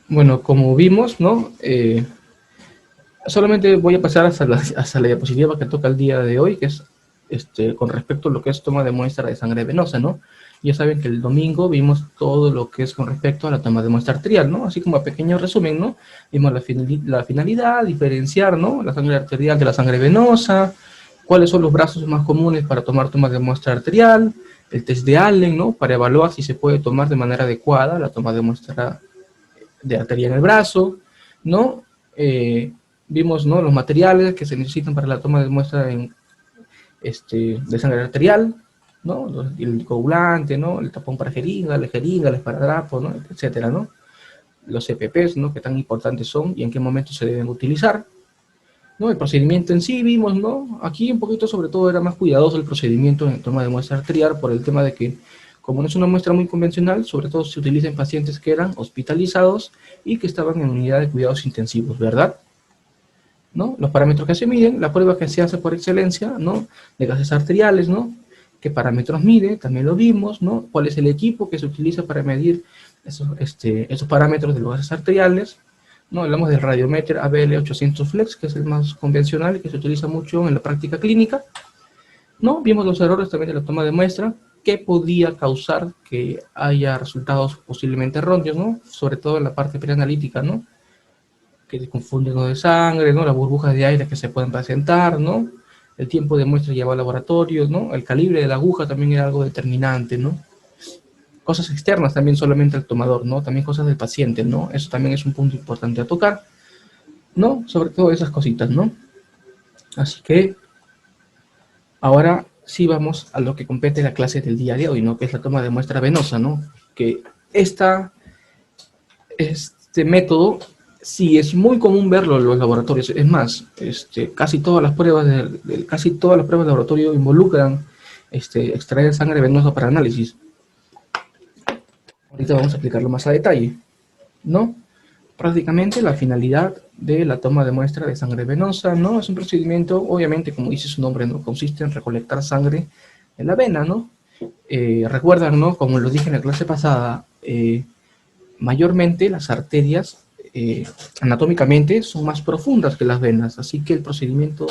Bueno, como vimos, ¿no? Solamente voy a pasar hasta la diapositiva que toca el día de hoy, que es con respecto a lo que es toma de muestra de sangre venosa, ¿no? Ya saben que el domingo vimos todo lo que es con respecto a la toma de muestra arterial, ¿no? Así como a pequeño resumen, ¿no? Vimos la finalidad, diferenciar, ¿no? La sangre arterial de la sangre venosa, cuáles son los brazos más comunes para tomar toma de muestra arterial, el test de Allen, ¿no? Para evaluar si se puede tomar de manera adecuada la toma de muestra de arteria en el brazo, ¿no? Vimos, ¿no?, los materiales que se necesitan para la toma de muestra de sangre arterial, ¿no? El coagulante, ¿no? El tapón para jeringa, el esparadrapo, ¿no? Etcétera, ¿no? Los CPPs, ¿no? Que tan importantes son y en qué momento se deben utilizar, ¿no? El procedimiento en sí vimos, ¿no? Aquí un poquito sobre todo era más cuidadoso el procedimiento en toma de muestra arterial por el tema de que, como no es una muestra muy convencional, sobre todo se utiliza en pacientes que eran hospitalizados y que estaban en unidad de cuidados intensivos, ¿verdad? ¿No? Los parámetros que se miden, la prueba que se hace por excelencia, ¿no? De gases arteriales, ¿no? ¿Qué parámetros mide? También lo vimos, ¿no? ¿Cuál es el equipo que se utiliza para medir esos parámetros de los gases arteriales? ¿No? Hablamos del radiometer ABL 800 Flex, que es el más convencional y que se utiliza mucho en la práctica clínica, ¿no? Vimos los errores también de la toma de muestra, que podía causar que haya resultados posiblemente erróneos, ¿no? Sobre todo en la parte preanalítica, ¿no? Que se confunden con de sangre, ¿no? Las burbujas de aire que se pueden presentar, ¿no? El tiempo de muestra llevado al laboratorio, ¿no? El calibre de la aguja también era algo determinante, ¿no? Cosas externas también solamente al tomador, ¿no? También cosas del paciente, ¿no? Eso también es un punto importante a tocar, ¿no? Sobre todo esas cositas, ¿no? Así que ahora sí vamos a lo que compete la clase del día de hoy, ¿no? Que es la toma de muestra venosa, ¿no? Que este método sí es muy común verlo en los laboratorios. Es más, casi todas las pruebas casi todas las pruebas de laboratorio involucran extraer sangre venosa para análisis. Ahorita vamos a explicarlo más a detalle, ¿no? Prácticamente la finalidad de la toma de muestra de sangre venosa, ¿no? Es un procedimiento, obviamente, como dice su nombre, ¿no? Consiste en recolectar sangre en la vena, ¿no? Recuerdan, ¿no? Como lo dije en la clase pasada, mayormente las arterias anatómicamente son más profundas que las venas, así que el procedimiento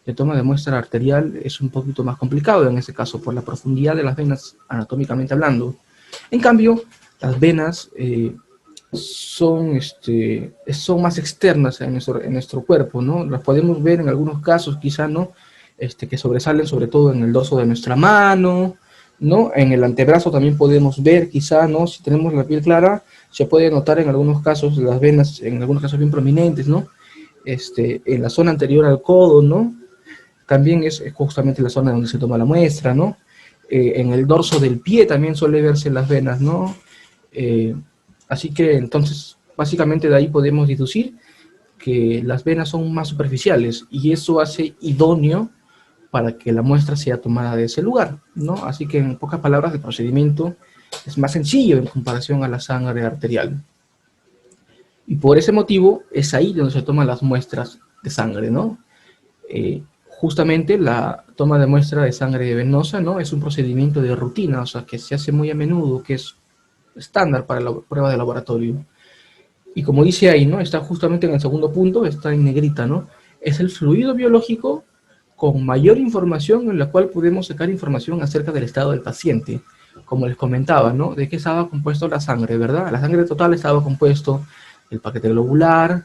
de toma de muestra arterial es un poquito más complicado en ese caso, por la profundidad de las venas anatómicamente hablando. En cambio, las venas son más externas en nuestro cuerpo, ¿no? Las podemos ver en algunos casos, quizá, ¿no? Que sobresalen sobre todo en el dorso de nuestra mano, ¿no? En el antebrazo también podemos ver, quizá, ¿no? Si tenemos la piel clara, se puede notar en algunos casos las venas, en algunos casos bien prominentes, ¿no? En la zona anterior al codo, ¿no? También es justamente la zona donde se toma la muestra, ¿no? En el dorso del pie también suele verse las venas, ¿no? Eh, Así que entonces, básicamente de ahí podemos deducir que las venas son más superficiales y eso hace idóneo para que la muestra sea tomada de ese lugar, ¿no? Así que en pocas palabras, el procedimiento es más sencillo en comparación a la sangre arterial. Y por ese motivo es ahí donde se toman las muestras de sangre, ¿no? Justamente la toma de muestra de sangre venosa, ¿no? Es un procedimiento de rutina, o sea, que se hace muy a menudo, que es estándar para la prueba de laboratorio. Y como dice ahí, ¿no? Está justamente en el segundo punto, está en negrita, ¿no? Es el fluido biológico con mayor información en la cual podemos sacar información acerca del estado del paciente. Como les comentaba, ¿no? ¿De qué estaba compuesto la sangre, verdad? La sangre total estaba compuesto del paquete globular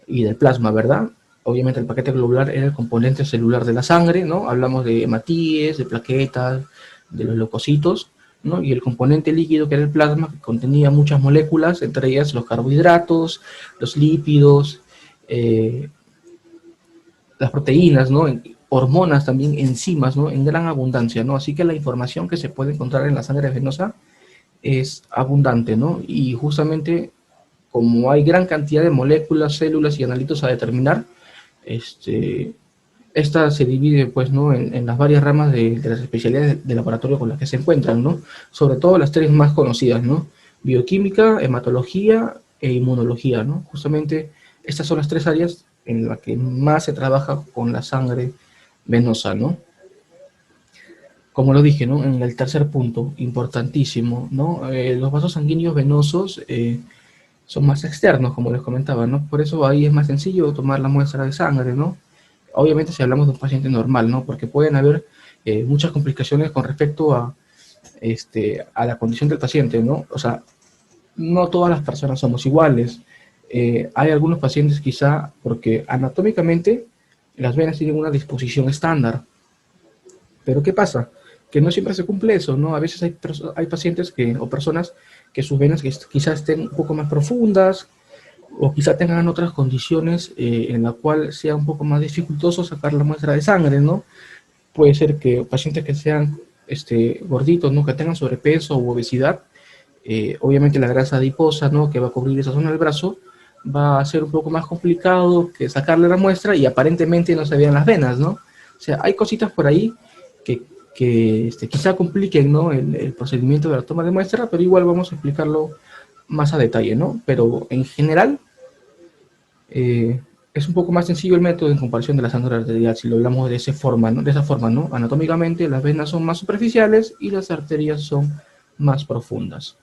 y del plasma, ¿verdad? Obviamente el paquete globular era el componente celular de la sangre, ¿no? Hablamos de hematíes, de plaquetas, de los leucocitos, ¿no? Y el componente líquido, que era el plasma, que contenía muchas moléculas, entre ellas los carbohidratos, los lípidos, eh, las proteínas, ¿no? Hormonas también, enzimas, ¿no? En gran abundancia, ¿no? Así que la información que se puede encontrar en la sangre venosa es abundante, ¿no? Y justamente como hay gran cantidad de moléculas, células y analitos a determinar, este, esta se divide, pues, ¿no? En las varias ramas de las especialidades de laboratorio con las que se encuentran, ¿no? Sobre todo las tres más conocidas, ¿no? Bioquímica, hematología e inmunología, ¿no? Justamente estas son las tres áreas en las que más se trabaja con la sangre venosa, ¿no? Como lo dije, ¿no? En el tercer punto, importantísimo, ¿no? Los vasos sanguíneos venosos son más externos, como les comentaba, ¿no? Por eso ahí es más sencillo tomar la muestra de sangre, ¿no? Obviamente si hablamos de un paciente normal, ¿no? Porque pueden haber muchas complicaciones con respecto a la condición del paciente, ¿no? O sea, no todas las personas somos iguales. Hay algunos pacientes quizá porque anatómicamente las venas tienen una disposición estándar. Pero ¿qué pasa? Que no siempre se cumple eso, ¿no? A veces hay pacientes o personas que sus venas quizás estén un poco más profundas o quizá tengan otras condiciones en la cual sea un poco más dificultoso sacar la muestra de sangre, ¿no? Puede ser que pacientes que sean gorditos, ¿no? Que tengan sobrepeso u obesidad, obviamente la grasa adiposa, ¿no? Que va a cubrir esa zona del brazo, va a ser un poco más complicado que sacarle la muestra y aparentemente no se vean las venas, ¿no? O sea, hay cositas por ahí que, que quizá compliquen, ¿no? El procedimiento de la toma de muestra, pero igual vamos a explicarlo más a detalle, ¿no? Pero en general es un poco más sencillo el método en comparación de la sangre arterial, si lo hablamos de esa forma, ¿no? De esa forma, ¿no? Anatómicamente las venas son más superficiales y las arterias son más profundas.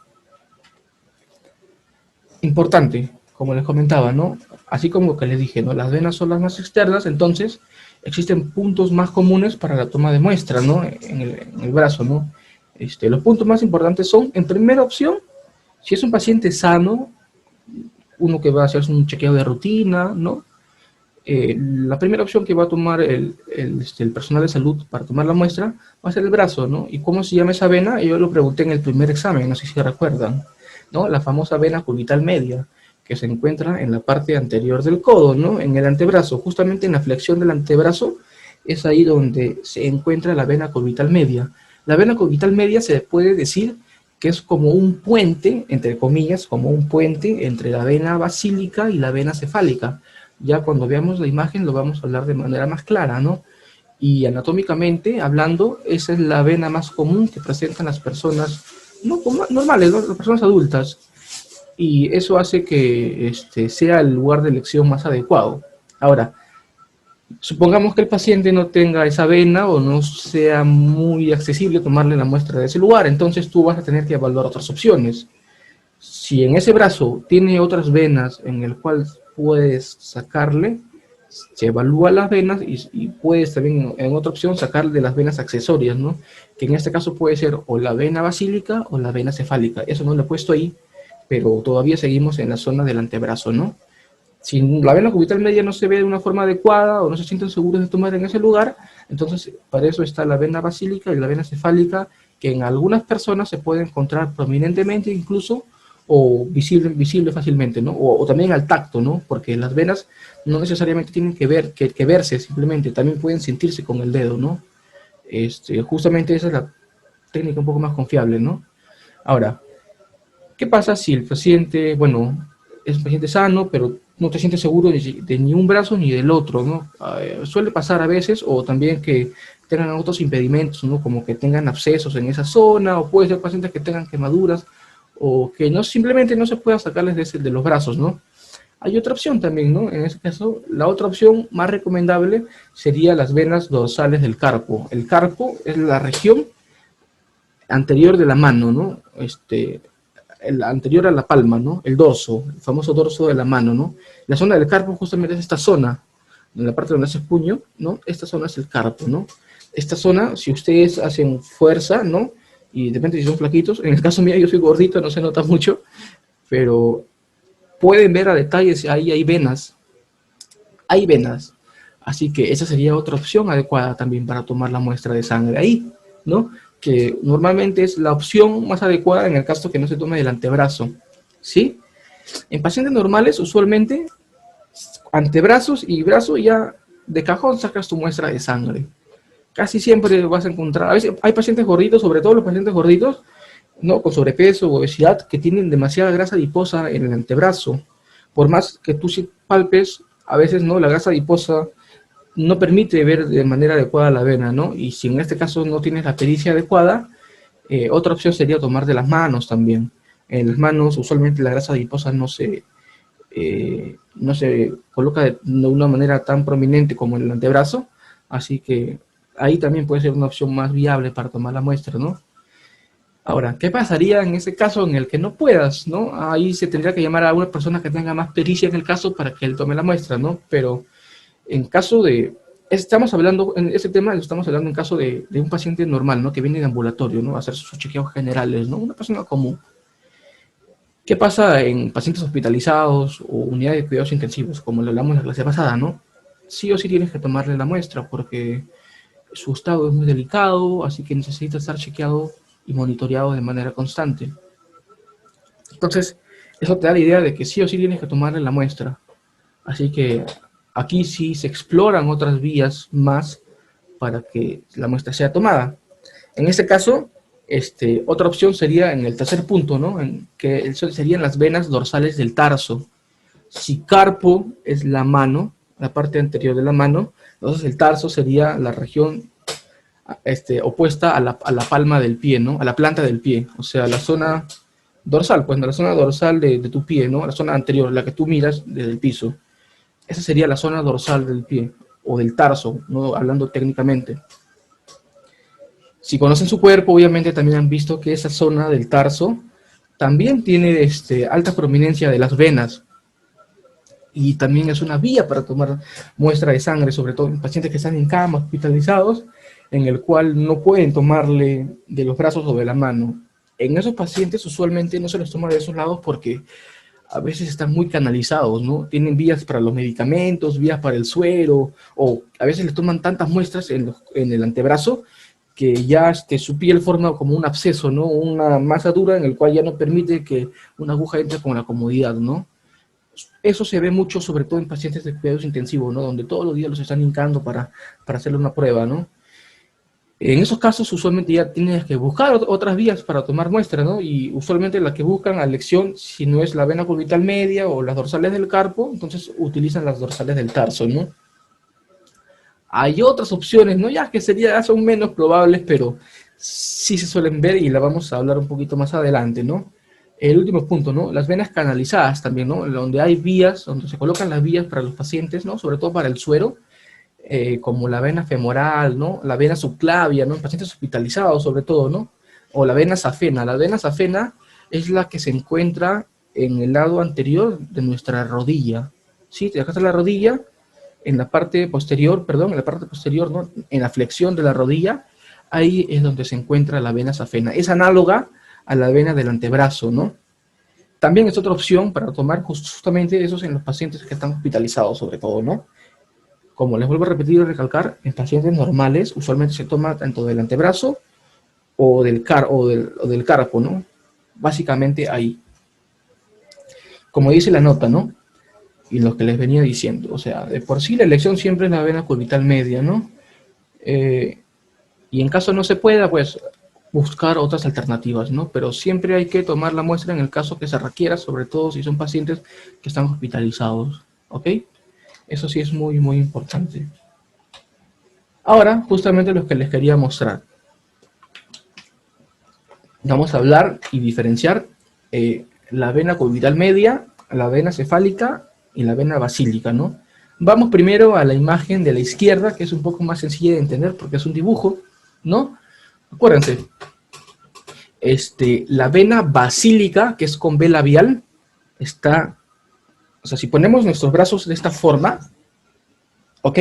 Importante, como les comentaba, ¿no? Así como que les dije, ¿no? Las venas son las más externas, entonces existen puntos más comunes para la toma de muestra, ¿no? En el brazo, ¿no? Los puntos más importantes son, en primera opción, si es un paciente sano, uno que va a hacerse un chequeo de rutina, ¿no? La primera opción que va a tomar el personal de salud para tomar la muestra va a ser el brazo, ¿no? ¿Y cómo se llama esa vena? Yo lo pregunté en el primer examen, no sé si recuerdan, ¿no? La famosa vena cubital media, que se encuentra en la parte anterior del codo, ¿no? En el antebrazo, justamente en la flexión del antebrazo, es ahí donde se encuentra la vena cubital media. La vena cubital media se puede decir que es como un puente, entre comillas, como un puente entre la vena basílica y la vena cefálica. Ya cuando veamos la imagen lo vamos a hablar de manera más clara, ¿no? Y anatómicamente hablando, esa es la vena más común que presentan las personas no, normales, ¿no? Las personas adultas. Y eso hace que sea el lugar de elección más adecuado. Ahora, supongamos que el paciente no tenga esa vena o no sea muy accesible tomarle la muestra de ese lugar, entonces tú vas a tener que evaluar otras opciones. Si en ese brazo tiene otras venas en el cual puedes sacarle, se evalúa las venas y puedes también en otra opción sacarle de las venas accesorias, ¿no? Que en este caso puede ser o la vena basílica o la vena cefálica. Eso no lo he puesto ahí, pero todavía seguimos en la zona del antebrazo, ¿no? Si la vena cubital media no se ve de una forma adecuada o no se sienten seguros de tomar en ese lugar, entonces para eso está la vena basílica y la vena cefálica, que en algunas personas se puede encontrar prominentemente incluso o visible fácilmente, ¿no? O también al tacto, ¿no? Porque las venas no necesariamente tienen que verse simplemente, también pueden sentirse con el dedo, ¿no? Justamente esa es la técnica un poco más confiable, ¿no? Ahora, ¿qué pasa si el paciente, bueno, es un paciente sano, pero no te sientes seguro de ni un brazo ni del otro, ¿no? Suele pasar a veces, o también que tengan otros impedimentos, ¿no? Como que tengan abscesos en esa zona, o puede ser pacientes que tengan quemaduras, o que no simplemente no se pueda sacarles de los brazos, ¿no? Hay otra opción también, ¿no? En ese caso, la otra opción más recomendable sería las venas dorsales del carpo. El carpo es la región anterior de la mano, ¿no? El anterior a la palma, ¿no? El dorso, el famoso dorso de la mano, ¿no? La zona del carpo justamente es esta zona, en la parte donde hace puño, ¿no? Esta zona es el carpo, ¿no? Esta zona, si ustedes hacen fuerza, ¿no? Y depende si son flaquitos, en el caso mío yo soy gordito, no se nota mucho, pero pueden ver a detalle si ahí hay venas, así que esa sería otra opción adecuada también para tomar la muestra de sangre ahí, ¿no? Que normalmente es la opción más adecuada en el caso que no se tome del antebrazo, ¿sí? En pacientes normales, usualmente, antebrazos y brazo ya de cajón sacas tu muestra de sangre. Casi siempre vas a encontrar, a veces hay pacientes gorditos, sobre todo los pacientes gorditos, ¿no? Con sobrepeso o obesidad, que tienen demasiada grasa adiposa en el antebrazo. Por más que tú sí palpes, a veces no, la grasa adiposa no permite ver de manera adecuada la vena, ¿no? Y si en este caso no tienes la pericia adecuada, otra opción sería tomar de las manos también. En las manos usualmente la grasa adiposa no se coloca de una manera tan prominente como en el antebrazo, así que ahí también puede ser una opción más viable para tomar la muestra, ¿no? Ahora, ¿qué pasaría en ese caso en el que no puedas, ¿no? Ahí se tendría que llamar a una persona que tenga más pericia en el caso para que él tome la muestra, ¿no? Pero en caso de, estamos hablando, en ese tema estamos hablando en caso de un paciente normal, ¿no? Que viene de ambulatorio, ¿no? A hacer sus chequeos generales, ¿no? Una persona común. ¿Qué pasa en pacientes hospitalizados o unidades de cuidados intensivos, como lo hablamos en la clase pasada, ¿no? Sí o sí tienes que tomarle la muestra porque su estado es muy delicado, así que necesita estar chequeado y monitoreado de manera constante. Entonces, eso te da la idea de que sí o sí tienes que tomarle la muestra. Así que aquí sí se exploran otras vías más para que la muestra sea tomada. En este caso, otra opción sería en el tercer punto, ¿no? En que serían las venas dorsales del tarso. Si carpo es la mano, la parte anterior de la mano, entonces el tarso sería la región opuesta a la palma del pie, ¿no? A la planta del pie, o sea, la zona dorsal, pues, ¿no? La zona dorsal de tu pie, ¿no? La zona anterior, la que tú miras desde el piso. Esa sería la zona dorsal del pie, o del tarso, ¿no? Hablando técnicamente. Si conocen su cuerpo, obviamente también han visto que esa zona del tarso también tiene alta prominencia de las venas, y también es una vía para tomar muestra de sangre, sobre todo en pacientes que están en cama, hospitalizados, en el cual no pueden tomarle de los brazos o de la mano. En esos pacientes usualmente no se les toma de esos lados porque a veces están muy canalizados, ¿no? Tienen vías para los medicamentos, vías para el suero, o a veces les toman tantas muestras en el antebrazo que ya su piel forma como un absceso, ¿no? Una masa dura en el cual ya no permite que una aguja entre con la comodidad, ¿no? Eso se ve mucho, sobre todo en pacientes de cuidados intensivos, ¿no? Donde todos los días los están hincando para hacerle una prueba, ¿no? En esos casos, usualmente ya tienes que buscar otras vías para tomar muestras, ¿no? Y usualmente la que buscan a elección, si no es la vena cubital media o las dorsales del carpo, entonces utilizan las dorsales del tarso, ¿no? Hay otras opciones, ¿no? Ya que son menos probables, pero sí se suelen ver y la vamos a hablar un poquito más adelante, ¿no? El último punto, ¿no? Las venas canalizadas también, ¿no? Donde hay vías, donde se colocan las vías para los pacientes, ¿no? Sobre todo para el suero, como la vena femoral, ¿no? La vena subclavia, ¿no? En pacientes hospitalizados, sobre todo, ¿no? O la vena safena. La vena safena es la que se encuentra en el lado anterior de nuestra rodilla, ¿sí? Te dejas la rodilla, en la parte posterior, perdón, en la parte posterior, ¿no? En la flexión de la rodilla, ahí es donde se encuentra la vena safena. Es análoga a la vena del antebrazo, ¿no? También es otra opción para tomar justamente esos en los pacientes que están hospitalizados, sobre todo, ¿no? Como les vuelvo a repetir y recalcar, en pacientes normales usualmente se toma tanto del antebrazo o del carpo, ¿no? Básicamente ahí. Como dice la nota, ¿no? Y lo que les venía diciendo, o sea, de por sí la elección siempre es la vena cubital media, ¿no? Y en caso no se pueda, pues buscar otras alternativas, ¿no? Pero siempre hay que tomar la muestra en el caso que se requiera, sobre todo si son pacientes que están hospitalizados, ¿ok? Eso sí es muy, muy importante. Ahora, justamente lo que les quería mostrar. Vamos a hablar y diferenciar la vena cubital media, la vena cefálica y la vena basílica, ¿no? Vamos primero a la imagen de la izquierda, que es un poco más sencilla de entender porque es un dibujo, ¿no? Acuérdense, la vena basílica, que es con B labial, está, o sea, si ponemos nuestros brazos de esta forma, ¿ok?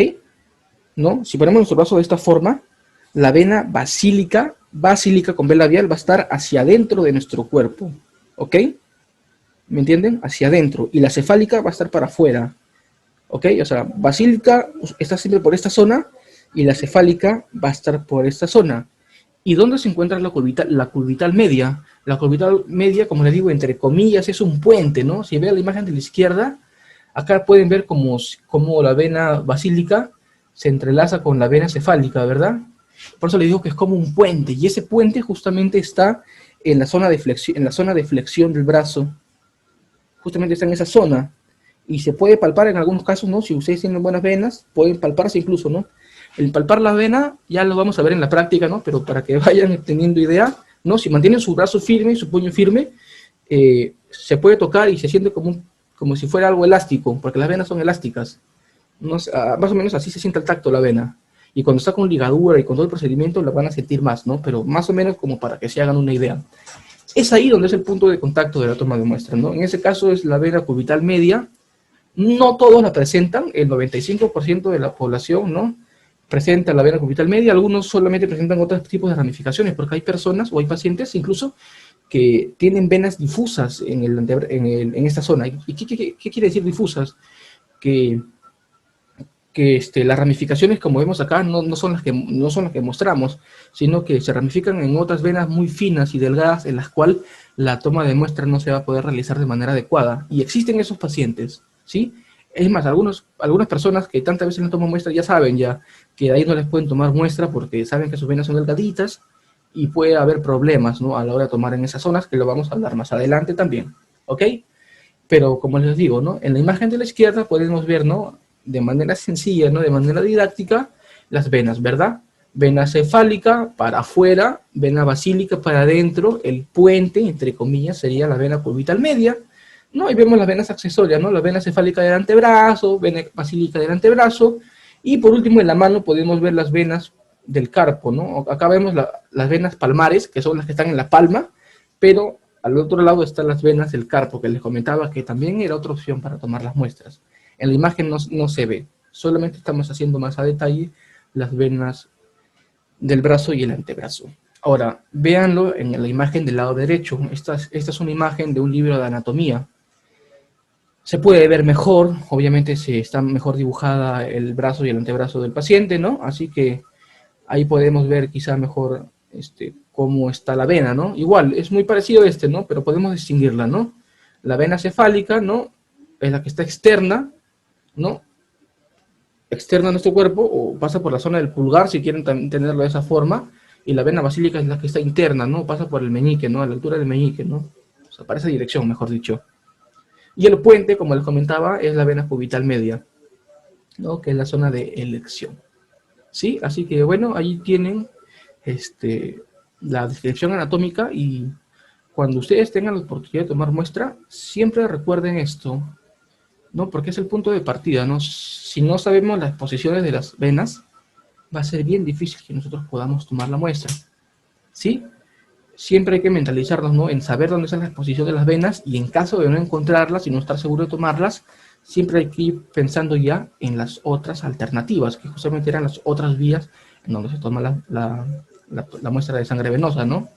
¿No? Si ponemos nuestros brazos de esta forma, la vena basílica con B labial va a estar hacia adentro de nuestro cuerpo, ¿ok? ¿Me entienden? Hacia adentro. Y la cefálica va a estar para afuera, ¿ok? O sea, basílica está siempre por esta zona y la cefálica va a estar por esta zona. ¿Y dónde se encuentra la cubital media? La cubital media, como les digo, entre comillas, es un puente, ¿no? Si ven la imagen de la izquierda, acá pueden ver cómo la vena basílica se entrelaza con la vena cefálica, ¿verdad? Por eso les digo que es como un puente, y ese puente justamente está en la zona de flexión del brazo. Justamente está en esa zona. Y se puede palpar en algunos casos, ¿no? Si ustedes tienen buenas venas, pueden palparse incluso, ¿no? El palpar la vena, ya lo vamos a ver en la práctica, ¿no? Pero para que vayan teniendo idea, ¿no? Si mantienen su brazo firme, su puño firme, se puede tocar y se siente como si fuera algo elástico, porque las venas son elásticas. ¿No? Más o menos así se siente el tacto la vena. Y cuando está con ligadura y con todo el procedimiento, la van a sentir más, ¿no? Pero más o menos como para que se hagan una idea. Es ahí donde es el punto de contacto de la toma de muestra, ¿no? En ese caso es la vena cubital media. No todos la presentan, el 95% de la población, ¿no?, presenta la vena cubital media, algunos solamente presentan otros tipos de ramificaciones, porque hay personas o hay pacientes incluso que tienen venas difusas en esta zona. ¿Y qué quiere decir difusas? Que las ramificaciones, como vemos acá, no son las que mostramos, sino que se ramifican en otras venas muy finas y delgadas, en las cuales la toma de muestra no se va a poder realizar de manera adecuada. Y existen esos pacientes, ¿sí? Es más, algunas personas que tantas veces no toman muestra ya saben que de ahí no les pueden tomar muestra porque saben que sus venas son delgaditas y puede haber problemas, ¿no?, a la hora de tomar en esas zonas, que lo vamos a hablar más adelante también, ¿ok? Pero como les digo, ¿no?, en la imagen de la izquierda podemos ver, ¿no?, de manera sencilla, ¿no?, de manera didáctica, las venas, ¿verdad? Vena cefálica para afuera, vena basílica para adentro, el puente, entre comillas, sería la vena cubital media, ¿no? Y vemos las venas accesorias, ¿no?, la vena cefálica del antebrazo, vena basílica del antebrazo, y por último en la mano podemos ver las venas del carpo, ¿no? Acá vemos las venas palmares, que son las que están en la palma, pero al otro lado están las venas del carpo, que les comentaba que también era otra opción para tomar las muestras. En la imagen no se ve, solamente estamos haciendo más a detalle las venas del brazo y el antebrazo. Ahora, véanlo en la imagen del lado derecho. Esta es una imagen de un libro de anatomía. Se puede ver mejor, obviamente se está mejor dibujada el brazo y el antebrazo del paciente, ¿no? Así que ahí podemos ver quizá mejor cómo está la vena, ¿no? Igual, es muy parecido a ¿no? Pero podemos distinguirla, ¿no? La vena cefálica, ¿no?, es la que está externa, ¿no?, externa a nuestro cuerpo, o pasa por la zona del pulgar, si quieren tenerlo de esa forma, y la vena basílica es la que está interna, ¿no?, pasa por el meñique, ¿no?, a la altura del meñique, ¿no?, o sea, para esa dirección, mejor dicho. Y el puente, como les comentaba, es la vena cubital media, ¿no?, que es la zona de elección, ¿sí? Así que, bueno, ahí tienen la descripción anatómica, y cuando ustedes tengan la oportunidad de tomar muestra, siempre recuerden esto, ¿no?, porque es el punto de partida, ¿no? Si no sabemos las posiciones de las venas, va a ser bien difícil que nosotros podamos tomar la muestra, ¿sí? Siempre hay que mentalizarnos, ¿no?, en saber dónde están las posiciones de las venas, y en caso de no encontrarlas y no estar seguro de tomarlas, siempre hay que ir pensando ya en las otras alternativas, que justamente eran las otras vías en donde se toma la muestra de sangre venosa, ¿no?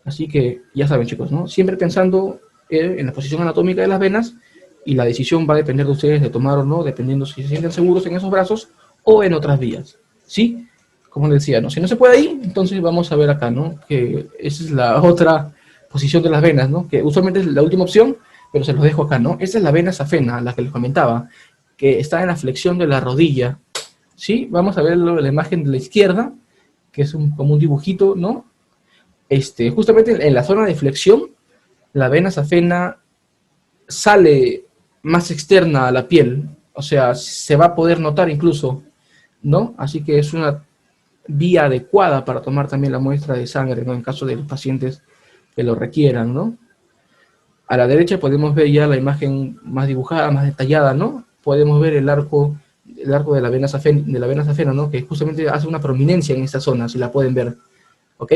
Así que ya saben, chicos, ¿no?, siempre pensando en la posición anatómica de las venas, y la decisión va a depender de ustedes de tomar o no, dependiendo si se sienten seguros en esos brazos o en otras vías, ¿sí? Como les decía, ¿no?, si no se puede ahí, entonces vamos a ver acá, ¿no?, que esa es la otra posición de las venas, ¿no?, que usualmente es la última opción, pero se los dejo acá, ¿no? Esta es la vena safena, la que les comentaba, que está en la flexión de la rodilla, ¿sí? Vamos a ver la imagen de la izquierda, que es como un dibujito, ¿no? Justamente en la zona de flexión, la vena safena sale más externa a la piel, o sea, se va a poder notar incluso, ¿no? Así que es una vía adecuada para tomar también la muestra de sangre, ¿no?, en caso de los pacientes que lo requieran, ¿no? A la derecha podemos ver ya la imagen más dibujada, más detallada, ¿no? Podemos ver el arco de la vena safena, ¿no?, que justamente hace una prominencia en esta zona, si la pueden ver, ¿ok?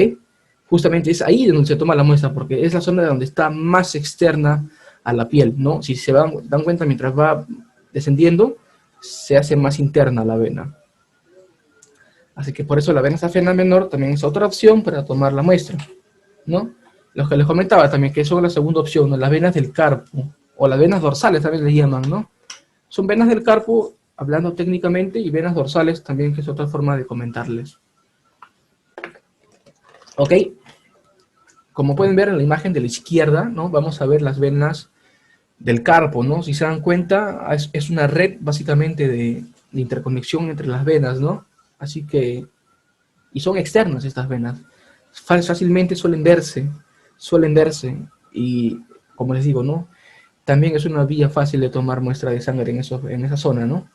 Justamente es ahí donde se toma la muestra, porque es la zona donde está más externa a la piel, ¿no? Si se dan cuenta, mientras va descendiendo, se hace más interna la vena. Así que por eso la vena safena menor también es otra opción para tomar la muestra, ¿no? Los que les comentaba también, que son la segunda opción, ¿no?, las venas del carpo, o las venas dorsales también les llaman, ¿no? Son venas del carpo, hablando técnicamente, y venas dorsales también, que es otra forma de comentarles. ¿Ok? Como pueden ver en la imagen de la izquierda, ¿no?, vamos a ver las venas del carpo, ¿no? Si se dan cuenta, es una red básicamente de interconexión entre las venas, ¿no? Así que, y son externas estas venas, fácilmente suelen verse, y como les digo, ¿no?, también es una vía fácil de tomar muestra de sangre en esa zona, ¿no?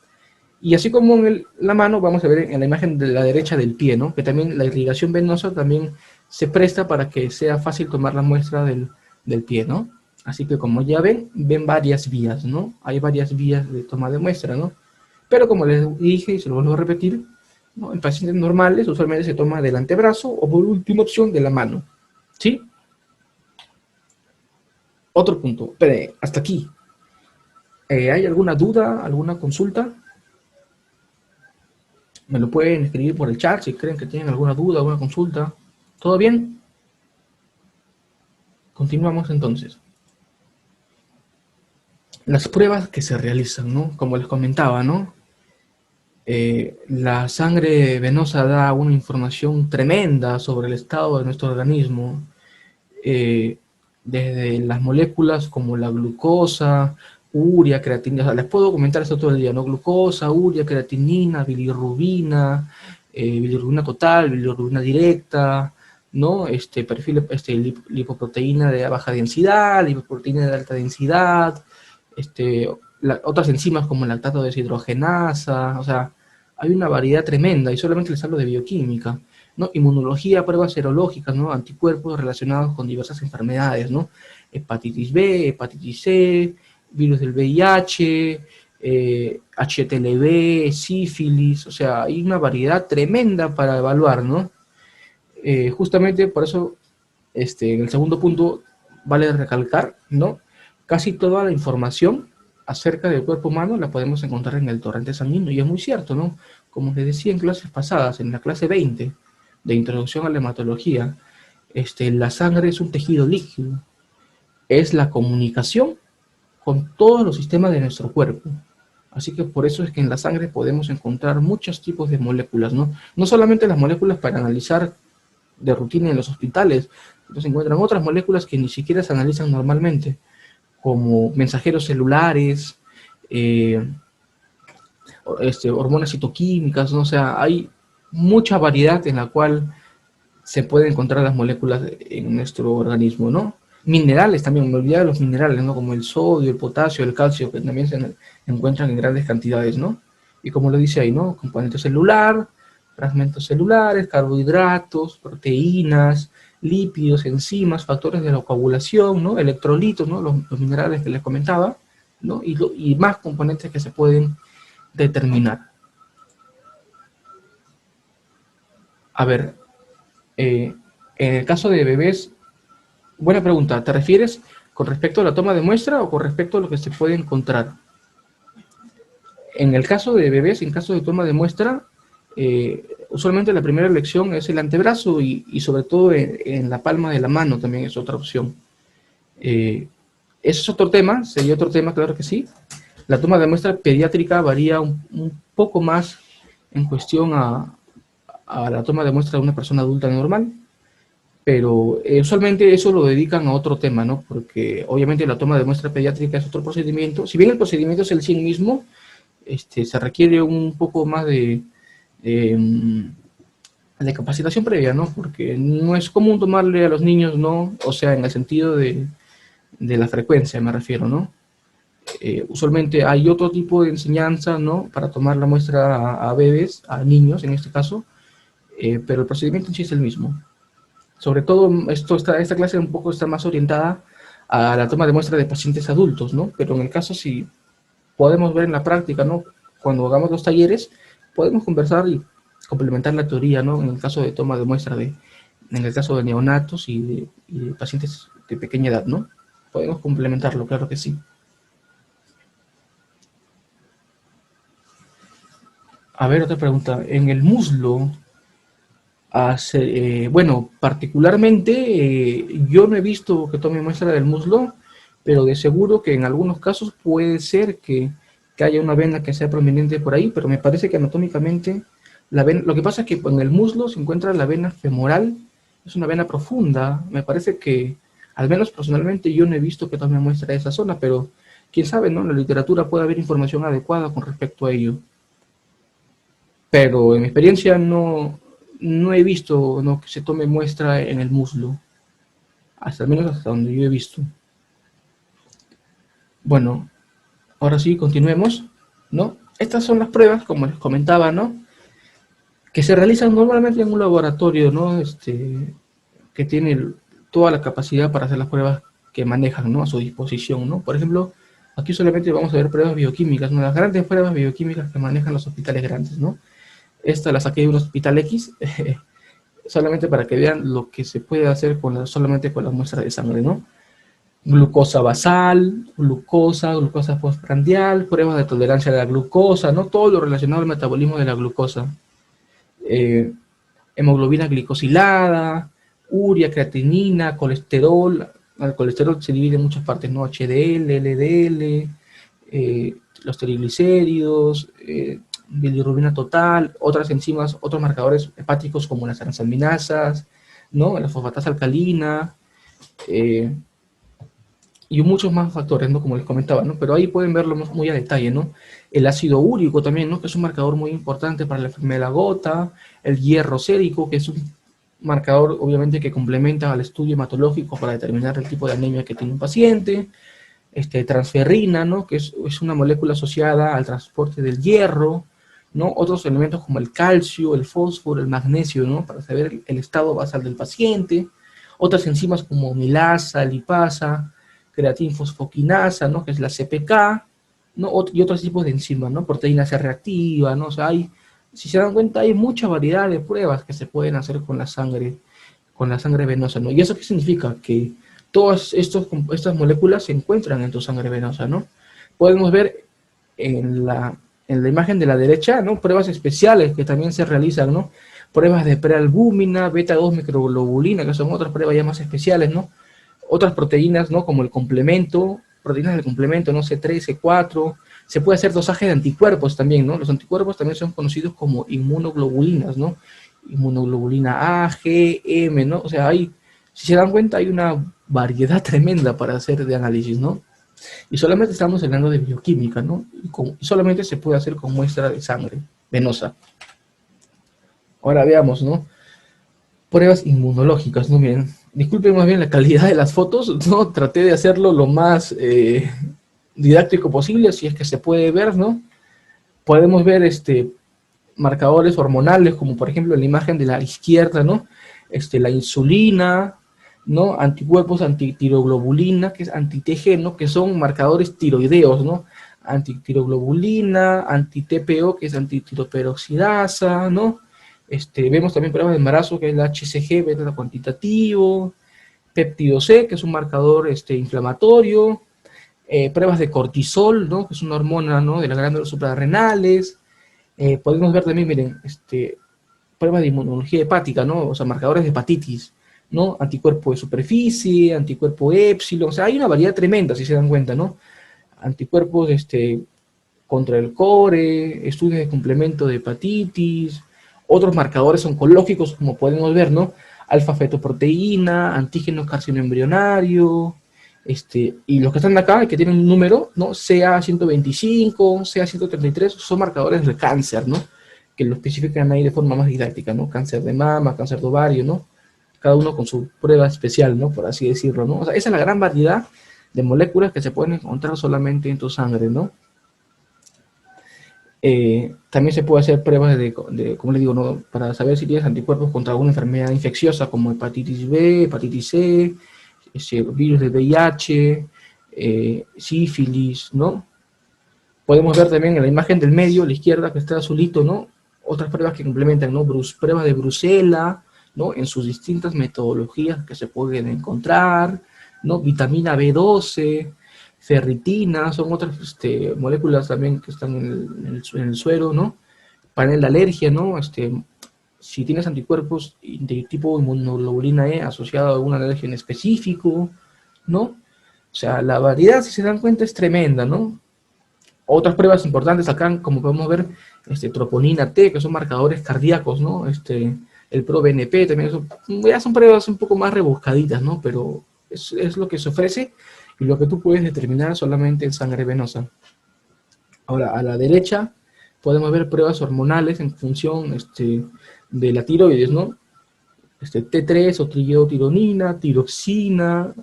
Y así como en la mano, vamos a ver en la imagen de la derecha del pie, ¿no?, que también la irrigación venosa también se presta para que sea fácil tomar la muestra del pie, ¿no? Así que como ya ven varias vías, ¿no? Hay varias vías de toma de muestra, ¿no? Pero como les dije, y se lo vuelvo a repetir, ¿no? En pacientes normales usualmente se toma del antebrazo o por última opción de la mano. ¿Sí? Otro punto. Espere, hasta aquí. ¿Hay alguna duda, alguna consulta? Me lo pueden escribir por el chat si creen que tienen alguna duda, alguna consulta. ¿Todo bien? Continuamos entonces. Las pruebas que se realizan, ¿no? Como les comentaba, ¿no? La sangre venosa da una información tremenda sobre el estado de nuestro organismo, desde las moléculas como la glucosa, urea, creatinina, o sea, les puedo comentar esto todo el día, ¿no? Glucosa, urea, creatinina, bilirrubina total, bilirrubina directa, ¿no? Perfil, lipoproteína de baja densidad, lipoproteína de alta densidad, otras enzimas como el lactato deshidrogenasa, o sea, hay una variedad tremenda y solamente les hablo de bioquímica, ¿no? Inmunología, pruebas serológicas, ¿no? Anticuerpos relacionados con diversas enfermedades, ¿no? Hepatitis B, hepatitis C, virus del VIH, HTLV, sífilis, o sea, hay una variedad tremenda para evaluar, ¿no? Justamente por eso, en el segundo punto, vale recalcar, ¿no? Casi toda la información acerca del cuerpo humano la podemos encontrar en el torrente sanguíneo, y es muy cierto, ¿no? Como les decía en clases pasadas, en la clase 20 de Introducción a la Hematología, la sangre es un tejido líquido, es la comunicación con todos los sistemas de nuestro cuerpo. Así que por eso es que en la sangre podemos encontrar muchos tipos de moléculas, ¿no? No solamente las moléculas para analizar de rutina en los hospitales, sino se encuentran otras moléculas que ni siquiera se analizan normalmente, como mensajeros celulares, eh, hormonas citoquímicas, ¿no? O sea, hay mucha variedad en la cual se pueden encontrar las moléculas en nuestro organismo, ¿no? Minerales también, me olvidaba de los minerales, ¿no? Como el sodio, el potasio, el calcio, que también se encuentran en grandes cantidades, ¿no? Y como lo dice ahí, ¿no? Componente celular, fragmentos celulares, carbohidratos, proteínas, lípidos, enzimas, factores de la coagulación, ¿no? Electrolitos, ¿no? Los minerales que les comentaba, ¿no? Y más componentes que se pueden determinar. A ver, en el caso de bebés, buena pregunta, ¿te refieres con respecto a la toma de muestra o con respecto a lo que se puede encontrar? En el caso de bebés, en caso de toma de muestra, usualmente la primera elección es el antebrazo y sobre todo en la palma de la mano también es otra opción. Eso es otro tema, sería otro tema, claro que sí. La toma de muestra pediátrica varía un poco más en cuestión a la toma de muestra de una persona adulta normal, pero usualmente eso lo dedican a otro tema, ¿no? Porque obviamente la toma de muestra pediátrica es otro procedimiento. Si bien el procedimiento es el sí mismo, se requiere un poco más de, de capacitación previa, ¿no? Porque no es común tomarle a los niños, ¿no? O sea, en el sentido de la frecuencia, me refiero, ¿no? Usualmente hay otro tipo de enseñanza, ¿no? Para tomar la muestra a bebés, a niños en este caso, pero el procedimiento en sí es el mismo. Sobre todo, esta clase un poco está más orientada a la toma de muestra de pacientes adultos, ¿no? Pero en el caso, si podemos ver en la práctica, ¿no? Cuando hagamos los talleres, podemos conversar y complementar la teoría, ¿no? En el caso de toma de muestra en el caso de neonatos y de pacientes de pequeña edad, ¿no? Podemos complementarlo, claro que sí. A ver, otra pregunta. En el muslo, bueno, particularmente yo no he visto que tome muestra del muslo, pero de seguro que en algunos casos puede ser que haya una vena que sea prominente por ahí, pero me parece que anatómicamente lo que pasa es que en el muslo se encuentra la vena femoral, es una vena profunda, me parece que, al menos personalmente, yo no he visto que tome muestra de esa zona, pero quién sabe, ¿no? En la literatura puede haber información adecuada con respecto a ello. Pero en mi experiencia no he visto, ¿no? Que se tome muestra en el muslo, hasta al menos hasta donde yo he visto. Bueno, ahora sí, continuemos, ¿no? Estas son las pruebas, como les comentaba, ¿no? Que se realizan normalmente en un laboratorio, ¿no? Que tiene toda la capacidad para hacer las pruebas que manejan, ¿no? A su disposición, ¿no? Por ejemplo, aquí solamente vamos a ver pruebas bioquímicas, ¿no? Las grandes pruebas bioquímicas que manejan los hospitales grandes, ¿no? Esta la saqué de un hospital X, solamente para que vean lo que se puede hacer solamente con la muestra de sangre, ¿no? Glucosa basal, glucosa postprandial, pruebas de tolerancia a la glucosa, ¿no? Todo lo relacionado al metabolismo de la glucosa. Eh, Hemoglobina glicosilada, urea, creatinina, colesterol. El colesterol se divide en muchas partes, ¿no? HDL, LDL, los triglicéridos, bilirrubina total, otras enzimas, otros marcadores hepáticos como las transaminasas, ¿no? La fosfatasa alcalina, y muchos más factores, ¿no? Como les comentaba, ¿no? Pero ahí pueden verlo muy a detalle, ¿no? El ácido úrico también, ¿no? Que es un marcador muy importante para la enfermedad de la gota, el hierro sérico, que es un marcador, obviamente, que complementa al estudio hematológico para determinar el tipo de anemia que tiene un paciente, transferrina, ¿no? Que es una molécula asociada al transporte del hierro, ¿no? Otros elementos como el calcio, el fósforo, el magnesio, ¿no? Para saber el estado basal del paciente, otras enzimas como milasa, lipasa, creatinfosfoquinasa, ¿no? Que es la CPK, ¿no? Y otros tipos de enzimas, ¿no? Proteína C reactiva, ¿no? O sea, si se dan cuenta, hay mucha variedad de pruebas que se pueden hacer con la sangre venosa, ¿no? ¿Y eso qué significa? Que todas estas moléculas se encuentran en tu sangre venosa, ¿no? Podemos ver en la imagen de la derecha, ¿no? Pruebas especiales que también se realizan, ¿no? Pruebas de prealbúmina, beta-2 microglobulina, que son otras pruebas ya más especiales, ¿no? Otras proteínas, ¿no? Como el complemento, proteínas del complemento, ¿no? C3, C4, se puede hacer dosaje de anticuerpos también, ¿no? Los anticuerpos también son conocidos como inmunoglobulinas, ¿no? Inmunoglobulina A, G, M, ¿no? O sea, si se dan cuenta, hay una variedad tremenda para hacer de análisis, ¿no? Y solamente estamos hablando de bioquímica, ¿no? Y solamente se puede hacer con muestra de sangre venosa. Ahora veamos, ¿no? Pruebas inmunológicas, ¿no? Miren, disculpen más bien la calidad de las fotos, ¿no? Traté de hacerlo lo más didáctico posible, si es que se puede ver, ¿no? Podemos ver marcadores hormonales, como por ejemplo en la imagen de la izquierda, ¿no? La insulina, ¿no? Anticuerpos antitiroglobulina, que es anti-TG, ¿no? Que son marcadores tiroideos, ¿no? Antitiroglobulina, anti-TPO, que es antitiroperoxidasa, ¿no? Vemos también pruebas de embarazo, que es la HCG, beta cuantitativo, péptido C, que es un marcador inflamatorio, pruebas de cortisol, ¿no? Que es una hormona, ¿no? De las glándulas suprarrenales. Podemos ver también, miren, pruebas de inmunología hepática, ¿no? O sea, marcadores de hepatitis, ¿no? Anticuerpo de superficie, anticuerpo épsilon, o sea, hay una variedad tremenda, si se dan cuenta, ¿no? Anticuerpos, contra el core, estudios de complemento de hepatitis, otros marcadores oncológicos, como podemos ver, ¿no? Alfa-fetoproteína, antígeno carcinoembrionario, y los que están acá, que tienen un número, ¿no? CA125, CA133, son marcadores de cáncer, ¿no? Que lo especifican ahí de forma más didáctica, ¿no? Cáncer de mama, cáncer de ovario, ¿no? Cada uno con su prueba especial, ¿no? Por así decirlo, ¿no? O sea, esa es la gran variedad de moléculas que se pueden encontrar solamente en tu sangre, ¿no? También se puede hacer pruebas como les digo, ¿no? Para saber si tienes anticuerpos contra alguna enfermedad infecciosa como hepatitis B, hepatitis C, virus del VIH, sífilis, ¿no? Podemos ver también en la imagen del medio, a la izquierda, que está azulito, ¿no? Otras pruebas que complementan, ¿no? Pruebas de Brucela, ¿no? En sus distintas metodologías que se pueden encontrar, ¿no? Vitamina B12, ferritina, son otras moléculas también que están en el suero, ¿no? Panel de alergia, ¿no? Si tienes anticuerpos de tipo inmunoglobulina E asociado a alguna alergia en específico, ¿no? O sea, la variedad, si se dan cuenta, es tremenda, ¿no? Otras pruebas importantes acá, como podemos ver, troponina T, que son marcadores cardíacos, ¿no? El ProBNP también, ya son pruebas un poco más rebuscaditas, ¿no? Pero es lo que se ofrece y lo que tú puedes determinar solamente en sangre venosa. Ahora, a la derecha podemos ver pruebas hormonales en función de la tiroides, ¿no? T3 o trieotironina, tiroxina,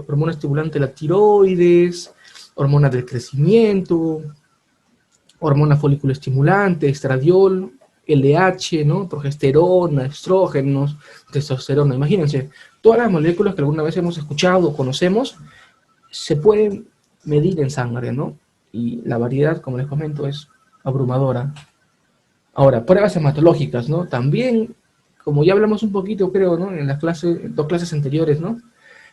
hormona estimulante de la tiroides, hormona del crecimiento, hormona folículo estimulante, estradiol, LH, ¿no? Progesterona, estrógenos, testosterona. Imagínense, todas las moléculas que alguna vez hemos escuchado o conocemos se pueden medir en sangre, ¿no? Y la variedad, como les comento, es abrumadora. Ahora, pruebas hematológicas, ¿no? También, como ya hablamos un poquito, creo, ¿no? En las clases, dos clases anteriores, ¿no?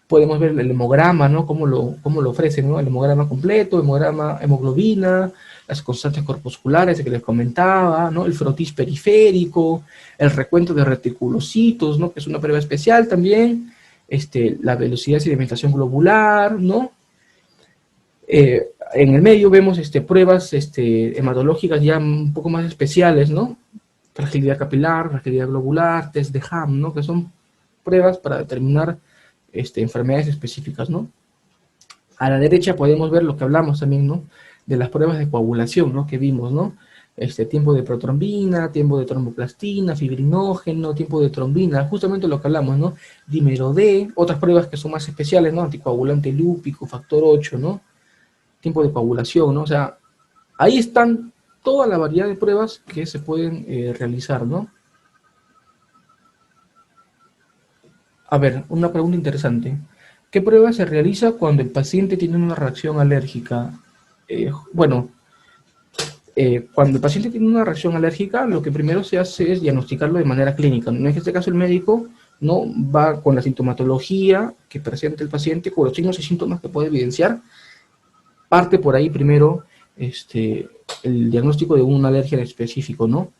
Podemos ver el hemograma, ¿no? Cómo lo ofrecen, ¿no? El hemograma completo, hemograma, hemoglobina, las constantes corpusculares que les comentaba, ¿no? El frotis periférico, el recuento de reticulocitos, ¿no? Que es una prueba especial también, la velocidad de sedimentación globular, ¿no? En el medio vemos pruebas hematológicas ya un poco más especiales, ¿no? Fragilidad capilar, fragilidad globular, test de Ham, ¿no? Que son pruebas para determinar enfermedades específicas, ¿no? A la derecha podemos ver lo que hablamos también, ¿no? De las pruebas de coagulación, ¿no? Que vimos, ¿no? Tiempo de protrombina, tiempo de tromboplastina, fibrinógeno, tiempo de trombina, justamente lo que hablamos, ¿no? Dímero D, otras pruebas que son más especiales, ¿no? Anticoagulante lúpico, factor 8, ¿no? Tiempo de coagulación, ¿no? O sea, ahí están toda la variedad de pruebas que se pueden realizar, ¿no? A ver, una pregunta interesante. ¿Qué prueba se realiza cuando el paciente tiene una reacción alérgica? Bueno, cuando el paciente tiene una reacción alérgica, lo que primero se hace es diagnosticarlo de manera clínica. En este caso, el médico no va con la sintomatología que presenta el paciente, con los signos y síntomas que puede evidenciar, parte por ahí primero el diagnóstico de una alergia en específico, ¿no?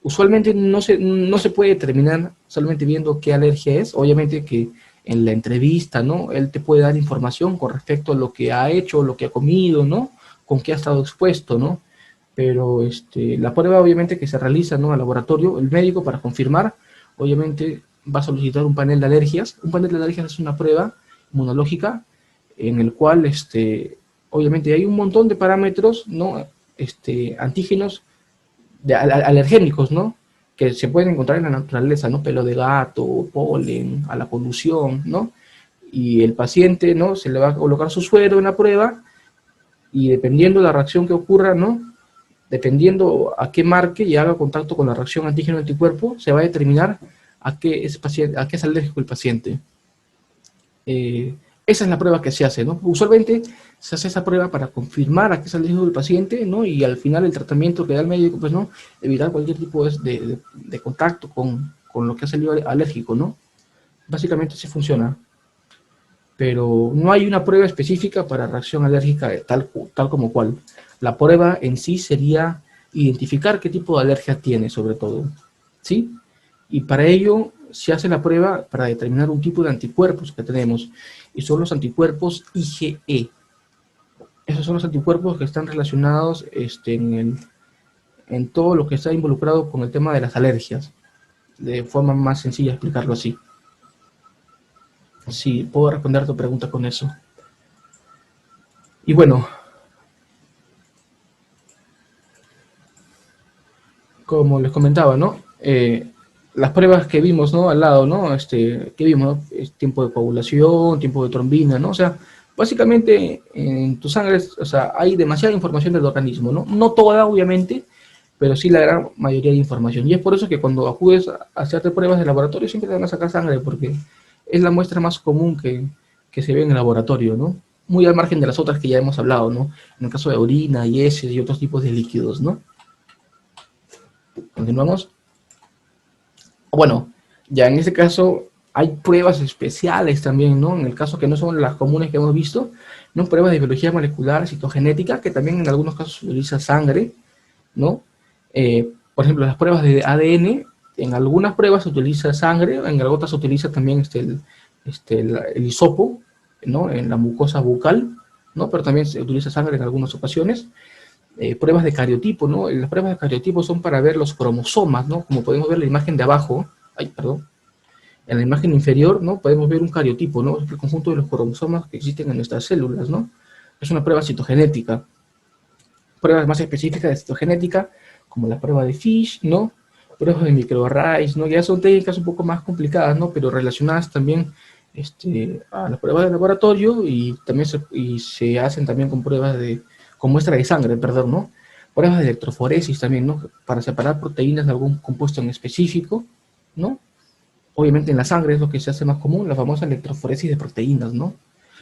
Usualmente no se puede determinar solamente viendo qué alergia es, obviamente que en la entrevista, ¿no? Él te puede dar información con respecto a lo que ha hecho, lo que ha comido, ¿no? Con qué ha estado expuesto, ¿no? Pero la prueba obviamente que se realiza, ¿no? Al laboratorio, el médico para confirmar, obviamente va a solicitar un panel de alergias. Un panel de alergias es una prueba inmunológica en el cual, obviamente hay un montón de parámetros, ¿no? Antígenos alergénicos, ¿no? Que se pueden encontrar en la naturaleza, ¿no? Pelo de gato, polen, a la polución, ¿no? Y el paciente, ¿no? Se le va a colocar su suero en la prueba y dependiendo de la reacción que ocurra, ¿no? Dependiendo a qué marque y haga contacto con la reacción antígeno-anticuerpo, se va a determinar a qué es alérgico el paciente. Esa es la prueba que se hace, ¿no? Usualmente se hace esa prueba para confirmar a qué es alérgico el paciente, ¿no? Y al final el tratamiento que da el médico, pues, ¿no? Evitar cualquier tipo de contacto con lo que ha salido alérgico, ¿no? Básicamente así funciona. Pero no hay una prueba específica para reacción alérgica tal como cual. La prueba en sí sería identificar qué tipo de alergia tiene, sobre todo, ¿sí? Y para ello se hace la prueba para determinar un tipo de anticuerpos que tenemos, y son los anticuerpos IgE. Esos son los anticuerpos que están relacionados en todo lo que está involucrado con el tema de las alergias. De forma más sencilla explicarlo así. Sí, puedo responder tu pregunta con eso. Y bueno, como les comentaba, ¿no? Las pruebas que vimos, ¿no? Al lado, ¿no? Que vimos, ¿no? Tiempo de coagulación, tiempo de trombina, ¿no? O sea, básicamente en tu sangre, o sea, hay demasiada información del organismo, ¿no? No toda, obviamente, pero sí la gran mayoría de información. Y es por eso que cuando acudes a hacerte pruebas de laboratorio siempre te van a sacar sangre, porque es la muestra más común que se ve en el laboratorio, ¿no? Muy al margen de las otras que ya hemos hablado, ¿no? En el caso de orina y heces y otros tipos de líquidos, ¿no? Continuamos. Bueno, ya en este caso hay pruebas especiales también, ¿no? En el caso que no son las comunes que hemos visto, ¿no? Pruebas de biología molecular, citogenética, que también en algunos casos se utiliza sangre, ¿no? Por ejemplo, las pruebas de ADN, en algunas pruebas se utiliza sangre, en otras se utiliza también el hisopo, ¿no? En la mucosa bucal, ¿no? Pero también se utiliza sangre en algunas ocasiones. Pruebas de cariotipo, ¿no? Las pruebas de cariotipo son para ver los cromosomas, ¿no? Como podemos ver en la imagen de abajo, perdón, en la imagen inferior, ¿no? Podemos ver un cariotipo, ¿no? Es el conjunto de los cromosomas que existen en nuestras células, ¿no? Es una prueba citogenética. Pruebas más específicas de citogenética, como la prueba de Fish, ¿no? Pruebas de microarrays, ¿no? Ya son técnicas un poco más complicadas, ¿no? Pero relacionadas también a las pruebas de laboratorio y también se hacen también con muestra de sangre, perdón, ¿no? Pruebas de electroforesis también, ¿no? Para separar proteínas de algún compuesto en específico, ¿no? Obviamente en la sangre es lo que se hace más común, la famosa electroforesis de proteínas, ¿no?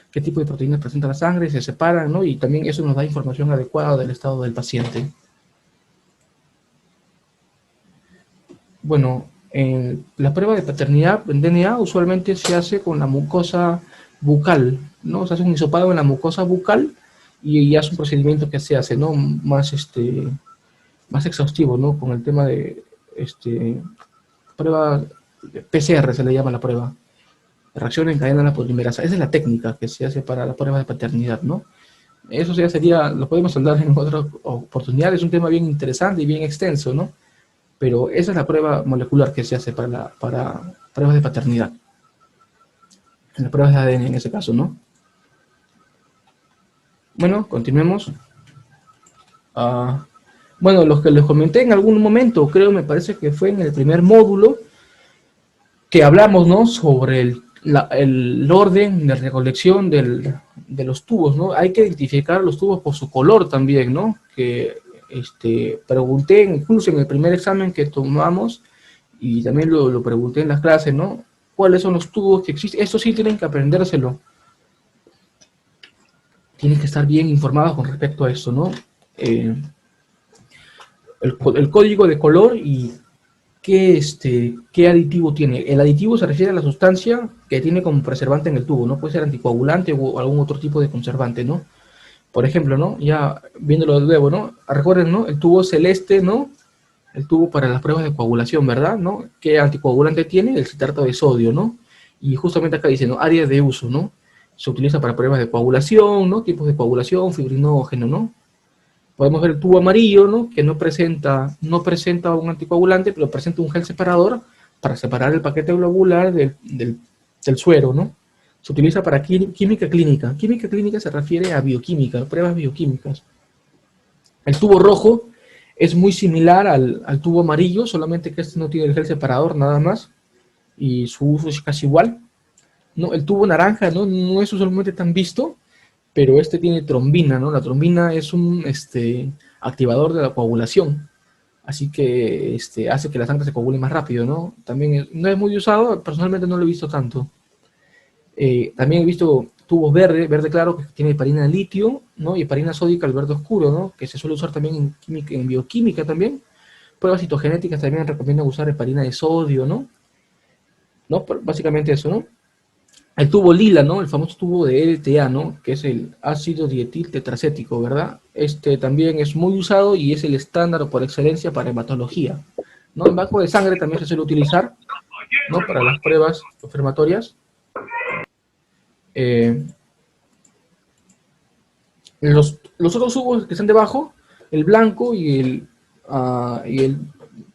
Qué tipo de proteínas presenta la sangre, se separan, ¿no? Y también eso nos da información adecuada del estado del paciente. Bueno, la prueba de paternidad en DNA usualmente se hace con la mucosa bucal, ¿no? Se hace un hisopado en la mucosa bucal y ya es un procedimiento que se hace, ¿no? Más exhaustivo, ¿no? Con el tema de prueba PCR se le llama la prueba, reacción en cadena de la polimerasa. Esa es la técnica que se hace para la prueba de paternidad, ¿no? Eso ya sería, lo podemos hablar en otra oportunidad, es un tema bien interesante y bien extenso, ¿no? Pero esa es la prueba molecular que se hace para pruebas de paternidad, en las pruebas de ADN en ese caso, ¿no? Bueno, continuemos. Ah, bueno, los que les comenté en algún momento, creo, me parece que fue en el primer módulo, que hablamos, ¿no? Sobre el orden de recolección de los tubos, ¿no? Hay que identificar los tubos por su color también, ¿no? Que pregunté incluso en el primer examen que tomamos y también lo pregunté en las clases, ¿no? ¿Cuáles son los tubos que existen? Esto sí tienen que aprendérselo. Tienen que estar bien informados con respecto a eso, ¿no? El código de color y qué aditivo tiene. El aditivo se refiere a la sustancia que tiene como preservante en el tubo, ¿no? Puede ser anticoagulante o algún otro tipo de conservante, ¿no? Por ejemplo, ¿no? Ya viéndolo de nuevo, ¿no? Recuerden, ¿no? El tubo celeste, ¿no? El tubo para las pruebas de coagulación, ¿verdad? ¿No? ¿Qué anticoagulante tiene? El citrato de sodio, ¿no? Y justamente acá dice, ¿no? Área de uso, ¿no? Se utiliza para pruebas de coagulación, ¿no? Tipos de coagulación, fibrinógeno, ¿no? Podemos ver el tubo amarillo, ¿no? Que no presenta un anticoagulante, pero presenta un gel separador para separar el paquete globular del suero, ¿no? Se utiliza para química clínica. Química clínica se refiere a bioquímica, pruebas bioquímicas. El tubo rojo es muy similar al tubo amarillo, solamente que este no tiene el gel separador nada más, y su uso es casi igual. No, el tubo naranja no es usualmente tan visto, pero este tiene trombina, ¿no? La trombina es un activador de la coagulación, así que hace que la sangre se coagule más rápido, ¿no? También no es muy usado, personalmente no lo he visto tanto. También he visto tubos verde claro, que tiene heparina de litio, ¿no? Y heparina sódica, el verde oscuro, ¿no? Que se suele usar también en bioquímica también. Pruebas citogenéticas también recomiendan usar heparina de sodio, ¿no? ¿No? Básicamente eso, ¿no? El tubo lila, ¿no? El famoso tubo de LTA, ¿no? Que es el ácido dietil tetracético, ¿verdad? Este también es muy usado y es el estándar por excelencia para hematología, ¿no? El banco de sangre también se suele utilizar, ¿no? Para las pruebas confirmatorias. Eh, los otros tubos que están debajo, el blanco y el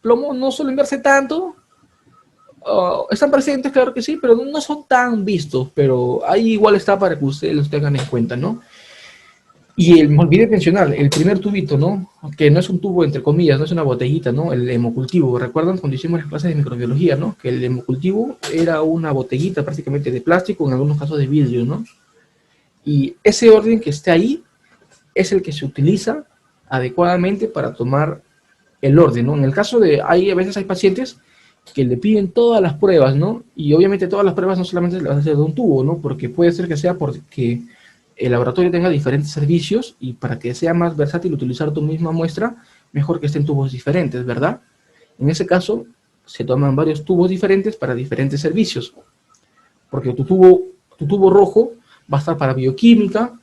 plomo, no suelen verse tanto. Están presentes, claro que sí, pero no son tan vistos, pero ahí igual está para que ustedes los tengan en cuenta, ¿no? Y me olvidé mencionar, el primer tubito, ¿no? Que no es un tubo, entre comillas, no es una botellita, ¿no? El hemocultivo. ¿Recuerdan cuando hicimos las clases de microbiología, ¿no? Que el hemocultivo era una botellita prácticamente de plástico, en algunos casos de vidrio, ¿no? Y ese orden que está ahí es el que se utiliza adecuadamente para tomar el orden, ¿no? En el caso a veces hay pacientes que le piden todas las pruebas, ¿no? Y obviamente todas las pruebas no solamente las hace de un tubo, ¿no? Porque puede ser que sea porque el laboratorio tenga diferentes servicios y para que sea más versátil utilizar tu misma muestra, mejor que estén tubos diferentes, ¿verdad? En ese caso, se toman varios tubos diferentes para diferentes servicios, porque tu tubo rojo va a estar para bioquímica,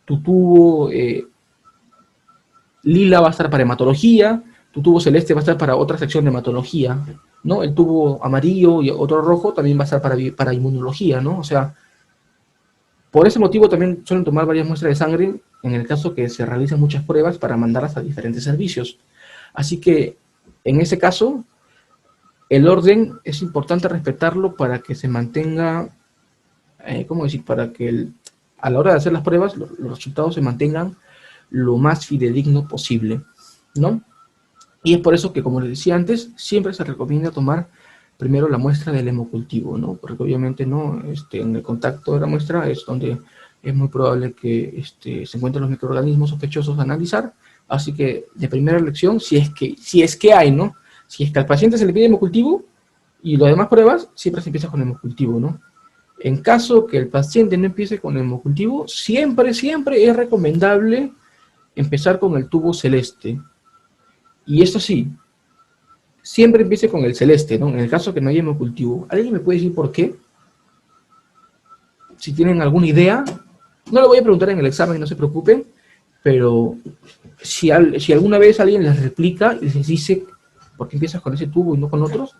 tu tubo lila va a estar para hematología, tu tubo celeste va a estar para otra sección de hematología, ¿no? El tubo amarillo y otro rojo también va a estar para inmunología, ¿no? O sea, por ese motivo también suelen tomar varias muestras de sangre en el caso que se realicen muchas pruebas para mandarlas a diferentes servicios. Así que, en ese caso, el orden es importante respetarlo para que se mantenga, ¿cómo decir? Para que a la hora de hacer las pruebas los resultados se mantengan lo más fidedigno posible, ¿no? Y es por eso que, como les decía antes, siempre se recomienda tomar primero la muestra del hemocultivo, ¿no? Porque obviamente no, en el contacto de la muestra es donde es muy probable que se encuentren los microorganismos sospechosos a analizar. Así que de primera elección, si es que hay, ¿no? Si es que al paciente se le pide hemocultivo y las demás pruebas, siempre se empieza con hemocultivo, ¿no? En caso que el paciente no empiece con hemocultivo, siempre es recomendable empezar con el tubo celeste. Y esto sí, siempre empiece con el celeste, ¿no? En el caso que no haya hemocultivo. ¿Alguien me puede decir por qué? Si tienen alguna idea, no lo voy a preguntar en el examen, no se preocupen, pero si alguna vez alguien les replica y les dice por qué empiezas con ese tubo y no con otros,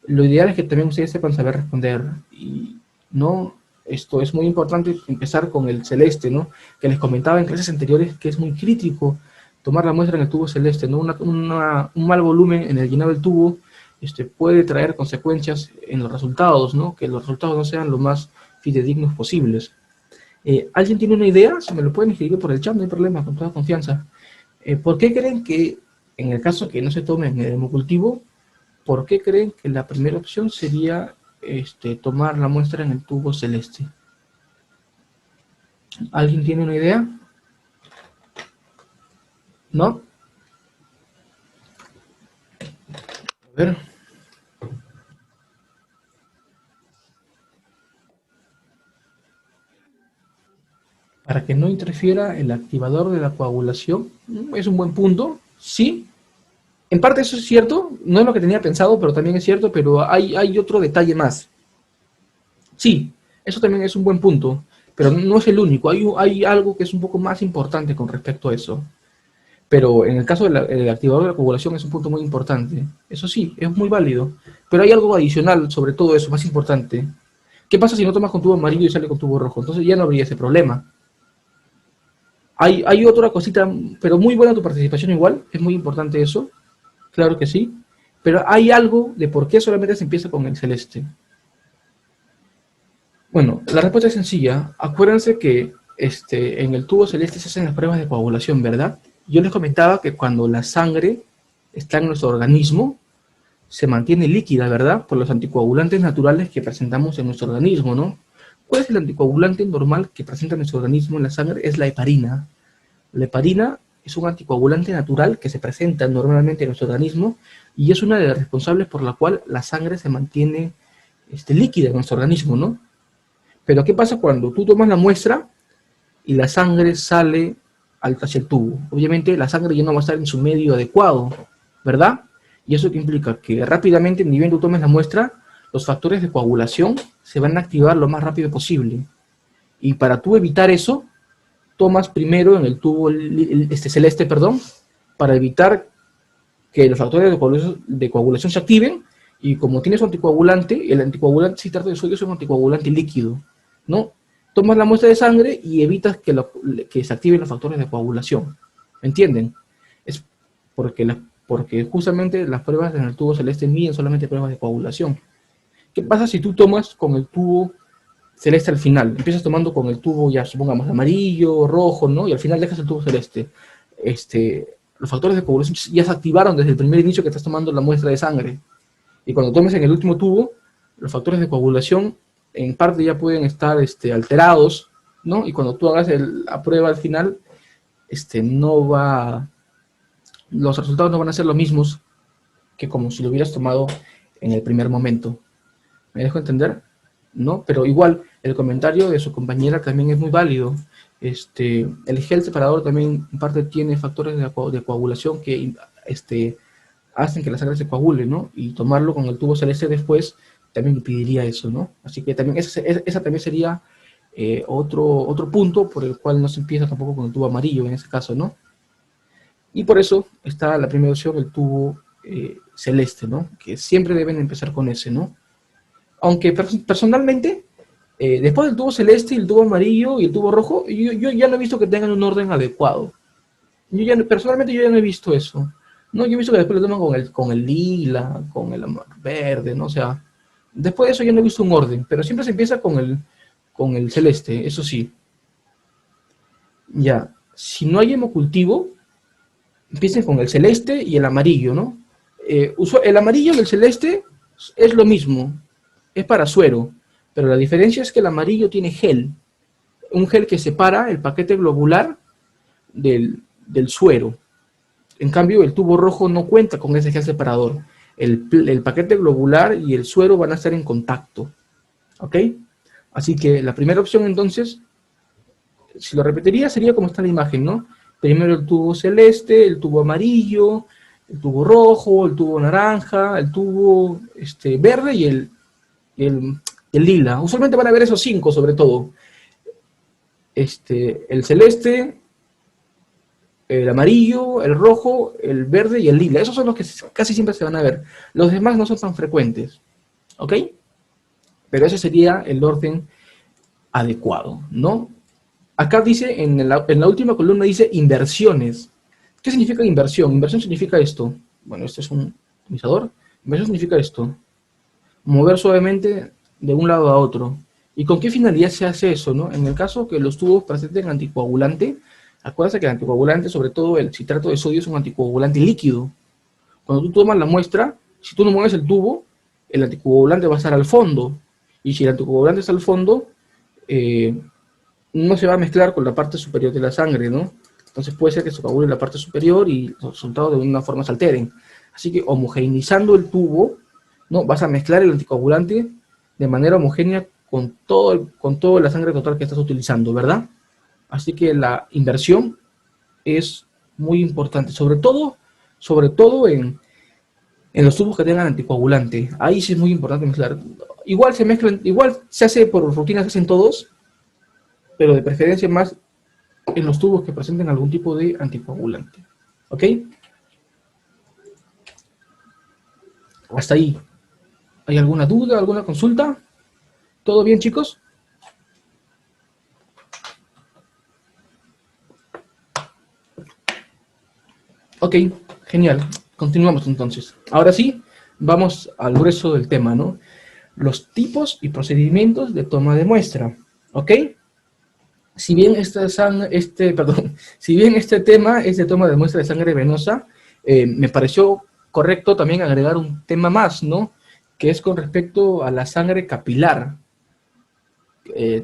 lo ideal es que también ustedes sepan saber responder. Y no, esto es muy importante empezar con el celeste, ¿no? Que les comentaba en clases anteriores que es muy crítico tomar la muestra en el tubo celeste, ¿no? Un mal volumen en el llenado del tubo puede traer consecuencias en los resultados, ¿no? Que los resultados no sean lo más fidedignos posibles. ¿Alguien tiene una idea? Si me lo pueden escribir por el chat, no hay problema, con toda confianza. ¿Por qué creen que, en el caso que no se tome en el hemocultivo, por qué creen que la primera opción sería tomar la muestra en el tubo celeste? ¿Alguien tiene una idea? ¿No? A ver. Para que no interfiera el activador de la coagulación, es un buen punto, sí. En parte eso es cierto, no es lo que tenía pensado, pero también es cierto, pero hay otro detalle más. Sí, eso también es un buen punto, pero no es el único, hay algo que es un poco más importante con respecto a eso. Pero en el caso del activador de la coagulación es un punto muy importante. Eso sí, es muy válido. Pero hay algo adicional sobre todo eso, más importante. ¿Qué pasa si no tomas con tubo amarillo y sale con tubo rojo? Entonces ya no habría ese problema. Hay otra cosita, pero muy buena tu participación igual, es muy importante eso, claro que sí, pero hay algo de por qué solamente se empieza con el celeste. Bueno, la respuesta es sencilla. Acuérdense que en el tubo celeste se hacen las pruebas de coagulación, ¿verdad? Yo les comentaba que cuando la sangre está en nuestro organismo, se mantiene líquida, ¿verdad? Por los anticoagulantes naturales que presentamos en nuestro organismo, ¿no? ¿Cuál es el anticoagulante normal que presenta nuestro organismo en la sangre? Es la heparina. La heparina es un anticoagulante natural que se presenta normalmente en nuestro organismo y es una de las responsables por la cual la sangre se mantiene líquida en nuestro organismo, ¿no? Pero ¿qué pasa cuando tú tomas la muestra y la sangre sale hacia el tubo? Obviamente la sangre ya no va a estar en su medio adecuado, ¿verdad? ¿Y eso qué implica? Que rápidamente, ni bien tú tomes la muestra, los factores de coagulación se van a activar lo más rápido posible. Y para tú evitar eso, tomas primero en el tubo celeste, perdón, para evitar que los factores de coagulación se activen, y como tienes un anticoagulante, el anticoagulante citrato de sodio es un anticoagulante líquido, ¿no? Tomas la muestra de sangre y evitas que se activen los factores de coagulación, ¿me entienden? Es porque justamente las pruebas en el tubo celeste miden solamente pruebas de coagulación. ¿Qué pasa si tú tomas con el tubo celeste al final? Empiezas tomando con el tubo, ya supongamos, amarillo, rojo, ¿no? Y al final dejas el tubo celeste. Los factores de coagulación ya se activaron desde el primer inicio que estás tomando la muestra de sangre. Y cuando tomes en el último tubo, los factores de coagulación en parte ya pueden estar alterados, ¿no? Y cuando tú hagas la prueba al final, los resultados no van a ser los mismos que como si lo hubieras tomado en el primer momento. ¿Me dejo entender? ¿No? Pero igual, el comentario de su compañera también es muy válido. El gel separador también en parte tiene factores de coagulación que hacen que la sangre se coagule, ¿no? Y tomarlo con el tubo celeste después también impediría eso, ¿no? Así que también esa también sería otro punto por el cual no se empieza tampoco con el tubo amarillo en ese caso, ¿no? Y por eso está la primera opción, el tubo celeste, ¿no? Que siempre deben empezar con ese, ¿no? Aunque personalmente, después del tubo celeste, el tubo amarillo y el tubo rojo, yo ya no he visto que tengan un orden adecuado. Personalmente yo ya no he visto eso. No, yo he visto que después lo toman con el lila, con el verde, ¿no? O sea, después de eso yo no he visto un orden, pero siempre se empieza con el celeste, eso sí. Ya, si no hay hemocultivo, empiecen con el celeste y el amarillo, ¿no? El amarillo y el celeste es lo mismo, es para suero, pero la diferencia es que el amarillo tiene gel, un gel que separa el paquete globular del suero. En cambio, el tubo rojo no cuenta con ese gel separador. El paquete globular y el suero van a estar en contacto, ¿ok? Así que la primera opción, entonces, si lo repetiría, sería como está la imagen, ¿no? Primero el tubo celeste, el tubo amarillo, el tubo rojo, el tubo naranja, el tubo verde y el lila. Usualmente van a ver esos 5 sobre todo. El celeste, el amarillo, el rojo, el verde y el lila. Esos son los que casi siempre se van a ver. Los demás no son tan frecuentes. ¿Ok? Pero ese sería el orden adecuado, ¿no? Acá dice, en la última columna dice inversiones. ¿Qué significa inversión? Inversión significa esto. Bueno, este es un atomizador. Inversión significa esto. Mover suavemente de un lado a otro. ¿Y con qué finalidad se hace eso, no? En el caso que los tubos presenten anticoagulante, acuérdense que el anticoagulante, sobre todo el citrato de sodio, es un anticoagulante líquido. Cuando tú tomas la muestra, si tú no mueves el tubo, el anticoagulante va a estar al fondo. Y si el anticoagulante está al fondo, no se va a mezclar con la parte superior de la sangre, ¿no? Entonces puede ser que se coagule en la parte superior y los resultados de una forma se alteren. Así que homogeneizando el tubo, ¿no? Vas a mezclar el anticoagulante de manera homogénea con toda la sangre total que estás utilizando, ¿verdad? Así que la inversión es muy importante, sobre todo en los tubos que tengan anticoagulante. Ahí sí es muy importante mezclar. Igual se mezclan, igual se hace por rutina, se hacen todos, pero de preferencia más en los tubos que presenten algún tipo de anticoagulante. ¿Ok? Hasta ahí. ¿Hay alguna duda, alguna consulta? ¿Todo bien, chicos? Ok, genial. Continuamos entonces. Ahora sí, vamos al grueso del tema, ¿no? Los tipos y procedimientos de toma de muestra. ¿Ok? Si bien si bien este tema es de toma de muestra de sangre venosa, me pareció correcto también agregar un tema más, ¿no? Que es con respecto a la sangre capilar.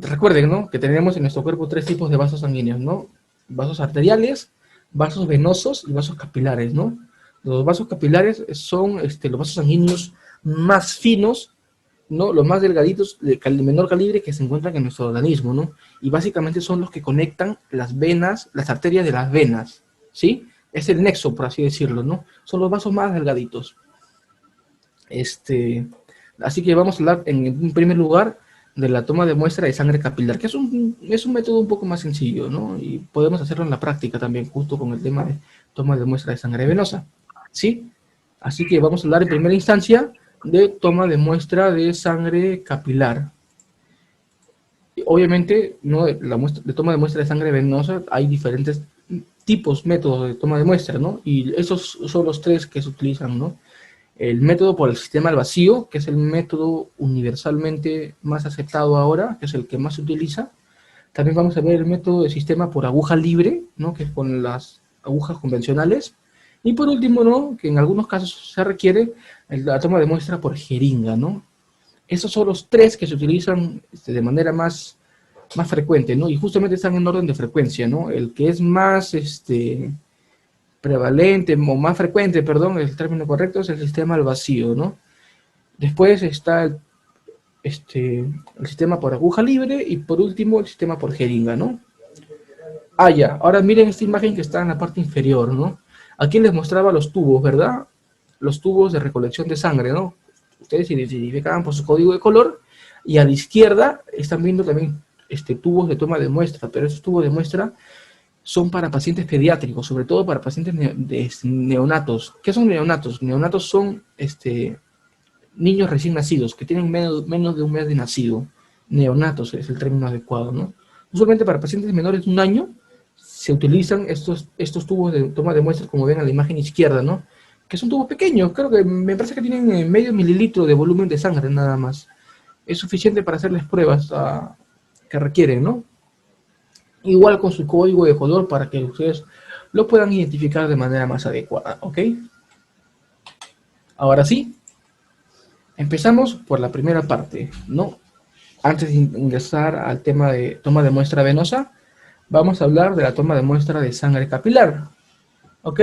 Recuerden, ¿no? Que tenemos en nuestro cuerpo 3 tipos de vasos sanguíneos, ¿no? Vasos arteriales, vasos venosos y vasos capilares, ¿no? Los vasos capilares son los vasos sanguíneos más finos, ¿no? Los más delgaditos, de menor calibre que se encuentran en nuestro organismo, ¿no? Y básicamente son los que conectan las venas, las arterias de las venas, ¿sí? Es el nexo, por así decirlo, ¿no? Son los vasos más delgaditos. Así que vamos a hablar en primer lugar de la toma de muestra de sangre capilar, que es un método un poco más sencillo, ¿no? Y podemos hacerlo en la práctica también, justo con el tema de toma de muestra de sangre venosa, ¿sí? Así que vamos a hablar en primera instancia de toma de muestra de sangre capilar. Obviamente, ¿no? De toma de muestra de sangre venosa hay diferentes tipos, métodos de toma de muestra, ¿no? Y esos son los 3 que se utilizan, ¿no? El método por el sistema al vacío, que es el método universalmente más aceptado ahora, que es el que más se utiliza. También vamos a ver el método de sistema por aguja libre, ¿no? Que es con las agujas convencionales. Y por último, ¿no? Que en algunos casos se requiere la toma de muestra por jeringa, ¿no? Esos son los 3 que se utilizan de manera más frecuente, ¿no? Y justamente están en orden de frecuencia, ¿no? El que es más prevalente, o más frecuente, perdón, el término correcto es el sistema al vacío, ¿no? Después está el sistema por aguja libre y por último el sistema por jeringa, ¿no? Ah, ya, ahora miren esta imagen que está en la parte inferior, ¿no? Aquí les mostraba los tubos, ¿verdad? Los tubos de recolección de sangre, ¿no? Ustedes se identificaban por su código de color y a la izquierda están viendo también tubos de toma de muestra, pero esos tubos de muestra son para pacientes pediátricos, sobre todo para pacientes neonatos. ¿Qué son neonatos? Neonatos son niños recién nacidos, que tienen menos de un mes de nacido. Neonatos es el término adecuado, ¿no? Usualmente para pacientes menores de un año se utilizan estos tubos de toma de muestras, como ven en la imagen izquierda, ¿no? Que son tubos pequeños, creo que me parece que tienen medio mililitro de volumen de sangre nada más. Es suficiente para hacerles pruebas que requieren, ¿no? Igual con su código de color para que ustedes lo puedan identificar de manera más adecuada, ¿ok? Ahora sí, empezamos por la primera parte, ¿no? Antes de ingresar al tema de toma de muestra venosa, vamos a hablar de la toma de muestra de sangre capilar, ¿ok?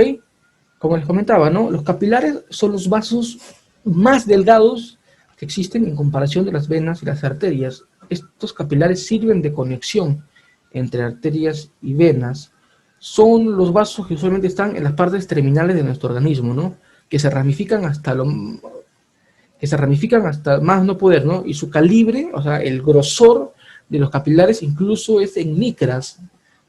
Como les comentaba, ¿no? Los capilares son los vasos más delgados que existen en comparación de las venas y las arterias. Estos capilares sirven de conexión entre arterias y venas. son los vasos que usualmente están en las partes terminales de nuestro organismo, ¿no? Que se ramifican hasta más no poder, ¿no? Y su calibre, o sea, el grosor de los capilares incluso es en micras.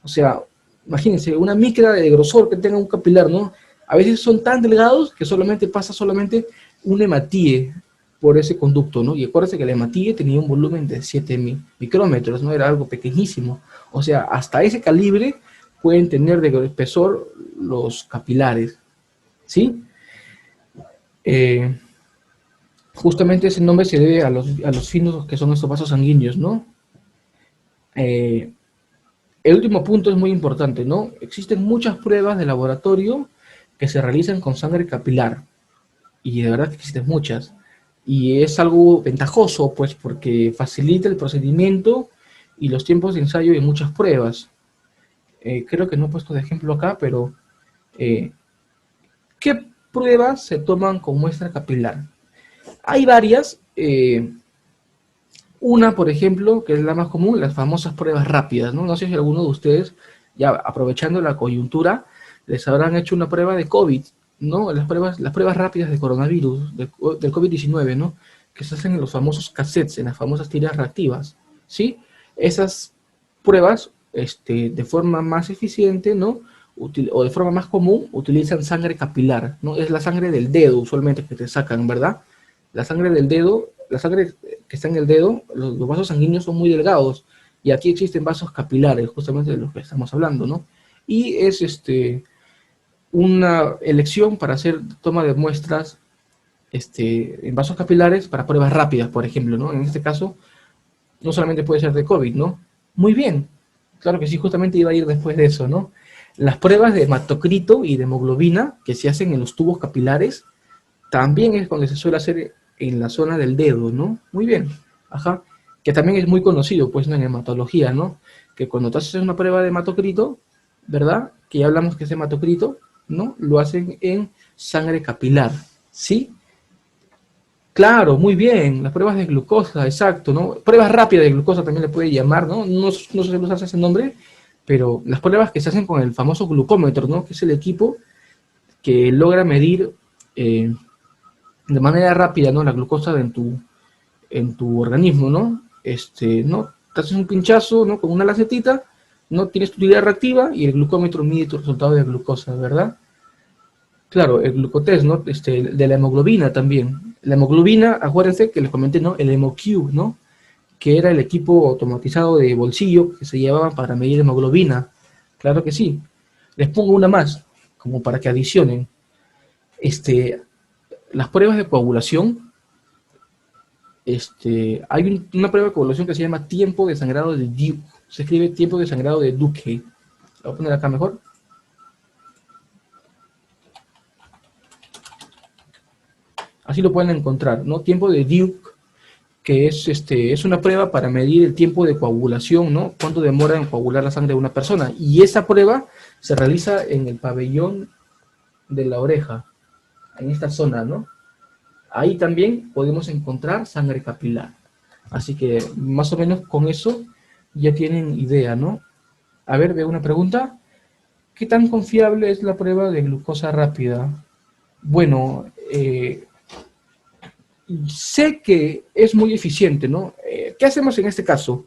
O sea, imagínense, una micra de grosor que tenga un capilar, ¿no? A veces son tan delgados que pasa solamente un hematíe por ese conducto, ¿no? Y acuérdense que el hematíe tenía un volumen de 7 micrómetros, ¿no? Era algo pequeñísimo. O sea, hasta ese calibre pueden tener de espesor los capilares, ¿sí? Eh, Justamente ese nombre se debe a los finos que son estos vasos sanguíneos, ¿no? Eh, el último punto es muy importante, ¿no? Existen muchas pruebas de laboratorio que se realizan con sangre capilar, y de verdad que existen muchas. Y es algo ventajoso, pues, porque facilita el procedimiento y los tiempos de ensayo de muchas pruebas. Creo que no he puesto de ejemplo acá, pero eh, ¿qué pruebas se toman con muestra capilar? Hay varias. Una, por ejemplo, que es la más común, las famosas pruebas rápidas, ¿no? No sé si alguno de ustedes, ya aprovechando la coyuntura, les habrán hecho una prueba de COVID, ¿no? Las pruebas rápidas de coronavirus, del COVID-19, ¿no? Que se hacen en los famosos cassettes, en las famosas tiras reactivas, ¿sí? Esas pruebas, de forma más eficiente, ¿no? O de forma más común, utilizan sangre capilar, ¿no? Es la sangre del dedo, usualmente, que te sacan, ¿verdad? La sangre del dedo, la sangre que está en el dedo, los vasos sanguíneos son muy delgados, y aquí existen vasos capilares, justamente de los que estamos hablando, ¿no? Y es una elección para hacer toma de muestras en vasos capilares para pruebas rápidas, por ejemplo, ¿no? En este caso, no solamente puede ser de COVID, ¿no? Muy bien, claro que sí, justamente iba a ir después de eso, ¿no? Las pruebas de hematocrito y de hemoglobina que se hacen en los tubos capilares también es donde se suele hacer en la zona del dedo, ¿no? Muy bien, ajá. Que también es muy conocido, pues, ¿no? En hematología, ¿no? Que cuando te haces una prueba de hematocrito, ¿verdad? Que ya hablamos que es hematocrito, ¿no? Lo hacen en sangre capilar, ¿sí? Claro, muy bien, las pruebas de glucosa, exacto, ¿no? Pruebas rápidas de glucosa también le puede llamar, ¿no? No sé si usas ese nombre, pero las pruebas que se hacen con el famoso glucómetro, ¿no? Que es el equipo que logra medir de manera rápida, ¿no? La glucosa en tu organismo, ¿no? ¿No? Te haces un pinchazo, ¿no? Con una lancetita, ¿no? Tienes tu tira reactiva y el glucómetro mide tu resultado de glucosa, ¿verdad? Claro, el glucotest, ¿no? De la hemoglobina también. La hemoglobina, acuérdense que les comenté, ¿no? El HemoQ, ¿no? Que era el equipo automatizado de bolsillo que se llevaban para medir hemoglobina. Claro que sí. Les pongo una más, como para que adicionen. Este, las pruebas de coagulación, hay una prueba de coagulación que se llama tiempo de sangrado de Duke. Se escribe tiempo de sangrado de Duke. Lo voy a poner acá mejor. Así lo pueden encontrar, ¿no? Tiempo de Duke, que es una prueba para medir el tiempo de coagulación, ¿no? Cuánto demora en coagular la sangre de una persona. Y esa prueba se realiza en el pabellón de la oreja, en esta zona, ¿no? Ahí también podemos encontrar sangre capilar. Así que más o menos con eso ya tienen idea, ¿no? A ver, veo una pregunta. ¿Qué tan confiable es la prueba de glucosa rápida? Bueno, sé que es muy eficiente, ¿no? ¿Qué hacemos en este caso?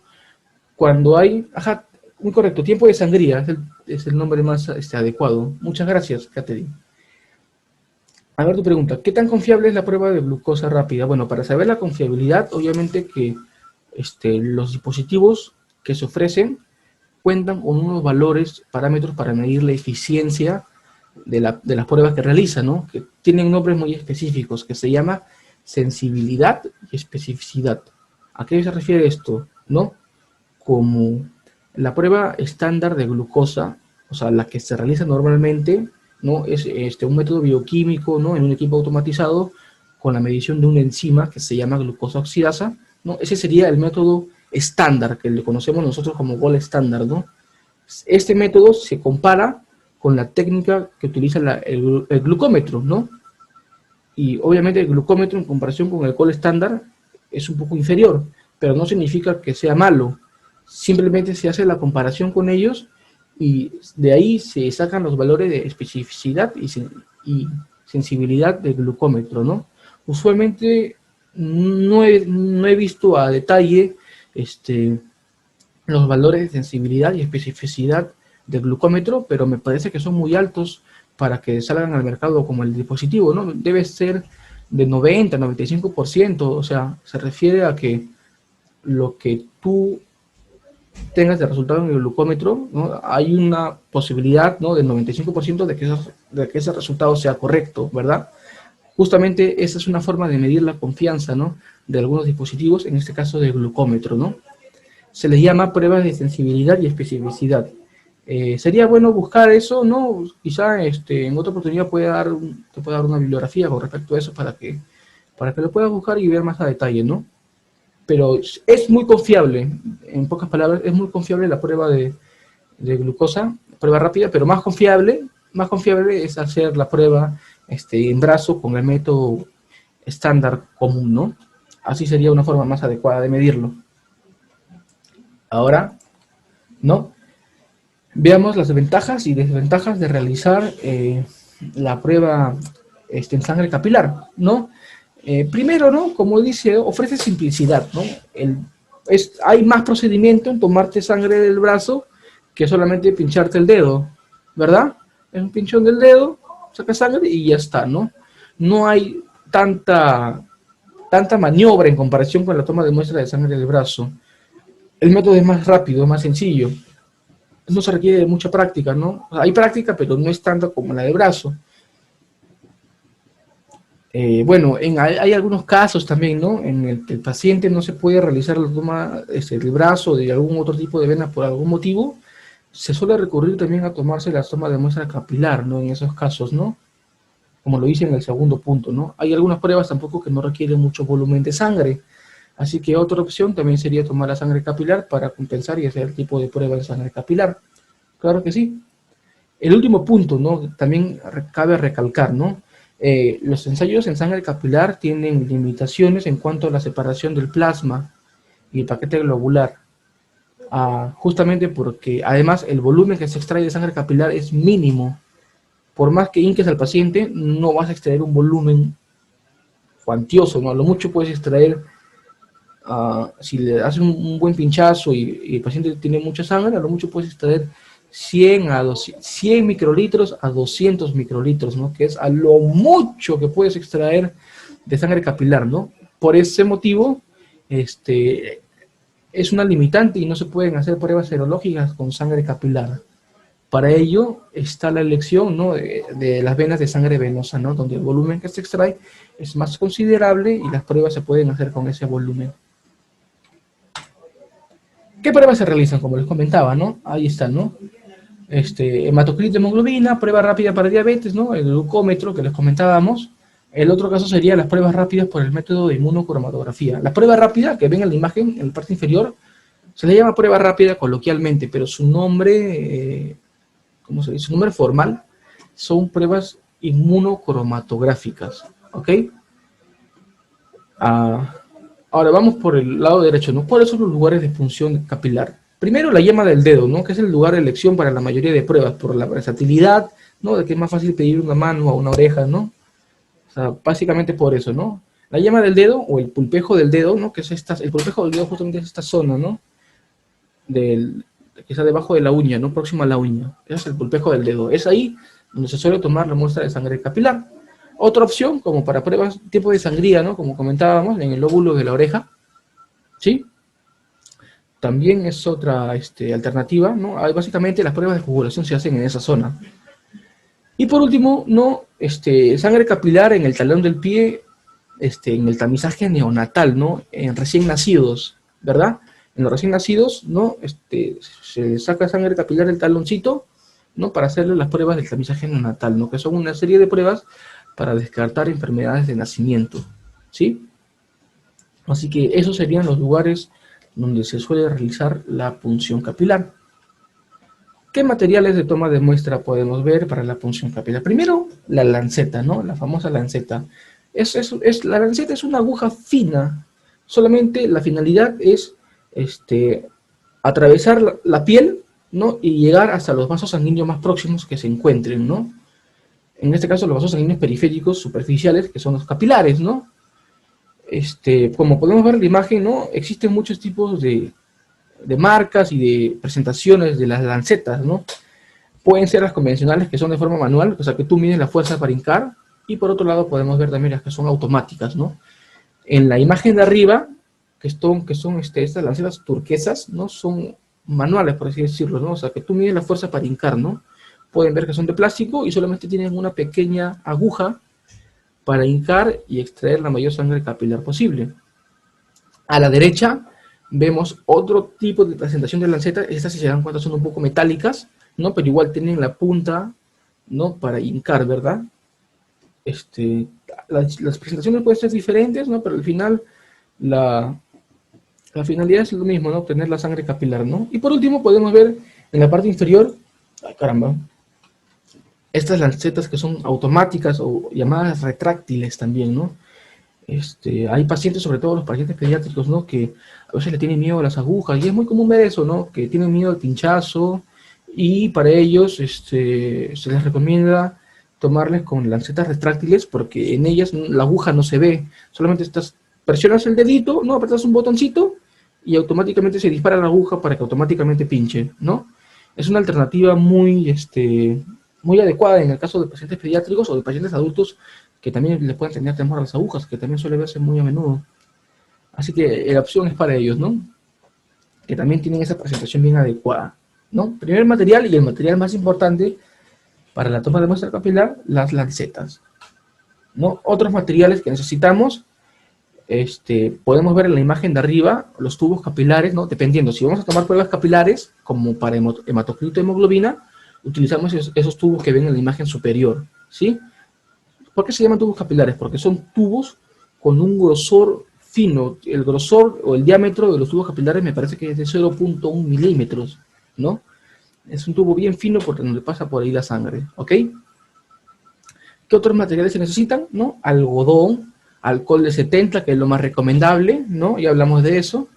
Cuando hay, ajá, muy correcto, tiempo de sangría es el nombre más adecuado. Muchas gracias, Catherine. A ver tu pregunta, ¿qué tan confiable es la prueba de glucosa rápida? Bueno, para saber la confiabilidad, obviamente que los dispositivos que se ofrecen cuentan con unos valores, parámetros para medir la eficiencia de las pruebas que realizan, ¿no? Que tienen nombres muy específicos, que se llama sensibilidad y especificidad. ¿A qué se refiere esto? ¿No? Como la prueba estándar de glucosa, o sea, la que se realiza normalmente, ¿no? Es un método bioquímico, ¿no? En un equipo automatizado con la medición de una enzima que se llama glucosa oxidasa, ¿no? Ese sería el método estándar, que le conocemos nosotros como gold estándar, ¿no? Este método se compara con la técnica que utiliza el glucómetro, ¿no? Y obviamente el glucómetro en comparación con el gold estándar es un poco inferior, pero no significa que sea malo. Simplemente se hace la comparación con ellos y de ahí se sacan los valores de especificidad y sensibilidad del glucómetro, ¿no? Usualmente no he visto a detalle los valores de sensibilidad y especificidad del glucómetro, pero me parece que son muy altos para que salgan al mercado como el dispositivo, ¿no? Debe ser de 90, 95%, o sea, se refiere a que lo que tú tengas de resultado en el glucómetro, ¿no? Hay una posibilidad, ¿no?, del 95% de que ese resultado sea correcto, ¿verdad? Justamente esa es una forma de medir la confianza, ¿no?, de algunos dispositivos, en este caso del glucómetro, ¿no? Se les llama pruebas de sensibilidad y especificidad. Sería bueno buscar eso, ¿no? Quizá en otra oportunidad te pueda dar una bibliografía con respecto a eso para que lo puedas buscar y ver más a detalle, ¿no? Pero es muy confiable, en pocas palabras, es muy confiable la prueba de glucosa, prueba rápida, pero más confiable es hacer la prueba en brazo con el método estándar común, ¿no? Así sería una forma más adecuada de medirlo. Ahora, ¿no? Veamos las ventajas y desventajas de realizar la prueba en sangre capilar, ¿no? Primero, ¿no?, como dice, ofrece simplicidad, ¿no? Hay más procedimiento en tomarte sangre del brazo que solamente pincharte el dedo, ¿verdad? Es un pinchón del dedo, saca sangre y ya está, ¿no? No hay tanta maniobra en comparación con la toma de muestra de sangre del brazo. El método es más rápido, más sencillo. No se requiere de mucha práctica, ¿no? O sea, hay práctica, pero no es tanto como la de brazo. Bueno, hay algunos casos también, ¿no?, en el que el paciente no se puede realizar la toma del brazo o de algún otro tipo de vena por algún motivo. Se suele recurrir también a tomarse la toma de muestra capilar, ¿no?, en esos casos, ¿no? Como lo hice en el segundo punto, ¿no? Hay algunas pruebas tampoco que no requieren mucho volumen de sangre. Así que otra opción también sería tomar la sangre capilar para compensar y hacer el tipo de prueba de sangre capilar. Claro que sí. El último punto, ¿no?, también cabe recalcar, ¿no? Los ensayos en sangre capilar tienen limitaciones en cuanto a la separación del plasma y el paquete globular. Justamente porque además el volumen que se extrae de sangre capilar es mínimo. Por más que hinques al paciente, no vas a extraer un volumen cuantioso, ¿no? A lo mucho puedes extraer, si le haces un buen pinchazo y el paciente tiene mucha sangre, a lo mucho puedes extraer 100 microlitros a 200 microlitros, ¿no?, que es a lo mucho que puedes extraer de sangre capilar, ¿no? Por ese motivo, es una limitante y no se pueden hacer pruebas serológicas con sangre capilar. Para ello está la elección, ¿no?, de las venas de sangre venosa, ¿no?, donde el volumen que se extrae es más considerable y las pruebas se pueden hacer con ese volumen. ¿Qué pruebas se realizan? Como les comentaba, ¿no? Ahí está, ¿no? Hematocrit de hemoglobina, prueba rápida para diabetes, ¿no?, el glucómetro que les comentábamos. El otro caso sería las pruebas rápidas por el método de inmunocromatografía. La prueba rápida, que ven en la imagen, en la parte inferior, se le llama prueba rápida coloquialmente, pero su nombre, ¿cómo se dice? Su nombre formal son pruebas inmunocromatográficas, ¿ok? Ahora vamos por el lado derecho, ¿no? ¿Cuáles son los lugares de punción capilar? Primero, la yema del dedo, ¿no?, que es el lugar de elección para la mayoría de pruebas, por la versatilidad, ¿no?, de que es más fácil pedir una mano a una oreja, ¿no? O sea, básicamente por eso, ¿no? La yema del dedo o el pulpejo del dedo, ¿no?, que es el pulpejo del dedo justamente es esta zona, ¿no?, que está debajo de la uña, ¿no?, próximo a la uña. Ese es el pulpejo del dedo. Es ahí donde se suele tomar la muestra de sangre capilar. Otra opción, como para pruebas tipo de sangría, ¿no?, como comentábamos, en el lóbulo de la oreja, ¿sí? También es otra alternativa, ¿no? Básicamente las pruebas de coagulación se hacen en esa zona. Y por último, ¿no?, sangre capilar en el talón del pie, en el tamizaje neonatal, ¿no?, en recién nacidos, ¿verdad? En los recién nacidos, ¿no?, se saca sangre capilar del taloncito, ¿no?, para hacerle las pruebas del tamizaje neonatal, ¿no?, que son una serie de pruebas para descartar enfermedades de nacimiento, ¿sí? Así que esos serían los lugares donde se suele realizar la punción capilar. ¿Qué materiales de toma de muestra podemos ver para la punción capilar? Primero, la lanceta, ¿no?, la famosa lanceta. La lanceta es una aguja fina, solamente la finalidad es atravesar la piel, ¿no? Y llegar hasta los vasos sanguíneos más próximos que se encuentren, ¿no? En este caso, los vasos sanguíneos periféricos superficiales, que son los capilares, ¿no? Como podemos ver en la imagen, ¿no? Existen muchos tipos de marcas y de presentaciones de las lancetas, ¿no? Pueden ser las convencionales, que son de forma manual, o sea, que tú mides la fuerza para hincar, y por otro lado podemos ver también las que son automáticas, ¿no? En la imagen de arriba, que son estas lancetas turquesas, ¿no? Son manuales, por así decirlo, ¿no? O sea, que tú mides la fuerza para hincar, ¿no? Pueden ver que son de plástico y solamente tienen una pequeña aguja para hincar y extraer la mayor sangre capilar posible. A la derecha vemos otro tipo de presentación de lancetas. Estas, si se dan cuenta, son un poco metálicas, ¿no? Pero igual tienen la punta, ¿no? Para hincar, ¿verdad? Las presentaciones pueden ser diferentes, ¿no? Pero al final la, la finalidad es lo mismo, ¿no? Obtener la sangre capilar, ¿no? Y por último podemos ver en la parte inferior, ¡ay, caramba! Estas lancetas que son automáticas o llamadas retráctiles también, ¿no? Hay pacientes, sobre todo los pacientes pediátricos, ¿no? Que a veces le tienen miedo a las agujas, y es muy común ver eso, ¿no? Que tienen miedo al pinchazo, y para ellos se les recomienda tomarles con lancetas retráctiles, porque en ellas la aguja no se ve, solamente presionas el dedito, ¿no? Apretas un botoncito, y automáticamente se dispara la aguja para que automáticamente pinche, ¿no? Es una alternativa muy adecuada en el caso de pacientes pediátricos o de pacientes adultos que también les pueden tener temor a las agujas, que también suele verse muy a menudo. Así que la opción es para ellos, ¿no? Que también tienen esa presentación bien adecuada, ¿no? Primer material, y el material más importante para la toma de muestra capilar, las lancetas, ¿no? Otros materiales que necesitamos, podemos ver en la imagen de arriba los tubos capilares, ¿no? Dependiendo, si vamos a tomar pruebas capilares, como para hematocrito de hemoglobina, utilizamos esos tubos que ven en la imagen superior, ¿sí? ¿Por qué se llaman tubos capilares? Porque son tubos con un grosor fino. El grosor o el diámetro de los tubos capilares me parece que es de 0.1 milímetros, ¿no? Es un tubo bien fino por donde pasa por ahí la sangre, ¿ok? ¿Qué otros materiales se necesitan? ¿No? Algodón, alcohol de 70, que es lo más recomendable, ¿no? Ya hablamos de eso.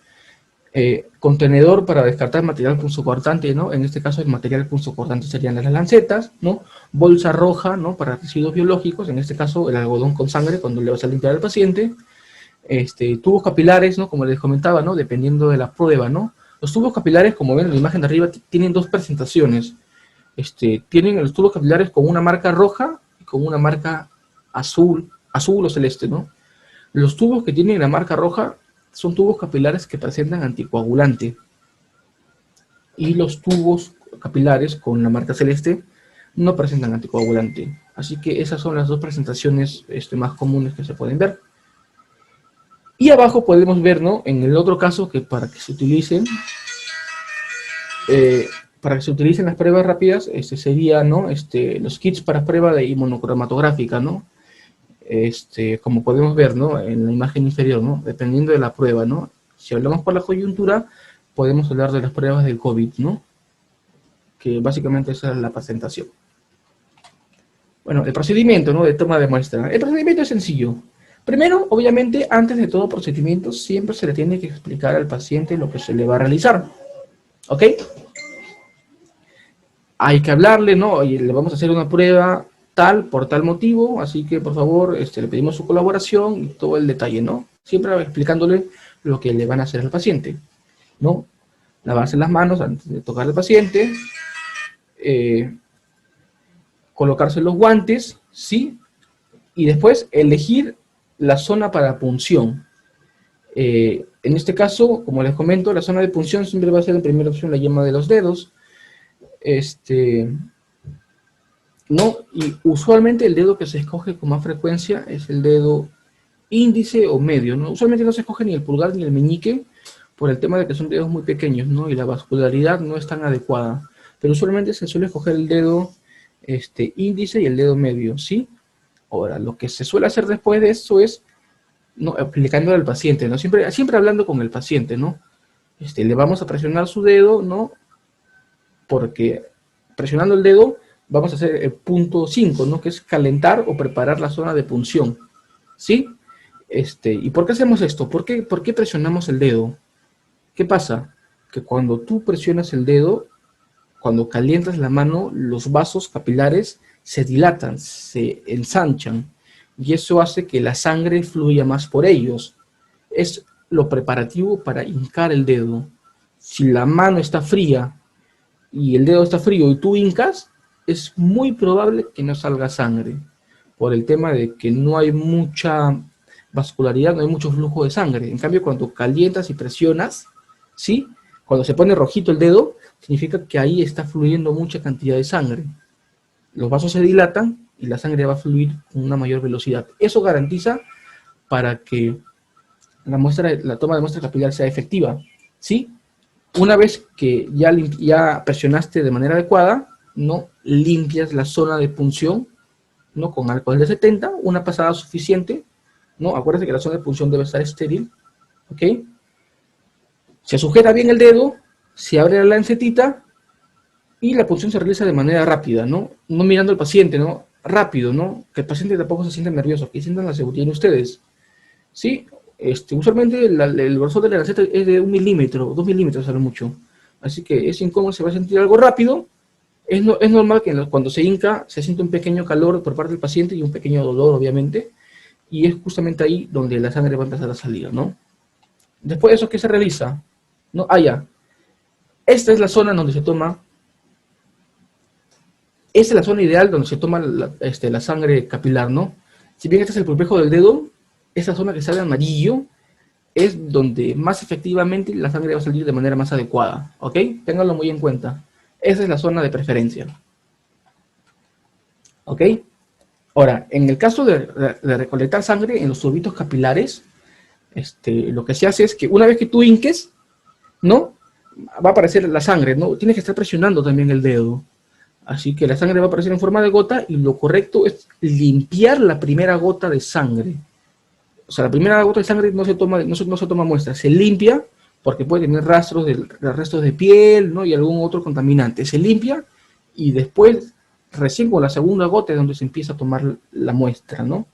Contenedor para descartar material punzocortante, ¿no? En este caso el material punzocortante serían las lancetas, ¿no? Bolsa roja, ¿no? Para residuos biológicos, en este caso el algodón con sangre cuando le vas a limpiar al paciente. Tubos capilares, ¿no? Como les comentaba, ¿no? Dependiendo de la prueba, ¿no? Los tubos capilares, como ven en la imagen de arriba, tienen dos presentaciones. Tienen los tubos capilares con una marca roja y con una marca azul o celeste, ¿no? Los tubos que tienen la marca roja son tubos capilares que presentan anticoagulante, y los tubos capilares con la marca celeste no presentan anticoagulante. Así que esas son las dos presentaciones más comunes que se pueden ver. Y abajo podemos ver, ¿no? En el otro caso, que para que se utilicen las pruebas rápidas, sería, ¿no? Los kits para prueba de inmunocromatográfica, ¿no? Como podemos ver, ¿no? En la imagen inferior, ¿no? Dependiendo de la prueba, ¿no? Si hablamos por la coyuntura, podemos hablar de las pruebas del COVID, ¿no? Que básicamente esa es la presentación. Bueno, el procedimiento, ¿no? De toma de muestra. El procedimiento es sencillo. Primero, obviamente, antes de todo procedimiento, siempre se le tiene que explicar al paciente lo que se le va a realizar. ¿Ok? Hay que hablarle, ¿no? Oye, le vamos a hacer una prueba tal, por tal motivo, así que por favor le pedimos su colaboración y todo el detalle, ¿no? Siempre explicándole lo que le van a hacer al paciente, ¿no? Lavarse las manos antes de tocar al paciente, colocarse los guantes, ¿sí? Y después elegir la zona para punción. En este caso, como les comento, la zona de punción siempre va a ser en primera opción la yema de los dedos, ¿no? Y usualmente el dedo que se escoge con más frecuencia es el dedo índice o medio, ¿no? Usualmente no se escoge ni el pulgar ni el meñique por el tema de que son dedos muy pequeños, ¿no? Y la vascularidad no es tan adecuada. Pero usualmente se suele escoger el dedo índice y el dedo medio, ¿sí? Ahora, lo que se suele hacer después de eso es, ¿no? Aplicándole al paciente, ¿no? Siempre hablando con el paciente, ¿no? Le vamos a presionar su dedo, ¿no? Porque presionando el dedo vamos a hacer el punto 5, ¿no? Que es calentar o preparar la zona de punción, ¿sí? ¿Y por qué hacemos esto? ¿Por qué presionamos el dedo? ¿Qué pasa? Que cuando tú presionas el dedo, cuando calientas la mano, los vasos capilares se dilatan, se ensanchan, y eso hace que la sangre fluya más por ellos. Es lo preparativo para hincar el dedo. Si la mano está fría y el dedo está frío y tú hincas, es muy probable que no salga sangre, por el tema de que no hay mucha vascularidad, no hay mucho flujo de sangre. En cambio, cuando calientas y presionas, ¿sí? Cuando se pone rojito el dedo, significa que ahí está fluyendo mucha cantidad de sangre. Los vasos se dilatan y la sangre va a fluir con una mayor velocidad. Eso garantiza para que la toma de muestra capilar sea efectiva, ¿sí? Una vez que ya presionaste de manera adecuada, ¿no? Limpias la zona de punción, ¿no? Con alcohol de 70, una pasada suficiente, ¿no? Acuérdate que la zona de punción debe estar estéril, ¿ok? Se sujeta bien el dedo, se abre la lancetita y la punción se realiza de manera rápida, ¿no? No mirando al paciente, ¿no? Rápido, ¿no? Que el paciente tampoco se sienta nervioso, que sientan la seguridad en ustedes, ¿sí? Usualmente el grosor de la lanceta es de 1 milímetro, 2 milímetros a lo mucho. Así que es incómodo, se va a sentir algo rápido. Es normal que cuando se hinca se siente un pequeño calor por parte del paciente y un pequeño dolor, obviamente. Y es justamente ahí donde la sangre va a empezar a salir, ¿no? Después de eso, ¿qué se realiza? ¿No? Ah, ya. Esta es la zona donde se toma. Esta es la zona ideal donde se toma la sangre capilar, ¿no? Si bien este es el pulpejo del dedo, esta zona que sale amarillo es donde más efectivamente la sangre va a salir de manera más adecuada, ¿ok? Ténganlo muy en cuenta. Esa es la zona de preferencia, ¿ok? Ahora, en el caso de recolectar sangre en los tubitos capilares, lo que se hace es que una vez que tú hinques, ¿no? Va a aparecer la sangre, ¿no? Tienes que estar presionando también el dedo. Así que la sangre va a aparecer en forma de gota y lo correcto es limpiar la primera gota de sangre. O sea, la primera gota de sangre no se toma muestra, se limpia porque puede tener restos de piel, ¿no? Y algún otro contaminante. Se limpia y después, recién con la segunda gota es donde se empieza a tomar la muestra, ¿no?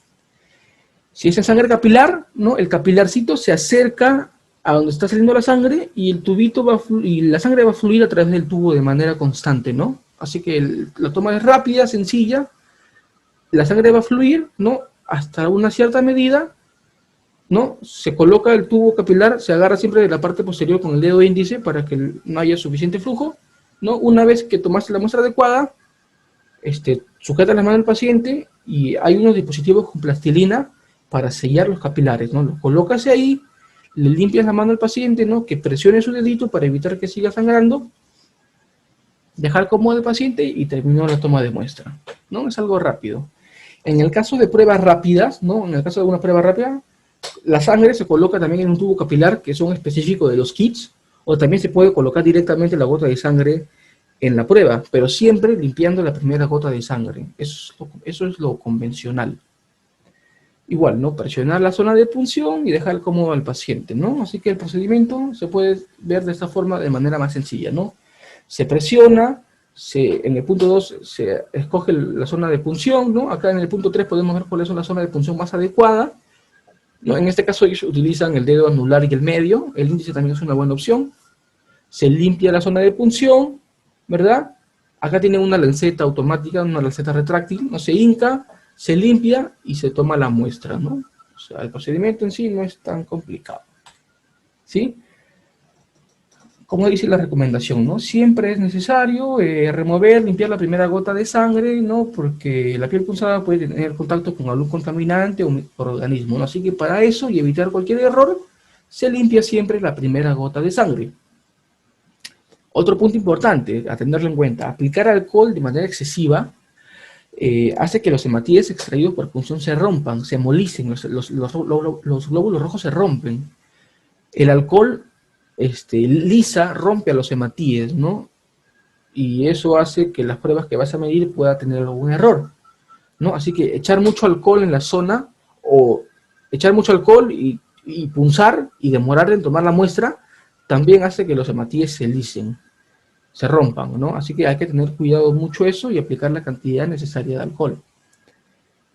Si es en sangre capilar, ¿no? El capilarcito se acerca a donde está saliendo la sangre y el tubito y la sangre va a fluir a través del tubo de manera constante, ¿no? Así que la toma es rápida, sencilla, la sangre va a fluir, ¿no? Hasta una cierta medida, ¿no? Se coloca el tubo capilar, se agarra siempre de la parte posterior con el dedo índice para que no haya suficiente flujo, ¿no? Una vez que tomaste la muestra adecuada, sujeta la mano del paciente y hay unos dispositivos con plastilina para sellar los capilares, ¿no? Los colocas ahí, le limpias la mano al paciente, ¿no? Que presione su dedito para evitar que siga sangrando, dejar cómodo al paciente y terminó la toma de muestra, ¿no? Es algo rápido. En el caso de pruebas rápidas, ¿no? En el caso de una prueba rápida, la sangre se coloca también en un tubo capilar que son específicos de los kits, o también se puede colocar directamente la gota de sangre en la prueba, pero siempre limpiando la primera gota de sangre. Eso es lo convencional. Igual, ¿no? Presionar la zona de punción y dejar cómodo al paciente, ¿no? Así que el procedimiento se puede ver de esta forma de manera más sencilla, ¿no? Se presiona, en el punto 2 se escoge la zona de punción, ¿no? Acá en el punto 3 podemos ver cuál es la zona de punción más adecuada, ¿no? En este caso ellos utilizan el dedo anular y el medio, el índice también es una buena opción. Se limpia la zona de punción, ¿verdad? Acá tiene una lanceta automática, una lanceta retráctil, no se hinca, se limpia y se toma la muestra, ¿no? O sea, el procedimiento en sí no es tan complicado, ¿sí? Como dice la recomendación, ¿no? Siempre es necesario limpiar la primera gota de sangre, ¿no? Porque la piel punzada puede tener contacto con algún contaminante o microorganismo, ¿no? Así que para eso y evitar cualquier error, se limpia siempre la primera gota de sangre. Otro punto importante a tenerlo en cuenta, aplicar alcohol de manera excesiva hace que los hematíes extraídos por punción se rompan, se molicen, los glóbulos rojos se rompen. El alcohol lisa rompe a los hematíes, ¿no? Y eso hace que las pruebas que vas a medir pueda tener algún error, ¿no? Así que echar mucho alcohol en la zona, o echar mucho alcohol y punzar y demorar en tomar la muestra, también hace que los hematíes se lisen, se rompan, ¿no? Así que hay que tener cuidado mucho eso y aplicar la cantidad necesaria de alcohol.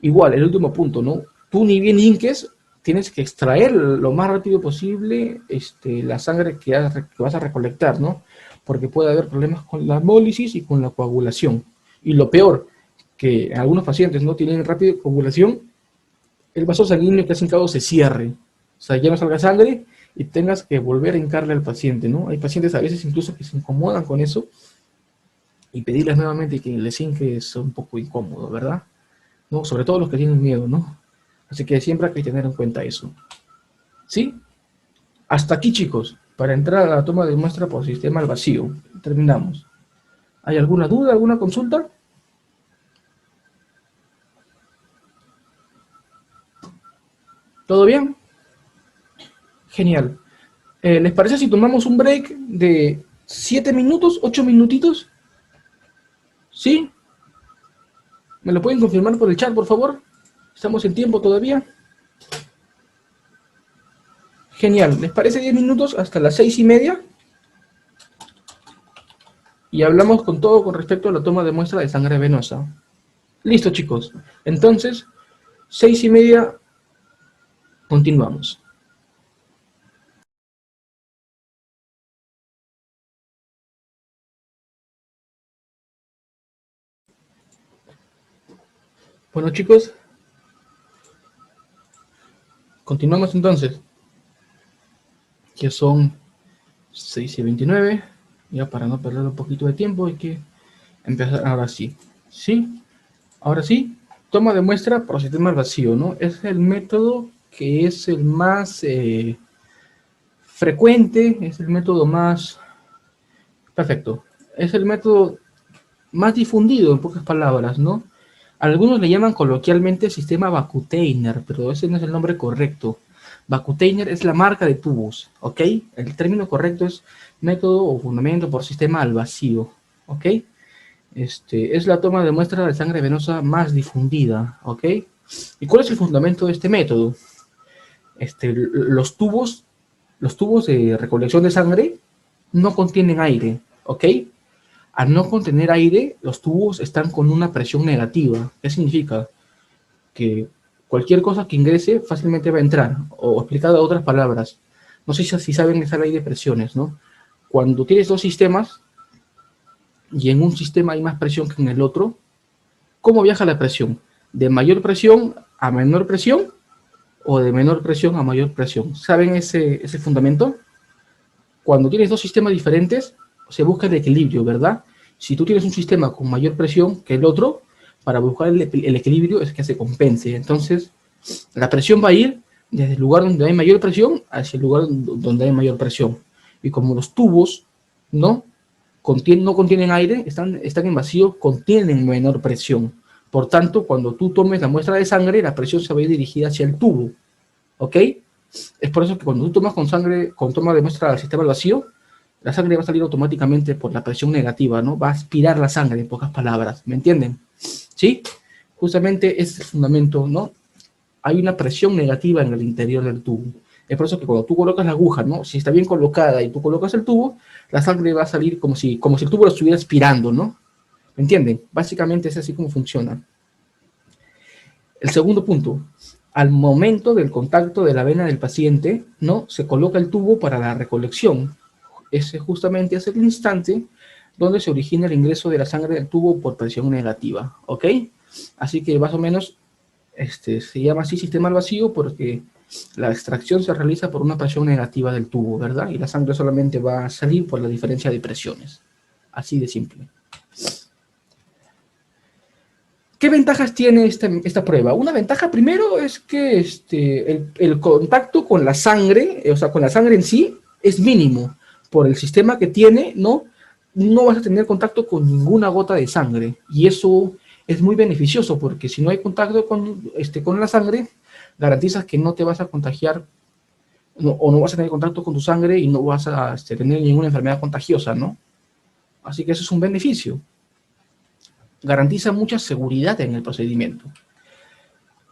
Igual, el último punto, ¿no? Tú ni bien hinques, tienes que extraer lo más rápido posible la sangre que vas a recolectar, ¿no? porque puede haber problemas con la hemólisis y con la coagulación. Y lo peor, que algunos pacientes no tienen rápida coagulación, el vaso sanguíneo que has hincado se cierre, o sea, ya no salga sangre y tengas que volver a hincarle al paciente, ¿no? Hay pacientes a veces incluso que se incomodan con eso y pedirles nuevamente que les hinque es un poco incómodo, ¿verdad? ¿No? Sobre todo los que tienen miedo, ¿no? Así que siempre hay que tener en cuenta eso. ¿Sí? Hasta aquí, chicos, para entrar a la toma de muestra por sistema al vacío. Terminamos. ¿Hay alguna duda, alguna consulta? ¿Todo bien? Genial. ¿Les parece si tomamos un break de 7 minutos, 8 minutitos? ¿Sí? ¿Me lo pueden confirmar por el chat, por favor? ¿Estamos en tiempo todavía? Genial. ¿Les parece 10 minutos hasta las 6:30? Y hablamos con todo con respecto a la toma de muestra de sangre venosa. Listo, chicos. Entonces, 6:30, continuamos. Bueno, chicos, continuamos entonces. Ya son 6:29. Ya para no perder un poquito de tiempo hay que empezar ahora sí. ¿Sí? Ahora sí, toma de muestra por sistema al vacío, ¿no? Es el método que es el más frecuente, es el método más... Perfecto. Es el método más difundido, en pocas palabras, ¿no? Algunos le llaman coloquialmente sistema Vacutainer, pero ese no es el nombre correcto. Vacutainer es la marca de tubos, ¿ok? El término correcto es método o fundamento por sistema al vacío, ¿ok? Es la toma de muestra de sangre venosa más difundida, ¿ok? ¿Y cuál es el fundamento de este método? Los tubos de recolección de sangre no contienen aire, ¿ok? Al no contener aire, los tubos están con una presión negativa. ¿Qué significa? Que cualquier cosa que ingrese fácilmente va a entrar, o explicado de otras palabras. No sé si saben esa ley de presiones, ¿no? Cuando tienes dos sistemas, y en un sistema hay más presión que en el otro, ¿cómo viaja la presión? ¿De mayor presión a menor presión? ¿O de menor presión a mayor presión? ¿Saben ese fundamento? Cuando tienes dos sistemas diferentes, se busca el equilibrio, ¿verdad? Si tú tienes un sistema con mayor presión que el otro, para buscar el equilibrio es que se compense. Entonces, la presión va a ir desde el lugar donde hay mayor presión hacia el lugar donde hay mayor presión. Y como los tubos no contienen aire, están en vacío, contienen menor presión. Por tanto, cuando tú tomes la muestra de sangre, la presión se va a ir dirigida hacia el tubo. ¿Ok? Es por eso que cuando tú tomas con toma de muestra al sistema al vacío, la sangre va a salir automáticamente por la presión negativa, ¿no? Va a aspirar la sangre, en pocas palabras, ¿me entienden? ¿Sí? Justamente es el fundamento, ¿no? Hay una presión negativa en el interior del tubo. Es por eso que cuando tú colocas la aguja, ¿no? Si está bien colocada y tú colocas el tubo, la sangre va a salir como si el tubo lo estuviera aspirando, ¿no? ¿Me entienden? Básicamente es así como funciona. El segundo punto, al momento del contacto de la vena del paciente, ¿no? Se coloca el tubo para la recolección. Ese justamente es el instante donde se origina el ingreso de la sangre del tubo por presión negativa, ¿ok? Así que más o menos se llama así sistema al vacío porque la extracción se realiza por una presión negativa del tubo, ¿verdad? Y la sangre solamente va a salir por la diferencia de presiones. Así de simple. ¿Qué ventajas tiene esta prueba? Una ventaja primero es que el contacto con la sangre, o sea, con la sangre en sí, es mínimo. Por el sistema que tiene, no vas a tener contacto con ninguna gota de sangre. Y eso es muy beneficioso porque si no hay contacto con la sangre, garantizas que no te vas a contagiar o no vas a tener contacto con tu sangre y no vas a tener ninguna enfermedad contagiosa, ¿no? Así que eso es un beneficio. Garantiza mucha seguridad en el procedimiento.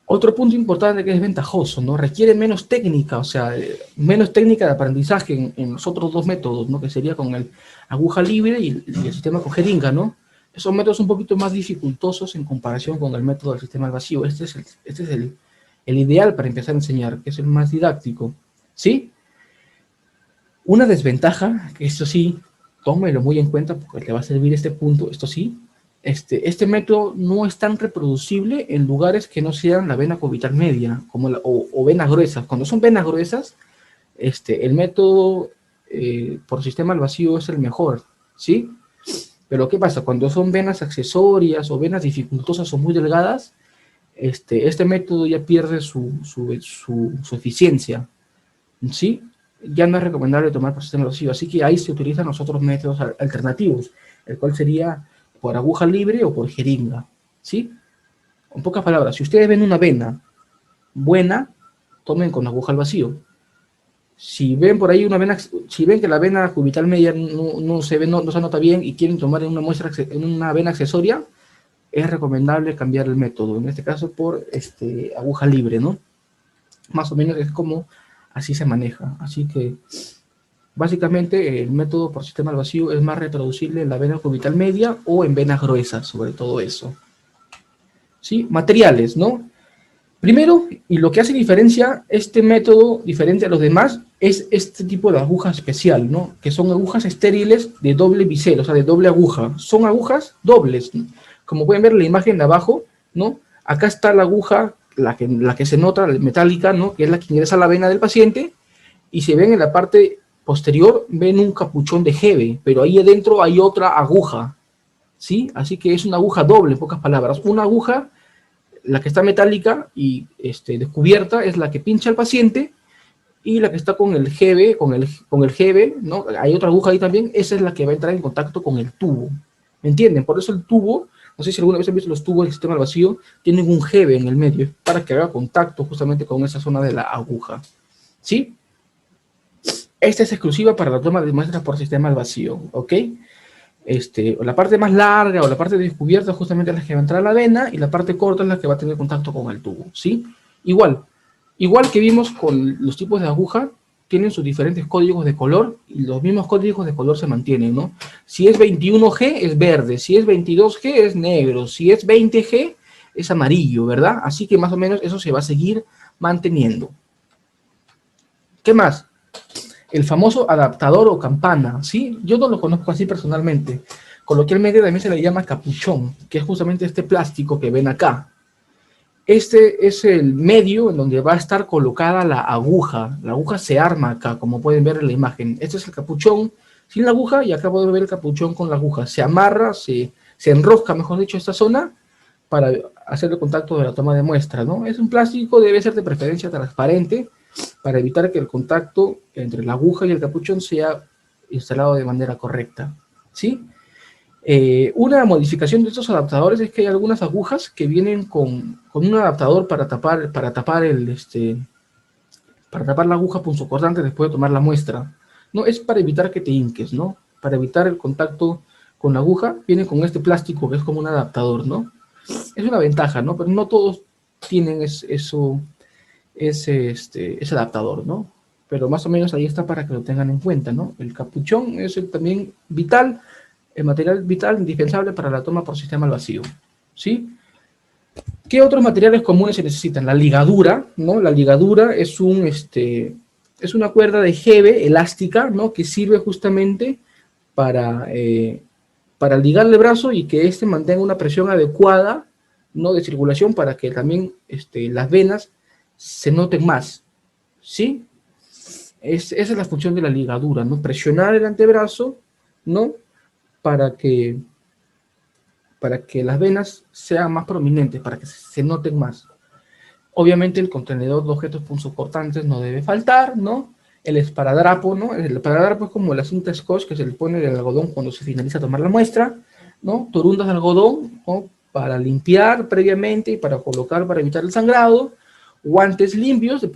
Otro punto importante que es ventajoso, ¿no? Requiere menos técnica, o sea, menos técnica de aprendizaje en los otros dos métodos, ¿no? Que sería con el aguja libre y el sistema con jeringa, ¿no? Esos métodos un poquito más dificultosos en comparación con el método del sistema al vacío. Este es el ideal para empezar a enseñar, que es el más didáctico, ¿sí? Una desventaja, que eso sí, tómelo muy en cuenta porque le va a servir este punto, esto sí. Este método no es tan reproducible en lugares que no sean la vena cubital media como o venas gruesas. Cuando son venas gruesas, el método por sistema al vacío es el mejor, ¿sí? Pero ¿qué pasa? Cuando son venas accesorias o venas dificultosas o muy delgadas, este método ya pierde su eficiencia, ¿sí? Ya no es recomendable tomar por sistema vacío, así que ahí se utilizan los otros métodos alternativos, el cual sería por aguja libre o por jeringa, ¿sí? En pocas palabras, si ustedes ven una vena buena, tomen con aguja al vacío. Si ven por ahí una vena, si ven que la vena cubital media no se ve, no se nota bien y quieren tomar en una muestra, en una vena accesoria, es recomendable cambiar el método, en este caso por aguja libre, ¿no? Más o menos es como así se maneja. Así que básicamente el método por sistema al vacío es más reproducible en la vena cubital media o en venas gruesas, sobre todo eso. ¿Sí? Materiales, ¿no? Primero, y lo que hace diferencia, este método diferente a los demás, es este tipo de aguja especial, ¿no? Que son agujas estériles de doble bisel, o sea, de doble aguja. Son agujas dobles, ¿no? Como pueden ver en la imagen de abajo, ¿no? Acá está la aguja, la que se nota, la metálica, ¿no? Que es la que ingresa a la vena del paciente, y se ven en la parte posterior, ven un capuchón de jeve, pero ahí adentro hay otra aguja, ¿sí? Así que es una aguja doble, en pocas palabras. Una aguja, la que está metálica y descubierta, es la que pincha al paciente, y la que está con el jeve, con el jeve, ¿no? Hay otra aguja ahí también, esa es la que va a entrar en contacto con el tubo. ¿Me entienden? Por eso el tubo, no sé si alguna vez han visto los tubos del sistema al vacío, tienen un jeve en el medio, para que haga contacto justamente con esa zona de la aguja. ¿Sí? Esta es exclusiva para la toma de muestras por sistema al vacío, ¿ok? La parte más larga o la parte descubierta justamente es la que va a entrar a la vena, y la parte corta es la que va a tener contacto con el tubo, ¿sí? Igual que vimos con los tipos de aguja, tienen sus diferentes códigos de color, y los mismos códigos de color se mantienen, ¿no? Si es 21G es verde, si es 22G es negro, si es 20G es amarillo, ¿verdad? Así que más o menos eso se va a seguir manteniendo. ¿Qué más? El famoso adaptador o campana, ¿sí? Yo no lo conozco así personalmente. Coloquialmente también se le llama capuchón, que es justamente este plástico que ven acá. Este es el medio en donde va a estar colocada la aguja. La aguja se arma acá, como pueden ver en la imagen. Este es el capuchón sin la aguja, y acá pueden ver el capuchón con la aguja. Se amarra, se enrosca, mejor dicho, esta zona para hacer el contacto de la toma de muestra, ¿no? Es un plástico, debe ser de preferencia transparente, para evitar que el contacto entre la aguja y el capuchón sea instalado de manera correcta, ¿sí? Una modificación de estos adaptadores es que hay algunas agujas que vienen con un adaptador para tapar la aguja punzocortante después de tomar la muestra. No, es para evitar que te hinques, ¿no? Para evitar el contacto con la aguja, viene con este plástico que es como un adaptador, ¿no? Es una ventaja, ¿no? Pero no todos tienen ese adaptador, ¿no? Pero más o menos ahí está para que lo tengan en cuenta, ¿no? El capuchón es también vital, el material vital indispensable para la toma por sistema al vacío, ¿sí? ¿Qué otros materiales comunes se necesitan? La ligadura, ¿no? La ligadura es es una cuerda de jeve elástica, ¿no? Que sirve justamente para, para ligar el brazo y que éste mantenga una presión adecuada, ¿no? De circulación, para que también las venas se noten más, ¿sí? Esa es la función de la ligadura, ¿no? Presionar el antebrazo, ¿no? Para que las venas sean más prominentes, para que se noten más. Obviamente el contenedor de objetos punzocortantes no debe faltar, ¿no? El esparadrapo, ¿no? El esparadrapo es como la cinta scotch que se le pone del algodón cuando se finaliza tomar la muestra, ¿no? Torundas de algodón, ¿no? Para limpiar previamente y para colocar para evitar el sangrado. Guantes limpios,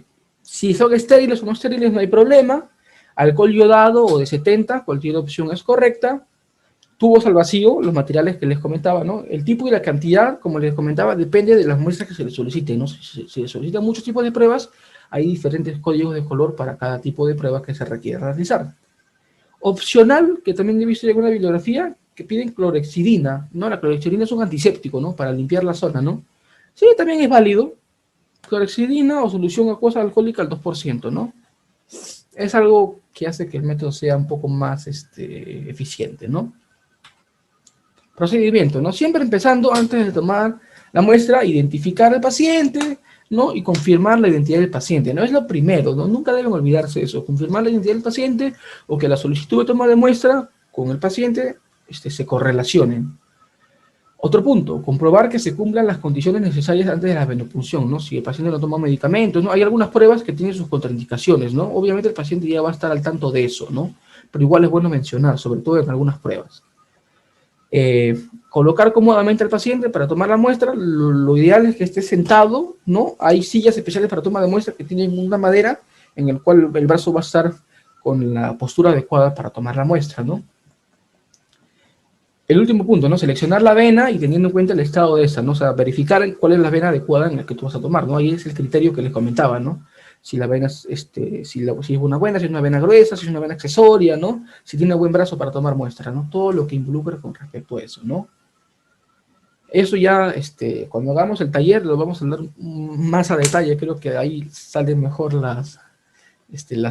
si son estériles o no estériles no hay problema. Alcohol iodado o de 70, cualquier opción es correcta. Tubos al vacío, los materiales que les comentaba, ¿no? El tipo y la cantidad, como les comentaba, depende de las muestras que se les soliciten, ¿no? Si se solicitan muchos tipos de pruebas, hay diferentes códigos de color para cada tipo de prueba que se requiere realizar. Opcional, que también he visto en alguna bibliografía, que piden clorexidina, ¿no? La clorexidina es un antiséptico, ¿no? Para limpiar la zona, ¿no? Sí, también es válido. Clorexidina o solución acuosa alcohólica al 2%, ¿no? es algo que hace que el método sea un poco más eficiente, ¿no? Procedimiento, ¿no? Siempre empezando antes de tomar la muestra, identificar al paciente, ¿no? Y confirmar la identidad del paciente, ¿no? Es lo primero, ¿no? Nunca deben olvidarse eso, confirmar la identidad del paciente o que la solicitud de toma de muestra con el paciente se correlacionen. Otro punto, comprobar que se cumplan las condiciones necesarias antes de la venopunción, ¿no? Si el paciente no toma medicamentos, ¿no? Hay algunas pruebas que tienen sus contraindicaciones, ¿no? Obviamente el paciente ya va a estar al tanto de eso, ¿no? Pero igual es bueno mencionar, sobre todo en algunas pruebas. Colocar cómodamente al paciente para tomar la muestra, lo ideal es que esté sentado, ¿no? Hay sillas especiales para toma de muestra que tienen una madera en el cual el brazo va a estar con la postura adecuada para tomar la muestra, ¿no? El último punto, ¿no? Seleccionar la vena y teniendo en cuenta el estado de esa, ¿no? O sea, verificar cuál es la vena adecuada en la que tú vas a tomar, ¿no? Ahí es el criterio que les comentaba, ¿no? Si la vena es, si es una buena, si es una vena gruesa, si es una vena accesoria, ¿no? Si tiene buen brazo para tomar muestra, ¿no? Todo lo que involucra con respecto a eso, ¿no? Eso ya, cuando hagamos el taller, lo vamos a hablar más a detalle, creo que ahí salen mejor las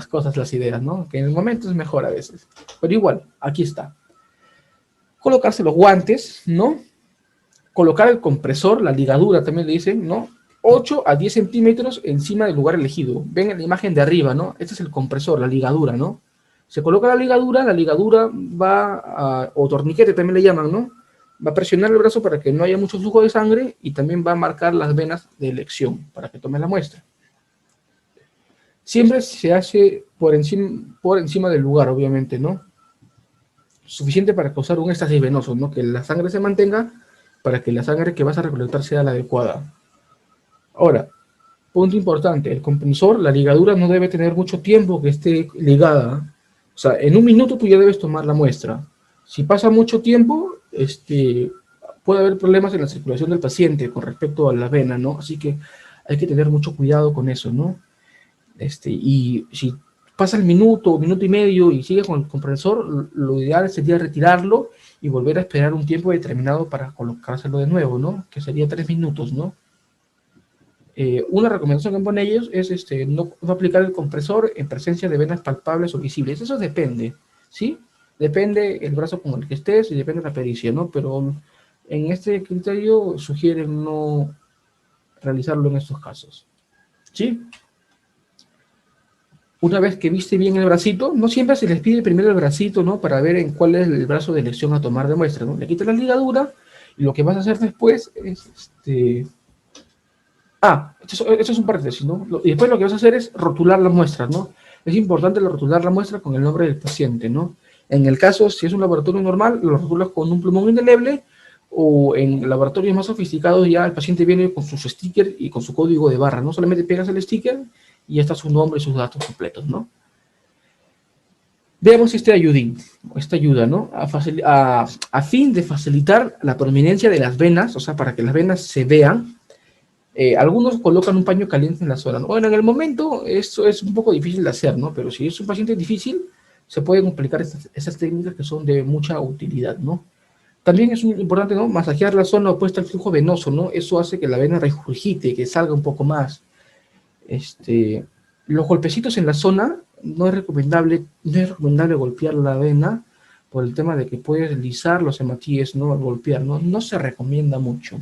cosas, las ideas, ¿no? Que en el momento es mejor a veces. Pero igual, aquí está. Colocarse los guantes, ¿no? Colocar el compresor, la ligadura también le dicen, ¿no? 8 a 10 centímetros encima del lugar elegido. Ven en la imagen de arriba, ¿no? Este es el compresor, la ligadura, ¿no? Se coloca la ligadura va a, o torniquete también le llaman, ¿no? Va a presionar el brazo para que no haya mucho flujo de sangre y también va a marcar las venas de elección para que tome la muestra. Siempre se hace por encima del lugar, obviamente, ¿no? Suficiente para causar un éxtasis venoso, ¿no? Que la sangre se mantenga para que la sangre que vas a recolectar sea la adecuada. Ahora, punto importante, el compresor, la ligadura no debe tener mucho tiempo que esté ligada. O sea, en un minuto tú ya debes tomar la muestra. Si pasa mucho tiempo, puede haber problemas en la circulación del paciente con respecto a la vena, ¿no? Así que hay que tener mucho cuidado con eso, ¿no? Y si pasa el minuto, minuto y medio y sigue con el compresor, lo ideal sería retirarlo y volver a esperar un tiempo determinado para colocárselo de nuevo, ¿no? Que sería 3 minutos, ¿no? Una recomendación que ponen ellos es no aplicar el compresor en presencia de venas palpables o visibles. Eso depende, ¿sí? Depende el brazo con el que estés y depende la pericia, ¿no? Pero en este criterio sugieren no realizarlo en estos casos, ¿sí? Una vez que viste bien el bracito, no siempre se les pide primero el bracito, ¿no? Para ver en cuál es el brazo de elección a tomar de muestra, ¿no? Le quitas la ligadura y lo que vas a hacer después es esto es un paréntesis, ¿no? Y después lo que vas a hacer es rotular la muestra, ¿no? Es importante rotular la muestra con el nombre del paciente, ¿no? En el caso, si es un laboratorio normal, lo rotulas con un plumón indeleble, o en laboratorios más sofisticados ya el paciente viene con sus stickers y con su código de barra, ¿no? Solamente pegas el sticker y ya está su nombre y sus datos completos, ¿no? Veamos este ayudín, esta ayuda, ¿no? A fin de facilitar la prominencia de las venas, o sea, para que las venas se vean, algunos colocan un paño caliente en la zona, ¿no? Bueno, en el momento esto es un poco difícil de hacer, ¿no? Pero si es un paciente difícil, se pueden aplicar esas técnicas que son de mucha utilidad, ¿no? También es importante, ¿no? Masajear la zona opuesta al flujo venoso, ¿no? Eso hace que la vena regurgite, que salga un poco más. Los golpecitos en la zona no es recomendable golpear la vena por el tema de que puedes deslizar los hematíes, ¿no? Al golpear, ¿no? No se recomienda mucho.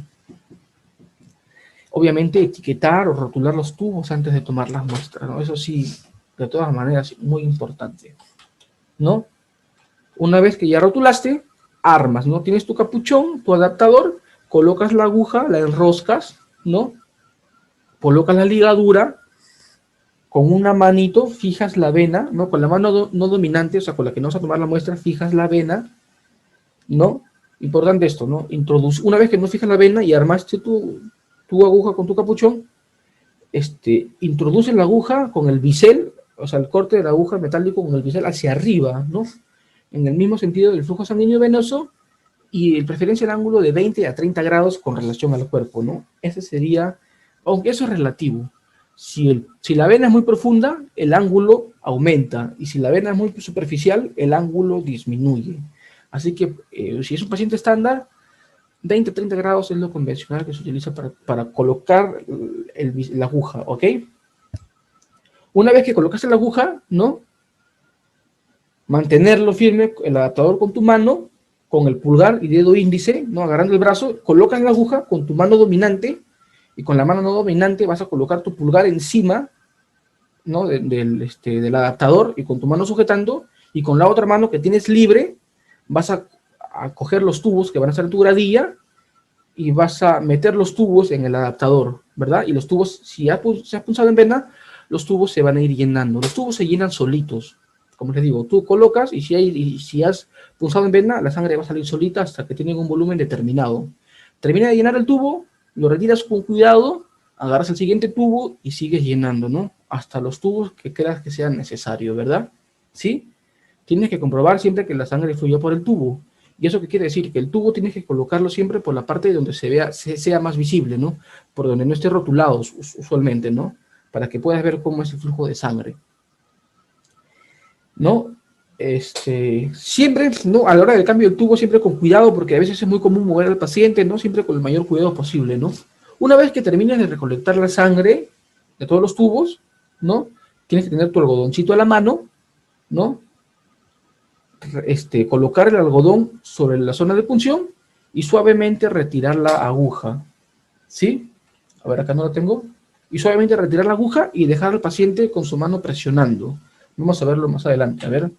Obviamente etiquetar o rotular los tubos antes de tomar las muestras, ¿no? Eso sí, de todas maneras, muy importante, ¿no? Una vez que ya rotulaste, armas, ¿no? Tienes tu capuchón, tu adaptador, colocas la aguja, la enroscas, ¿no? Colocas la ligadura, con una manito fijas la vena, ¿no? Con la mano no dominante, o sea, con la que no vas a tomar la muestra, fijas la vena, ¿no? Importante esto, ¿no? Una vez que no fijas la vena y armaste tu aguja con tu capuchón, introduces la aguja con el bisel, o sea, el corte de la aguja metálico con el bisel hacia arriba, ¿no? En el mismo sentido del flujo sanguíneo venoso y en preferencia el ángulo de 20 a 30 grados con relación al cuerpo, ¿no? Ese sería, aunque eso es relativo. Si la vena es muy profunda, el ángulo aumenta, y si la vena es muy superficial, el ángulo disminuye. Así que si es un paciente estándar, 20 a 30 grados es lo convencional que se utiliza para colocar la aguja, ¿ok? Una vez que colocaste la aguja, ¿no? mantenerlo firme, el adaptador con tu mano, con el pulgar y dedo índice, ¿no? Agarrando el brazo, colocas la aguja con tu mano dominante y con la mano no dominante vas a colocar tu pulgar encima, ¿no? Del adaptador y con tu mano sujetando, y con la otra mano que tienes libre vas a coger los tubos que van a estar en tu gradilla y vas a meter los tubos en el adaptador, ¿verdad? Y los tubos, si se ha punzado en vena, los tubos se van a ir llenando. Los tubos se llenan solitos. Como les digo, tú colocas y si has punzado en vena, la sangre va a salir solita hasta que tienen un volumen determinado. Termina de llenar el tubo, lo retiras con cuidado, agarras el siguiente tubo y sigues llenando, ¿no? Hasta los tubos que creas que sean necesarios, ¿verdad? ¿Sí? Tienes que comprobar siempre que la sangre fluya por el tubo. ¿Y eso qué quiere decir? Que el tubo tienes que colocarlo siempre por la parte donde sea más visible, ¿no? Por donde no esté rotulado usualmente, ¿no? Para que puedas ver cómo es el flujo de sangre, ¿no? Siempre, ¿no? A la hora del cambio del tubo, siempre con cuidado, porque a veces es muy común mover al paciente, ¿no? Siempre con el mayor cuidado posible, ¿no? Una vez que termines de recolectar la sangre de todos los tubos, ¿no? Tienes que tener tu algodoncito a la mano, ¿no? Colocar el algodón sobre la zona de punción y suavemente retirar la aguja, ¿sí? A ver, acá no la tengo. Y suavemente retirar la aguja y dejar al paciente con su mano presionando. Vamos a verlo más adelante, a ver.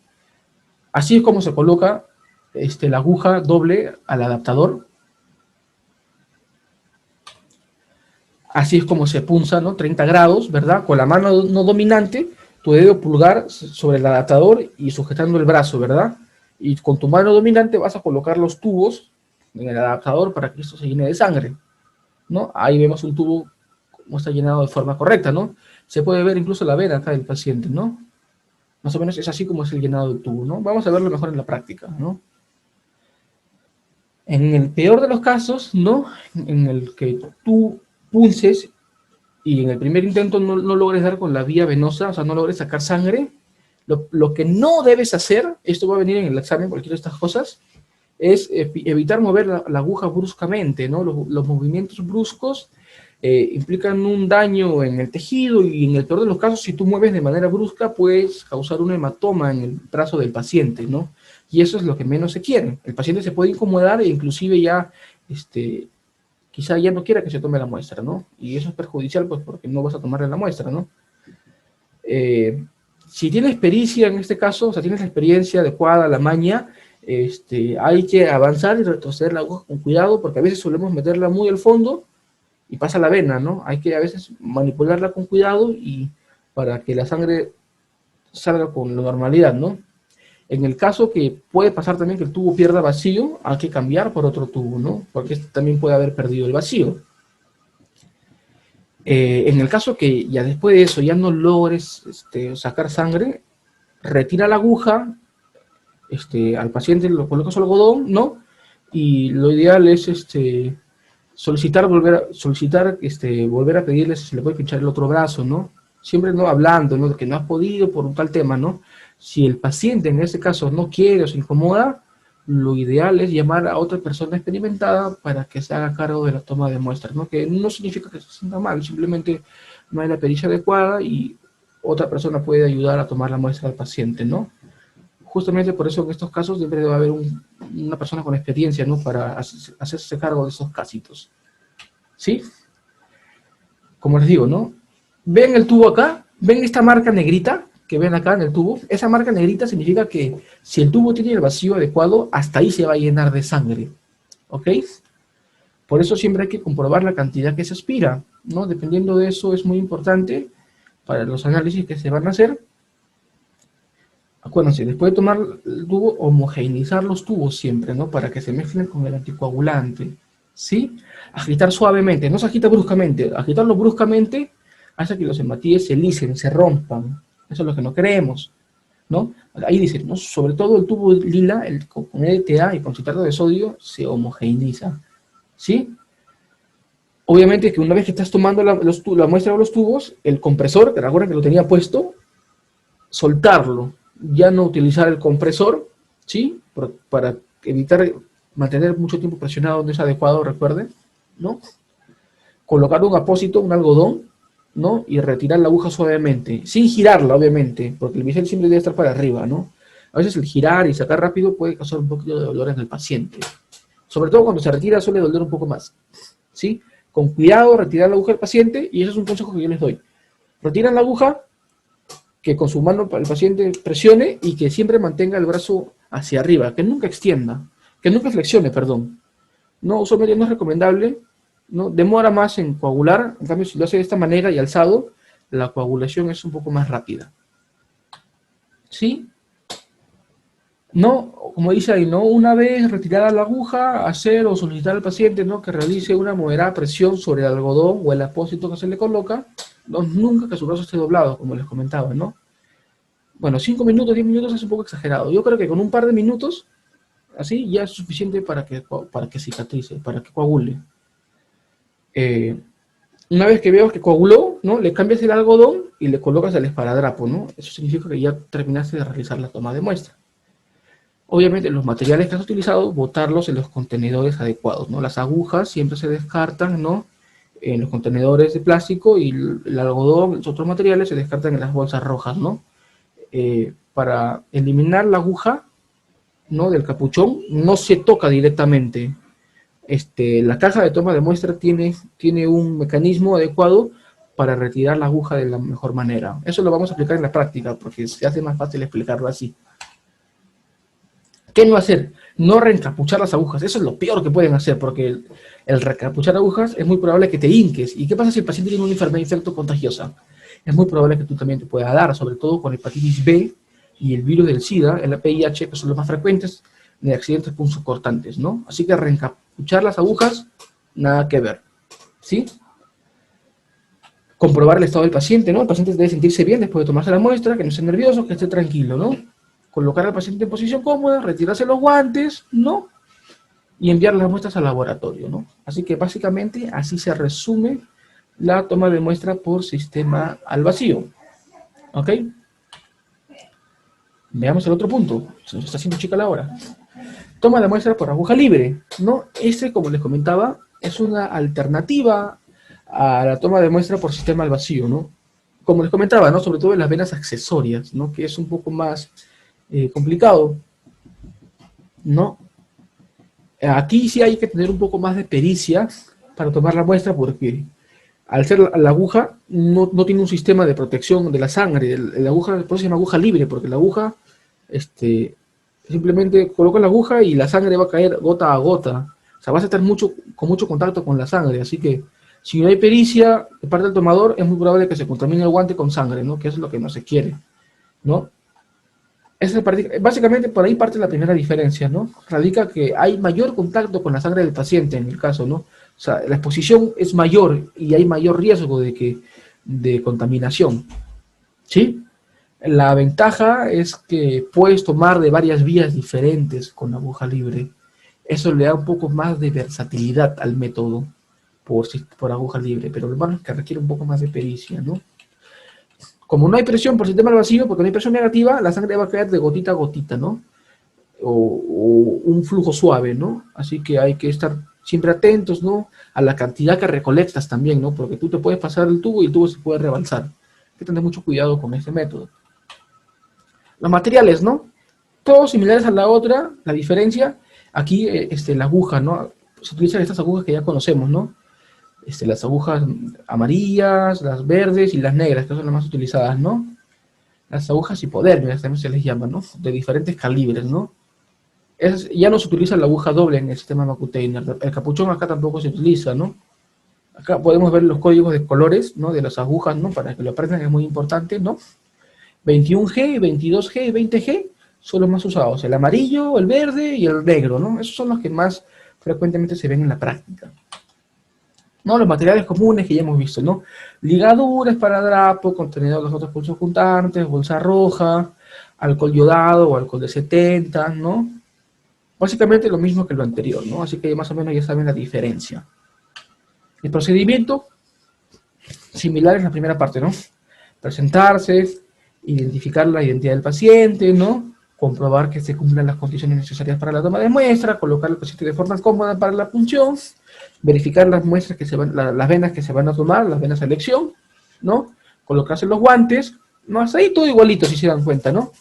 Así es como se coloca la aguja doble al adaptador. Así es como se punza, ¿no? 30 grados, ¿verdad? Con la mano no dominante, tu dedo pulgar sobre el adaptador y sujetando el brazo, ¿verdad? Y con tu mano dominante vas a colocar los tubos en el adaptador para que esto se llene de sangre, ¿no? Ahí vemos un tubo como está llenado de forma correcta, ¿no? Se puede ver incluso la vena acá del paciente, ¿no? Más o menos es así como es el llenado del tubo, ¿no? Vamos a verlo mejor en la práctica, ¿no? En el peor de los casos, ¿no? En el que tú punces y en el primer intento no logres dar con la vía venosa, o sea, no logres sacar sangre, lo que no debes hacer, esto va a venir en el examen, cualquiera de estas cosas, es evitar mover la aguja bruscamente, ¿no? Los movimientos bruscos implican un daño en el tejido y en el peor de los casos, si tú mueves de manera brusca, puedes causar un hematoma en el brazo del paciente, ¿no? Y eso es lo que menos se quiere. El paciente se puede incomodar e inclusive ya, quizá ya no quiera que se tome la muestra, ¿no? Y eso es perjudicial, pues, porque no vas a tomarle la muestra, ¿no? Si tienes pericia en este caso, o sea, tienes la experiencia adecuada, la maña, hay que avanzar y retroceder la aguja con cuidado, porque a veces solemos meterla muy al fondo y pasa la vena, ¿no? Hay que a veces manipularla con cuidado y para que la sangre salga con la normalidad, ¿no? En el caso que puede pasar también que el tubo pierda vacío, hay que cambiar por otro tubo, ¿no? Porque este también puede haber perdido el vacío. En el caso que ya después de eso ya no logres sacar sangre, retira la aguja, al paciente lo colocas su algodón, ¿no? Y lo ideal es volver a pedirle si se le puede pinchar el otro brazo, ¿no? Siempre no hablando, ¿no? De que no has podido por un tal tema, ¿no? Si el paciente en este caso no quiere o se incomoda, lo ideal es llamar a otra persona experimentada para que se haga cargo de la toma de muestras, ¿no? Que no significa que se sienta mal, simplemente no hay la pericia adecuada y otra persona puede ayudar a tomar la muestra al paciente, ¿no? Justamente por eso en estos casos siempre debe haber una persona con experiencia, ¿no? Para hacerse cargo de esos casitos, ¿sí? Como les digo, ¿no? ¿Ven el tubo acá? ¿Ven esta marca negrita que ven acá en el tubo? Esa marca negrita significa que si el tubo tiene el vacío adecuado, hasta ahí se va a llenar de sangre, ¿ok? Por eso siempre hay que comprobar la cantidad que se aspira, ¿no? Dependiendo de eso es muy importante para los análisis que se van a hacer. Acuérdense, después de tomar el tubo, homogeneizar los tubos siempre, ¿no? Para que se mezclen con el anticoagulante, ¿sí? Agitar suavemente, no se agita bruscamente, agitarlo bruscamente hace que los hematíes se lisen, se rompan. Eso es lo que no queremos, ¿no? Ahí dice, ¿no? Sobre todo el tubo lila, con EDTA y con citrato de sodio, se homogeneiza, ¿sí? Obviamente que una vez que estás tomando la muestra de los tubos, el compresor, que recuerden que lo tenía puesto, soltarlo, ya no utilizar el compresor, ¿sí? Para evitar mantener mucho tiempo presionado, no es adecuado, recuerden, ¿no? Colocar un apósito, un algodón, ¿no? Y retirar la aguja suavemente, sin girarla, obviamente, porque el bisel siempre debe estar para arriba, ¿no? A veces el girar y sacar rápido puede causar un poquito de dolor en el paciente. Sobre todo cuando se retira suele doler un poco más, ¿sí? Con cuidado, retirar la aguja del paciente, y eso es un consejo que yo les doy. Retiran la aguja, que con su mano el paciente presione y que siempre mantenga el brazo hacia arriba, que nunca extienda, que nunca flexione, perdón. No, usualmente no es recomendable, ¿no? Demora más en coagular, en cambio si lo hace de esta manera y alzado, la coagulación es un poco más rápida. ¿Sí? No, como dice ahí, ¿no? Una vez retirada la aguja, hacer o solicitar al paciente, ¿no?, que realice una moderada presión sobre el algodón o el apósito que se le coloca, ¿no? Nunca que su brazo esté doblado, como les comentaba, ¿no? Bueno, 5 minutos, 10 minutos es un poco exagerado. Yo creo que con un par de minutos, así, ya es suficiente para que cicatrice, para que coagule. Una vez que veo que coaguló, ¿no?, le cambias el algodón y le colocas el esparadrapo, ¿no? Eso significa que ya terminaste de realizar la toma de muestra. Obviamente los materiales que has utilizado, botarlos en los contenedores adecuados, ¿no? Las agujas siempre se descartan, ¿no?, en los contenedores de plástico, y el algodón, los otros materiales se descartan en las bolsas rojas, ¿no? Para eliminar la aguja, ¿no?, del capuchón, no se toca directamente. La caja de toma de muestra tiene un mecanismo adecuado para retirar la aguja de la mejor manera. Eso lo vamos a aplicar en la práctica, porque se hace más fácil explicarlo así. ¿Qué no hacer? No reencapuchar las agujas. Eso es lo peor que pueden hacer, porque el reencapuchar agujas es muy probable que te hinques. ¿Y qué pasa si el paciente tiene una enfermedad infecto-contagiosa? Es muy probable que tú también te pueda dar, sobre todo con hepatitis B y el virus del SIDA, el VIH, que son los más frecuentes de accidentes punzocortantes, ¿no? Así que reencapuchar las agujas, nada que ver, ¿sí? Comprobar el estado del paciente, ¿no? El paciente debe sentirse bien después de tomarse la muestra, que no esté nervioso, que esté tranquilo, ¿no? Colocar al paciente en posición cómoda, retirarse los guantes, ¿no?, y enviar las muestras al laboratorio, ¿no? Así que básicamente así se resume la toma de muestra por sistema al vacío. ¿Ok? Veamos el otro punto. Se nos está haciendo chica la hora. Toma de muestra por aguja libre, ¿no? Como les comentaba, es una alternativa a la toma de muestra por sistema al vacío, ¿no? Como les comentaba, ¿no?, sobre todo en las venas accesorias, ¿no?, que es un poco más complicado, ¿no? Aquí sí hay que tener un poco más de pericia para tomar la muestra, porque al ser la aguja no tiene un sistema de protección de la sangre. La aguja, por eso se llama aguja libre, porque la aguja simplemente coloca la aguja y la sangre va a caer gota a gota. O sea, vas a estar con mucho contacto con la sangre, así que si no hay pericia de parte del tomador, es muy probable que se contamine el guante con sangre, ¿no?, que es lo que no se quiere, ¿no? Básicamente por ahí parte la primera diferencia, ¿no? Radica que hay mayor contacto con la sangre del paciente en el caso, ¿no? O sea, la exposición es mayor y hay mayor riesgo de contaminación, ¿sí? La ventaja es que puedes tomar de varias vías diferentes con la aguja libre. Eso le da un poco más de versatilidad al método por aguja libre, pero lo malo es que requiere un poco más de pericia, ¿no? Como no hay presión por sistema al vacío, porque no hay presión negativa, la sangre va a caer de gotita a gotita, ¿no? O un flujo suave, ¿no? Así que hay que estar siempre atentos, ¿no?, a la cantidad que recolectas también, ¿no? Porque tú te puedes pasar el tubo y el tubo se puede rebalsar. Hay que tener mucho cuidado con este método. Los materiales, ¿no? Todos similares a la otra. La diferencia, aquí la aguja, ¿no? Se utilizan estas agujas que ya conocemos, ¿no? Las agujas amarillas, las verdes y las negras, que son las más utilizadas, ¿no? Las agujas hipodérmicas también se les llama, ¿no? De diferentes calibres, ¿no? Ya no se utiliza la aguja doble en el sistema Makutainer. El capuchón acá tampoco se utiliza, ¿no? Acá podemos ver los códigos de colores, ¿no?, de las agujas, ¿no?, para que lo aprendan, es muy importante, ¿no? 21G, 22G y 20G son los más usados. El amarillo, el verde y el negro, ¿no? Esos son los que más frecuentemente se ven en la práctica. ¿No? Los materiales comunes que ya hemos visto, ¿no? Ligaduras, esparadrapo, contenedor de los otros pulsos juntantes, bolsa roja, alcohol yodado o alcohol de 70, ¿no? Básicamente lo mismo que lo anterior, ¿no? Así que más o menos ya saben la diferencia. El procedimiento, similar en la primera parte, ¿no? Presentarse, identificar la identidad del paciente, ¿no? Comprobar que se cumplan las condiciones necesarias para la toma de muestra, colocar al paciente de forma cómoda para la punción, verificar las muestras las venas que se van a tomar, las venas a elección, ¿no? Colocarse los guantes, ¿no? Hasta ahí todo igualito, si se dan cuenta, ¿no?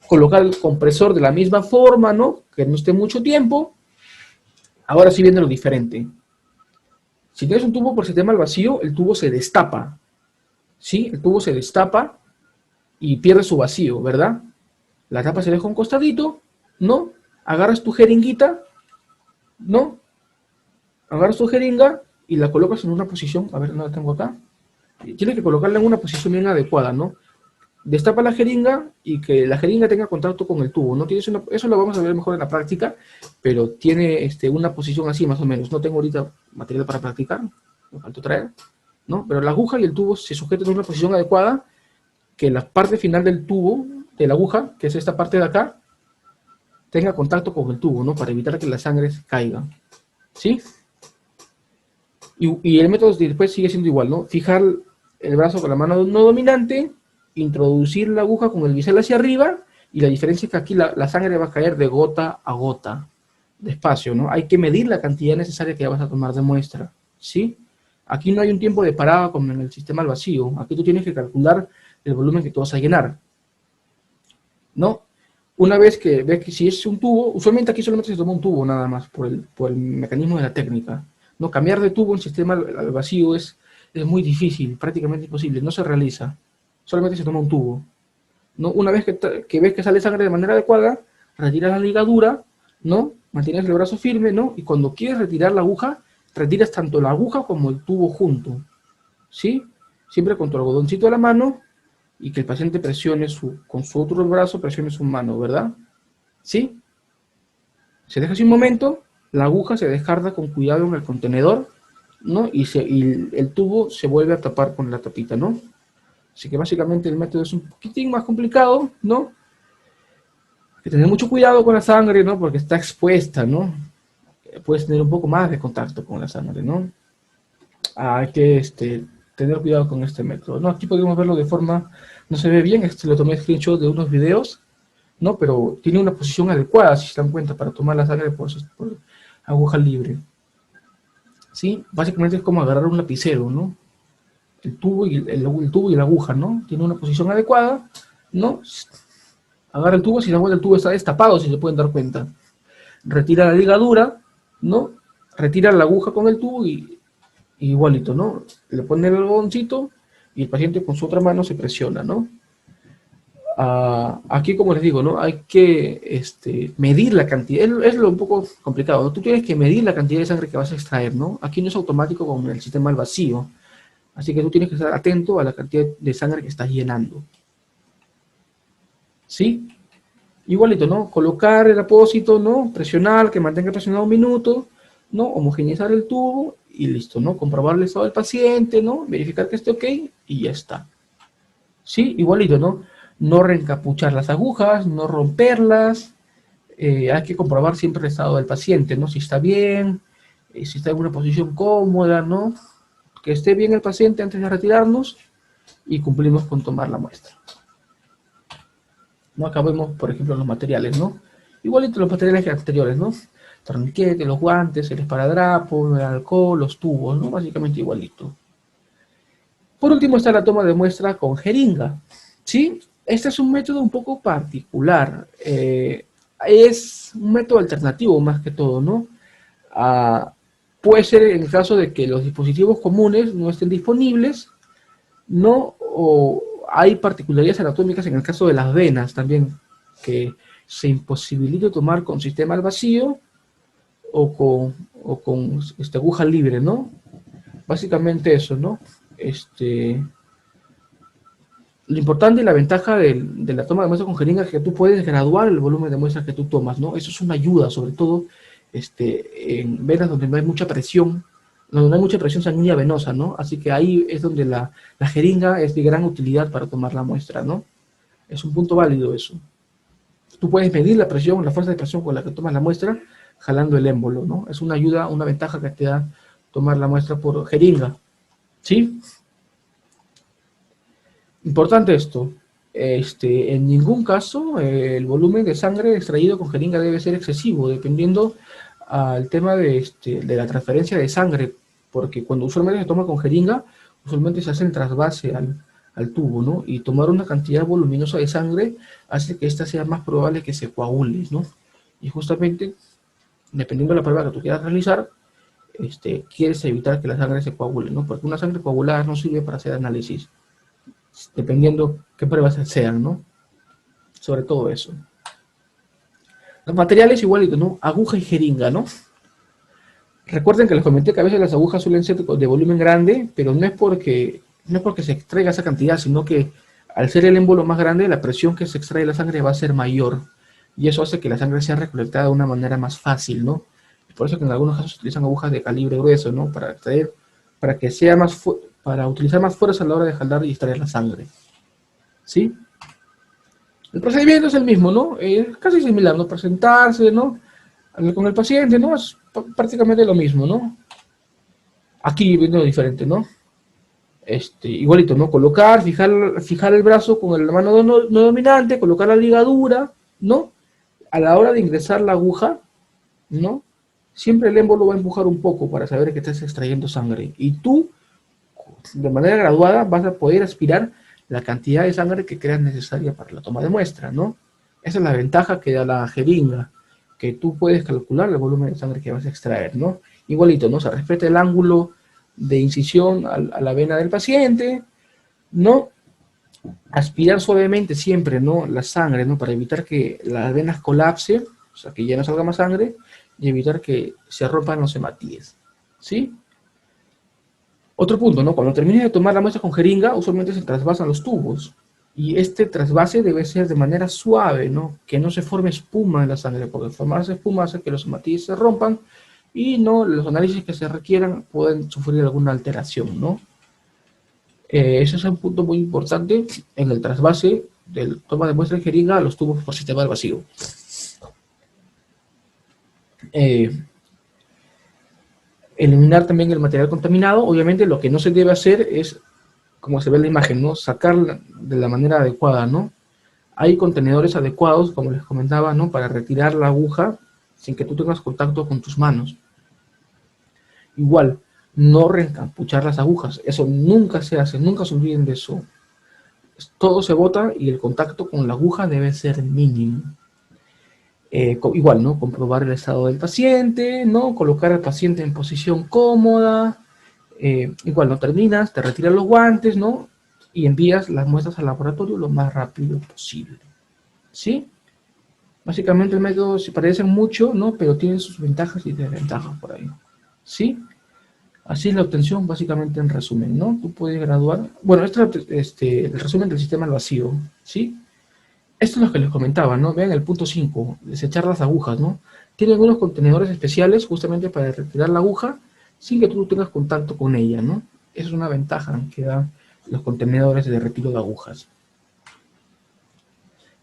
colocar el compresor de la misma forma, ¿no? Que no esté mucho tiempo. Ahora sí viene lo diferente. Si tienes un tubo por sistema al vacío, el tubo se destapa, ¿sí? El tubo se destapa y pierde su vacío, ¿verdad? La tapa se deja a un costadito, ¿no? Agarras tu jeringuita, ¿no? Agarras tu jeringa y la colocas en una posición, a ver, no la tengo acá. Tienes que colocarla en una posición bien adecuada, ¿no? Destapa la jeringa y que la jeringa tenga contacto con el tubo, ¿no? Eso lo vamos a ver mejor en la práctica, pero tiene una posición así más o menos. No tengo ahorita material para practicar, me faltó traer, ¿no? Pero la aguja y el tubo se sujetan en una posición adecuada, que la parte final del tubo, de la aguja, que es esta parte de acá, tenga contacto con el tubo, ¿no? Para evitar que la sangre caiga, ¿sí? Y el método después sigue siendo igual, ¿no? Fijar el brazo con la mano no dominante, introducir la aguja con el bisel hacia arriba, y la diferencia es que aquí la sangre va a caer de gota a gota, despacio, ¿no? Hay que medir la cantidad necesaria que vas a tomar de muestra, ¿sí? Aquí no hay un tiempo de parada como en el sistema al vacío, aquí tú tienes que calcular el volumen que tú vas a llenar, ¿no? Una vez que ves que si es un tubo, usualmente aquí solamente se toma un tubo nada más, por el mecanismo de la técnica, ¿no? Cambiar de tubo en sistema al vacío es muy difícil, prácticamente imposible, no se realiza, solamente se toma un tubo, ¿no? Una vez que ves que sale sangre de manera adecuada, retiras la ligadura, ¿no? Mantienes el brazo firme, ¿no? Y cuando quieres retirar la aguja, retiras tanto la aguja como el tubo junto, ¿sí? Siempre con tu algodoncito a la mano y que el paciente presione con su otro brazo, presione su mano, ¿verdad? ¿Sí? Se deja así un momento, la aguja se descarga con cuidado en el contenedor, ¿no? Y el tubo se vuelve a tapar con la tapita, ¿no? Así que básicamente el método es un poquitín más complicado, ¿no? Hay que tener mucho cuidado con la sangre, ¿no? Porque está expuesta, ¿no? Puedes tener un poco más de contacto con la sangre, ¿no? Hay que tener cuidado con este método, ¿no? Aquí podemos verlo de forma, no se ve bien, lo tomé screenshot de unos videos, ¿no? Pero tiene una posición adecuada, si se dan cuenta, para tomar la sangre por aguja libre, ¿sí? Básicamente es como agarrar un lapicero, ¿no? El tubo y la aguja, ¿no? Tiene una posición adecuada, ¿no? Agarra el tubo, si la vuelta el tubo está destapado, si se pueden dar cuenta. Retira la ligadura, ¿no? Retira la aguja con el tubo y igualito, ¿no? Le pone el algodoncito y el paciente con su otra mano se presiona, ¿no? Aquí, como les digo, ¿no? Hay que medir la cantidad, es lo un poco complicado, ¿no? Tú tienes que medir la cantidad de sangre que vas a extraer, ¿no? Aquí no es automático como en el sistema al vacío, así que tú tienes que estar atento a la cantidad de sangre que estás llenando, ¿sí? Igualito, ¿no? Colocar el apósito, ¿no? Presionar, que mantenga presionado 1 minuto, ¿no? Homogeneizar el tubo y listo, ¿no? Comprobar el estado del paciente, ¿no? Verificar que esté ok y ya está. ¿Sí? Igualito, ¿no? No reencapuchar las agujas, no romperlas. Hay que comprobar siempre el estado del paciente, ¿no? Si está bien, si está en una posición cómoda, ¿no? Que esté bien el paciente antes de retirarnos y cumplimos con tomar la muestra. No acabemos, por ejemplo, los materiales, ¿no? Igualito los materiales que anteriores, ¿no? Torniquete, los guantes, el esparadrapo, el alcohol, los tubos, ¿no? Básicamente igualito. Por último está la toma de muestra con jeringa, ¿sí? Este es un método un poco particular. Es un método alternativo más que todo, ¿no? Puede ser en el caso de que los dispositivos comunes no estén disponibles, ¿no? O hay particularidades anatómicas en el caso de las venas también, que se imposibilita tomar con sistema al vacío o con aguja libre, ¿no? Básicamente eso, ¿no? Lo importante y la ventaja de la toma de muestra con jeringa es que tú puedes graduar el volumen de muestra que tú tomas, ¿no? Eso es una ayuda, sobre todo en venas donde no hay mucha presión, donde no hay mucha presión sanguínea venosa, ¿no? Así que ahí es donde la jeringa es de gran utilidad para tomar la muestra, ¿no? Es un punto válido eso. Tú puedes medir la presión, la fuerza de presión con la que tomas la muestra, jalando el émbolo, ¿no? Es una ayuda, una ventaja que te da tomar la muestra por jeringa, ¿sí? Importante esto, en ningún caso el volumen de sangre extraído con jeringa debe ser excesivo, dependiendo al tema de la transferencia de sangre, porque cuando usualmente se toma con jeringa, usualmente se hace el trasvase al al tubo, ¿no? Y tomar una cantidad voluminosa de sangre hace que ésta sea más probable que se coagule, ¿no? Y justamente, dependiendo de la prueba que tú quieras realizar, quieres evitar que la sangre se coagule, ¿no? Porque una sangre coagulada no sirve para hacer análisis, dependiendo qué pruebas sean, ¿no? Sobre todo eso. Los materiales igualitos, ¿no? Aguja y jeringa, ¿no? Recuerden que les comenté que a veces las agujas suelen ser de volumen grande, pero no es porque se extraiga esa cantidad, sino que al ser el émbolo más grande, la presión que se extrae de la sangre va a ser mayor. Y eso hace que la sangre sea recolectada de una manera más fácil, ¿no? Por eso que en algunos casos se utilizan agujas de calibre grueso, ¿no? Para utilizar más fuerza a la hora de jalar y extraer la sangre. ¿Sí? El procedimiento es el mismo, ¿no? Es casi similar, ¿no? Presentarse, ¿no? Con el paciente, ¿no? Es prácticamente lo mismo, ¿no? Aquí viene lo diferente, ¿no? Igualito, ¿no? Fijar el brazo con la mano no dominante, colocar la ligadura, ¿no? A la hora de ingresar la aguja, ¿no? Siempre el émbolo va a empujar un poco para saber que estás extrayendo sangre. Y tú, de manera graduada, vas a poder aspirar la cantidad de sangre que creas necesaria para la toma de muestra, ¿no? Esa es la ventaja que da la jeringa, que tú puedes calcular el volumen de sangre que vas a extraer, ¿no? Igualito, ¿no? Se respeta el ángulo de incisión a la vena del paciente, ¿no? Aspirar suavemente siempre, ¿no? La sangre, ¿no? Para evitar que las venas colapsen, o sea, que ya no salga más sangre, y evitar que se rompan los hematíes, ¿sí? Otro punto, ¿no? Cuando termines de tomar la muestra con jeringa, usualmente se trasvasan los tubos. Y este trasvase debe ser de manera suave, ¿no? Que no se forme espuma en la sangre, porque formarse espuma hace que los hematíes se rompan y no los análisis que se requieran pueden sufrir alguna alteración, ¿no? Ese es un punto muy importante en el trasvase del toma de muestra de jeringa a los tubos por sistema de vacío. Eliminar también el material contaminado. Obviamente lo que no se debe hacer es, como se ve en la imagen, ¿no? Sacarla de la manera adecuada, ¿no? Hay contenedores adecuados, como les comentaba, ¿no? Para retirar la aguja sin que tú tengas contacto con tus manos. Igual, no reencapuchar las agujas. Eso nunca se hace, nunca se olviden de eso. Todo se bota y el contacto con la aguja debe ser mínimo. Igual, ¿no? Comprobar el estado del paciente, ¿no? Colocar al paciente en posición cómoda. Igual, no terminas, te retiras los guantes, ¿no? Y envías las muestras al laboratorio lo más rápido posible. ¿Sí? Básicamente el método se parecen mucho, ¿no? Pero tienen sus ventajas y desventajas por ahí. ¿Sí? Así es la obtención, básicamente en resumen, ¿no? Tú puedes graduar. Bueno, el resumen del sistema al vacío, ¿sí? Esto es lo que les comentaba, ¿no? Vean el punto 5, desechar las agujas, ¿no? Tienen unos contenedores especiales justamente para retirar la aguja sin que tú tengas contacto con ella, ¿no? Esa es una ventaja que dan los contenedores de retiro de agujas.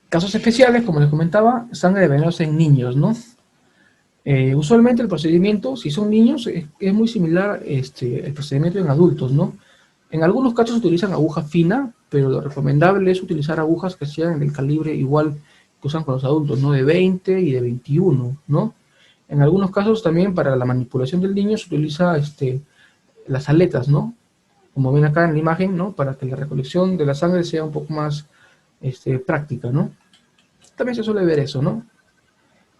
Casos especiales, como les comentaba, sangre venosa en niños, ¿no? Usualmente el procedimiento, si son niños, es muy similar el procedimiento en adultos, ¿no? En algunos casos se utilizan aguja fina, pero lo recomendable es utilizar agujas que sean del calibre igual que usan con los adultos, ¿no? De 20 y de 21, ¿no? En algunos casos también para la manipulación del niño se utiliza las aletas, ¿no? Como ven acá en la imagen, ¿no? Para que la recolección de la sangre sea un poco más práctica, ¿no? También se suele ver eso, ¿no?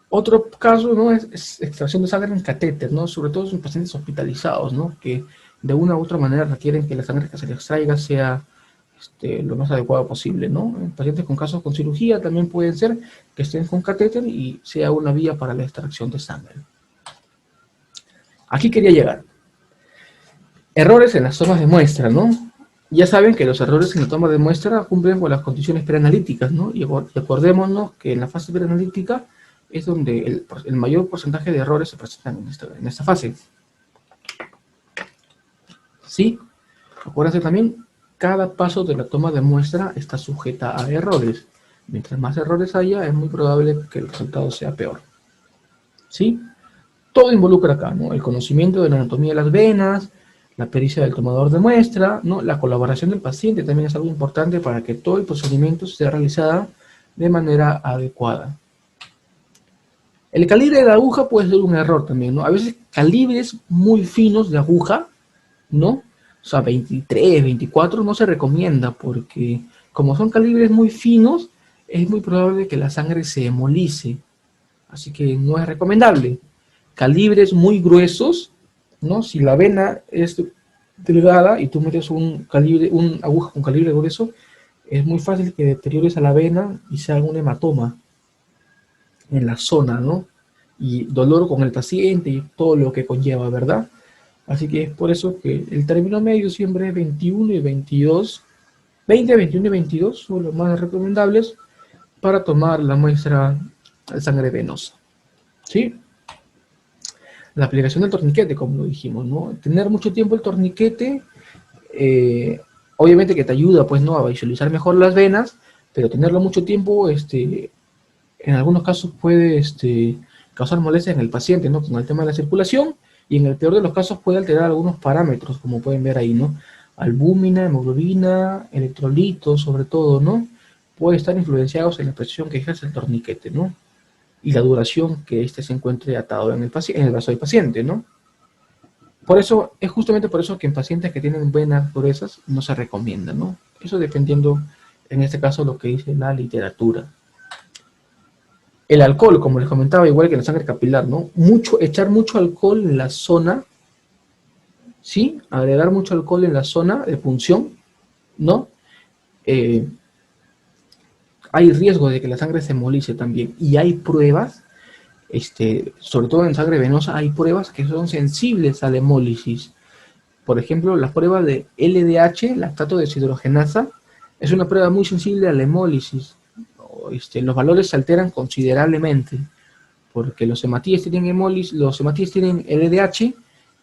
Otro caso, ¿no? es extracción de sangre en catéter, ¿no? Sobre todo en pacientes hospitalizados, ¿no? Que de una u otra manera requieren que la sangre que se les extraiga sea lo más adecuado posible, ¿no? En pacientes con casos con cirugía también pueden ser que estén con catéter y sea una vía para la extracción de sangre. Aquí quería llegar. Errores en las tomas de muestra, ¿no? Ya saben que los errores en la toma de muestra cumplen con las condiciones preanalíticas, ¿no? Y acordémonos que en la fase preanalítica es donde el mayor porcentaje de errores se presentan en esta fase. ¿Sí? Acuérdense también, cada paso de la toma de muestra está sujeta a errores. Mientras más errores haya, es muy probable que el resultado sea peor. ¿Sí? Todo involucra acá, ¿no? El conocimiento de la anatomía de las venas, la pericia del tomador de muestra, ¿no? La colaboración del paciente también es algo importante para que todo el procedimiento sea realizado de manera adecuada. El calibre de la aguja puede ser un error también, ¿no? A veces calibres muy finos de aguja, ¿no? O sea, 23, 24 no se recomienda porque como son calibres muy finos, es muy probable que la sangre se hemolice. Así que no es recomendable. Calibres muy gruesos, ¿no? Si la vena es delgada y tú metes un aguja con calibre grueso, es muy fácil que deteriores a la vena y se haga un hematoma en la zona, ¿no? Y dolor con el paciente y todo lo que conlleva, ¿verdad? Así que es por eso que el término medio siempre es 21 y 22. 20, 21 y 22 son los más recomendables para tomar la muestra de sangre venosa. ¿Sí? La aplicación del torniquete, como lo dijimos, ¿no? Tener mucho tiempo el torniquete, obviamente que te ayuda, pues, ¿no? A visualizar mejor las venas, pero tenerlo mucho tiempo, en algunos casos puede, causar molestias en el paciente, ¿no? Con el tema de la circulación, y en el peor de los casos puede alterar algunos parámetros, como pueden ver ahí, ¿no? Albúmina, hemoglobina, electrolitos, sobre todo, ¿no? Puede estar influenciados en la presión que ejerce el torniquete, ¿no? Y la duración que éste se encuentre atado en el brazo del paciente, ¿no? Por eso, es justamente por eso que en pacientes que tienen venas gruesas no se recomienda, ¿no? Eso dependiendo, en este caso, lo que dice la literatura. El alcohol, como les comentaba, igual que en la sangre capilar, ¿no? Echar mucho alcohol en la zona, ¿sí? Agregar mucho alcohol en la zona de punción, ¿no? Eh, Hay riesgo de que la sangre se hemolice también. Y hay pruebas, sobre todo en sangre venosa, hay pruebas que son sensibles a la hemólisis. Por ejemplo, la prueba de LDH, lactato deshidrogenasa, es una prueba muy sensible a la hemólisis. Los valores se alteran considerablemente, porque los hematíes tienen LDH,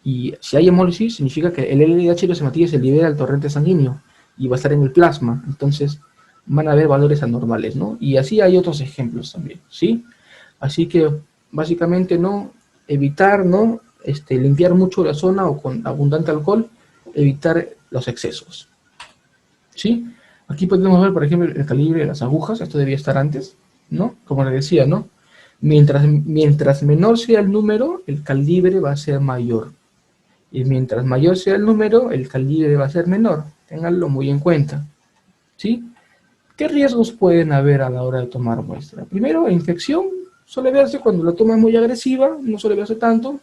y si hay hemólisis, significa que el LDH y los hematíes se libera al torrente sanguíneo, y va a estar en el plasma, entonces van a haber valores anormales, ¿no? Y así hay otros ejemplos también, ¿sí? Así que, básicamente, ¿no? Evitar, ¿no? Limpiar mucho la zona o con abundante alcohol, evitar los excesos, ¿sí? Aquí podemos ver, por ejemplo, el calibre de las agujas, esto debía estar antes, ¿no? Como les decía, ¿no? Mientras menor sea el número, el calibre va a ser mayor. Y mientras mayor sea el número, el calibre va a ser menor. Ténganlo muy en cuenta, ¿sí? ¿Qué riesgos pueden haber a la hora de tomar muestra? Primero, infección suele verse cuando la toma es muy agresiva, no suele verse tanto.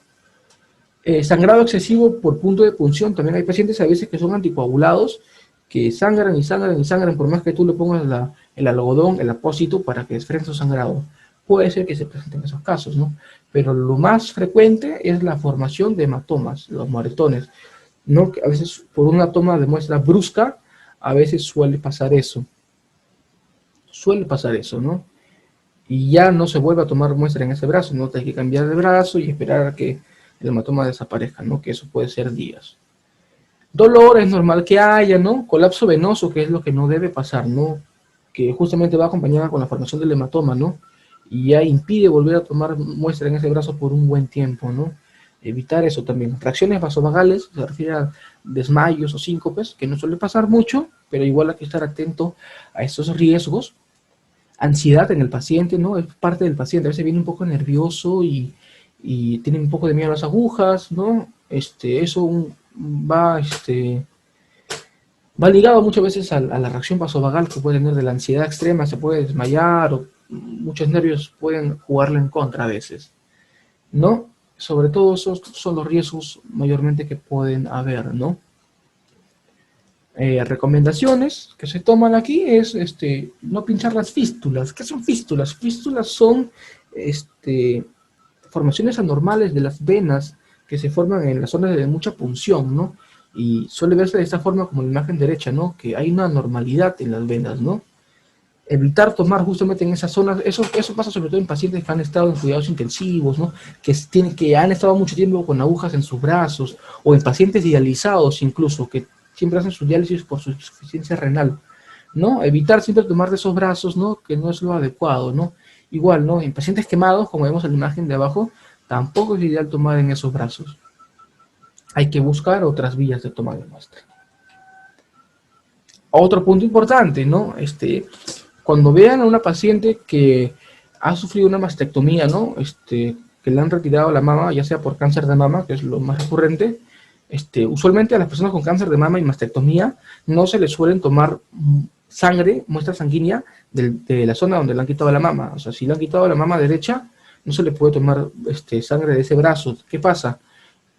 Sangrado excesivo por punto de punción, también hay pacientes a veces que son anticoagulados, que sangran y sangran y sangran, por más que tú le pongas el algodón, el apósito, para que desfrene su sangrado. Puede ser que se presenten esos casos, ¿no? Pero lo más frecuente es la formación de hematomas, los moretones, ¿no? Que a veces por una toma de muestra brusca, a veces suele pasar eso. Suele pasar eso, ¿no? Y ya no se vuelve a tomar muestra en ese brazo, ¿no? Hay que cambiar de brazo y esperar a que el hematoma desaparezca, ¿no? Que eso puede ser días. Dolor es normal que haya, ¿no? Colapso venoso, que es lo que no debe pasar, ¿no? Que justamente va acompañada con la formación del hematoma, ¿no? Y ya impide volver a tomar muestra en ese brazo por un buen tiempo, ¿no? Evitar eso también. Reacciones vasovagales, se refiere a desmayos o síncopes, que no suele pasar mucho, pero igual hay que estar atento a esos riesgos. Ansiedad en el paciente, ¿no? Es parte del paciente, a veces viene un poco nervioso y tiene un poco de miedo a las agujas, ¿no? Eso va, va ligado muchas veces a la reacción vasovagal que puede tener de la ansiedad extrema, se puede desmayar, o muchos nervios pueden jugarle en contra a veces, ¿no? Sobre todo esos son los riesgos mayormente que pueden haber, ¿no? Recomendaciones que se toman aquí es no pinchar las fístulas. ¿Qué son fístulas? Fístulas son formaciones anormales de las venas que se forman en las zonas de mucha punción, ¿no? Y suele verse de esta forma como en la imagen derecha, ¿no? Que hay una anormalidad en las venas, ¿no? Evitar tomar justamente en esas zonas, eso pasa sobre todo en pacientes que han estado en cuidados intensivos, ¿no? Que han estado mucho tiempo con agujas en sus brazos, o en pacientes dializados incluso, que siempre hacen su diálisis por su insuficiencia renal, ¿no? Evitar siempre tomar de esos brazos, ¿no? Que no es lo adecuado, ¿no? Igual, ¿no? En pacientes quemados, como vemos en la imagen de abajo, tampoco es ideal tomar en esos brazos. Hay que buscar otras vías de toma de muestra. Otro punto importante, ¿no? Cuando vean a una paciente que ha sufrido una mastectomía, ¿no? Que le han retirado la mama, ya sea por cáncer de mama, que es lo más recurrente, Usualmente a las personas con cáncer de mama y mastectomía no se les suelen tomar sangre, muestra sanguínea de la zona donde le han quitado la mama. O sea, si le han quitado la mama derecha, no se le puede tomar sangre de ese brazo. ¿Qué pasa?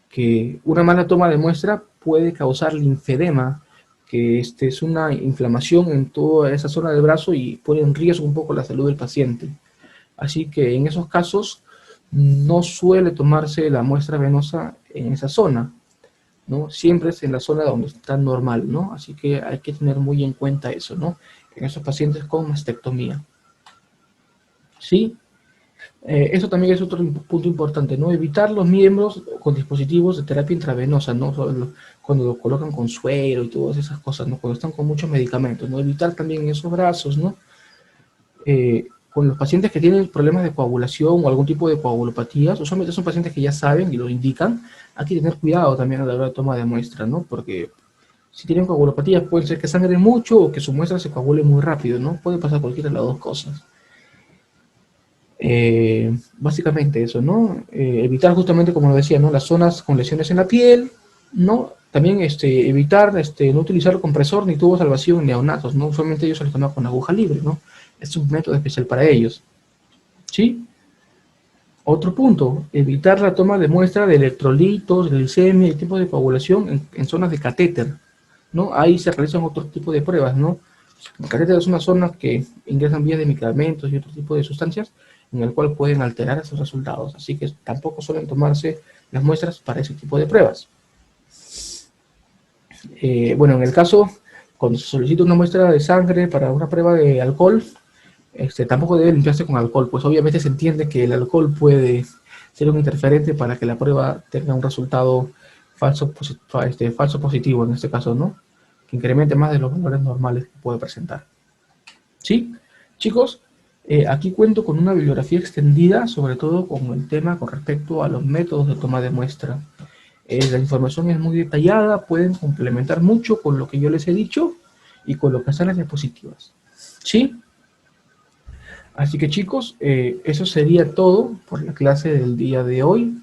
Que una mala toma de muestra puede causar linfedema, que es una inflamación en toda esa zona del brazo y pone en riesgo un poco la salud del paciente. Así que en esos casos no suele tomarse la muestra venosa en esa zona, ¿no? Siempre es en la zona donde está normal, ¿no? Así que hay que tener muy en cuenta eso, ¿no? En esos pacientes con mastectomía. ¿Sí? Eso también es otro punto importante, ¿no? Evitar los miembros con dispositivos de terapia intravenosa, ¿no? Cuando lo colocan con suero y todas esas cosas, ¿no? Cuando están con muchos medicamentos, ¿no? Evitar también esos brazos, ¿no? Con los pacientes que tienen problemas de coagulación o algún tipo de coagulopatías, usualmente son pacientes que ya saben y lo indican, hay que tener cuidado también a la hora de toma de muestra, ¿no? Porque si tienen coagulopatías puede ser que sangre mucho o que su muestra se coagule muy rápido, ¿no? Puede pasar cualquiera de las dos cosas. Básicamente eso, ¿no? Evitar justamente, como lo decía, ¿no? Las zonas con lesiones en la piel, ¿no? También evitar no utilizar compresor ni tubo de salvación en neonatos, ¿no? Usualmente ellos se les toma con aguja libre, ¿no? Es un método especial para ellos, ¿sí? Otro punto, evitar la toma de muestra de electrolitos, glicemia y tipo de coagulación en zonas de catéter, ¿no? Ahí se realizan otro tipo de pruebas, ¿no? El catéter es una zona que ingresan vías de medicamentos y otro tipo de sustancias en el cual pueden alterar esos resultados, así que tampoco suelen tomarse las muestras para ese tipo de pruebas. Bueno, en el caso, cuando se solicita una muestra de sangre para una prueba de alcohol, tampoco debe limpiarse con alcohol, pues obviamente se entiende que el alcohol puede ser un interferente para que la prueba tenga un resultado falso positivo en este caso, ¿no? Que incremente más de los valores normales que puede presentar. ¿Sí? Chicos, aquí cuento con una bibliografía extendida, sobre todo con el tema con respecto a los métodos de toma de muestra. La información es muy detallada, pueden complementar mucho con lo que yo les he dicho y con lo que están las diapositivas. ¿Sí? Así que chicos, eso sería todo por la clase del día de hoy.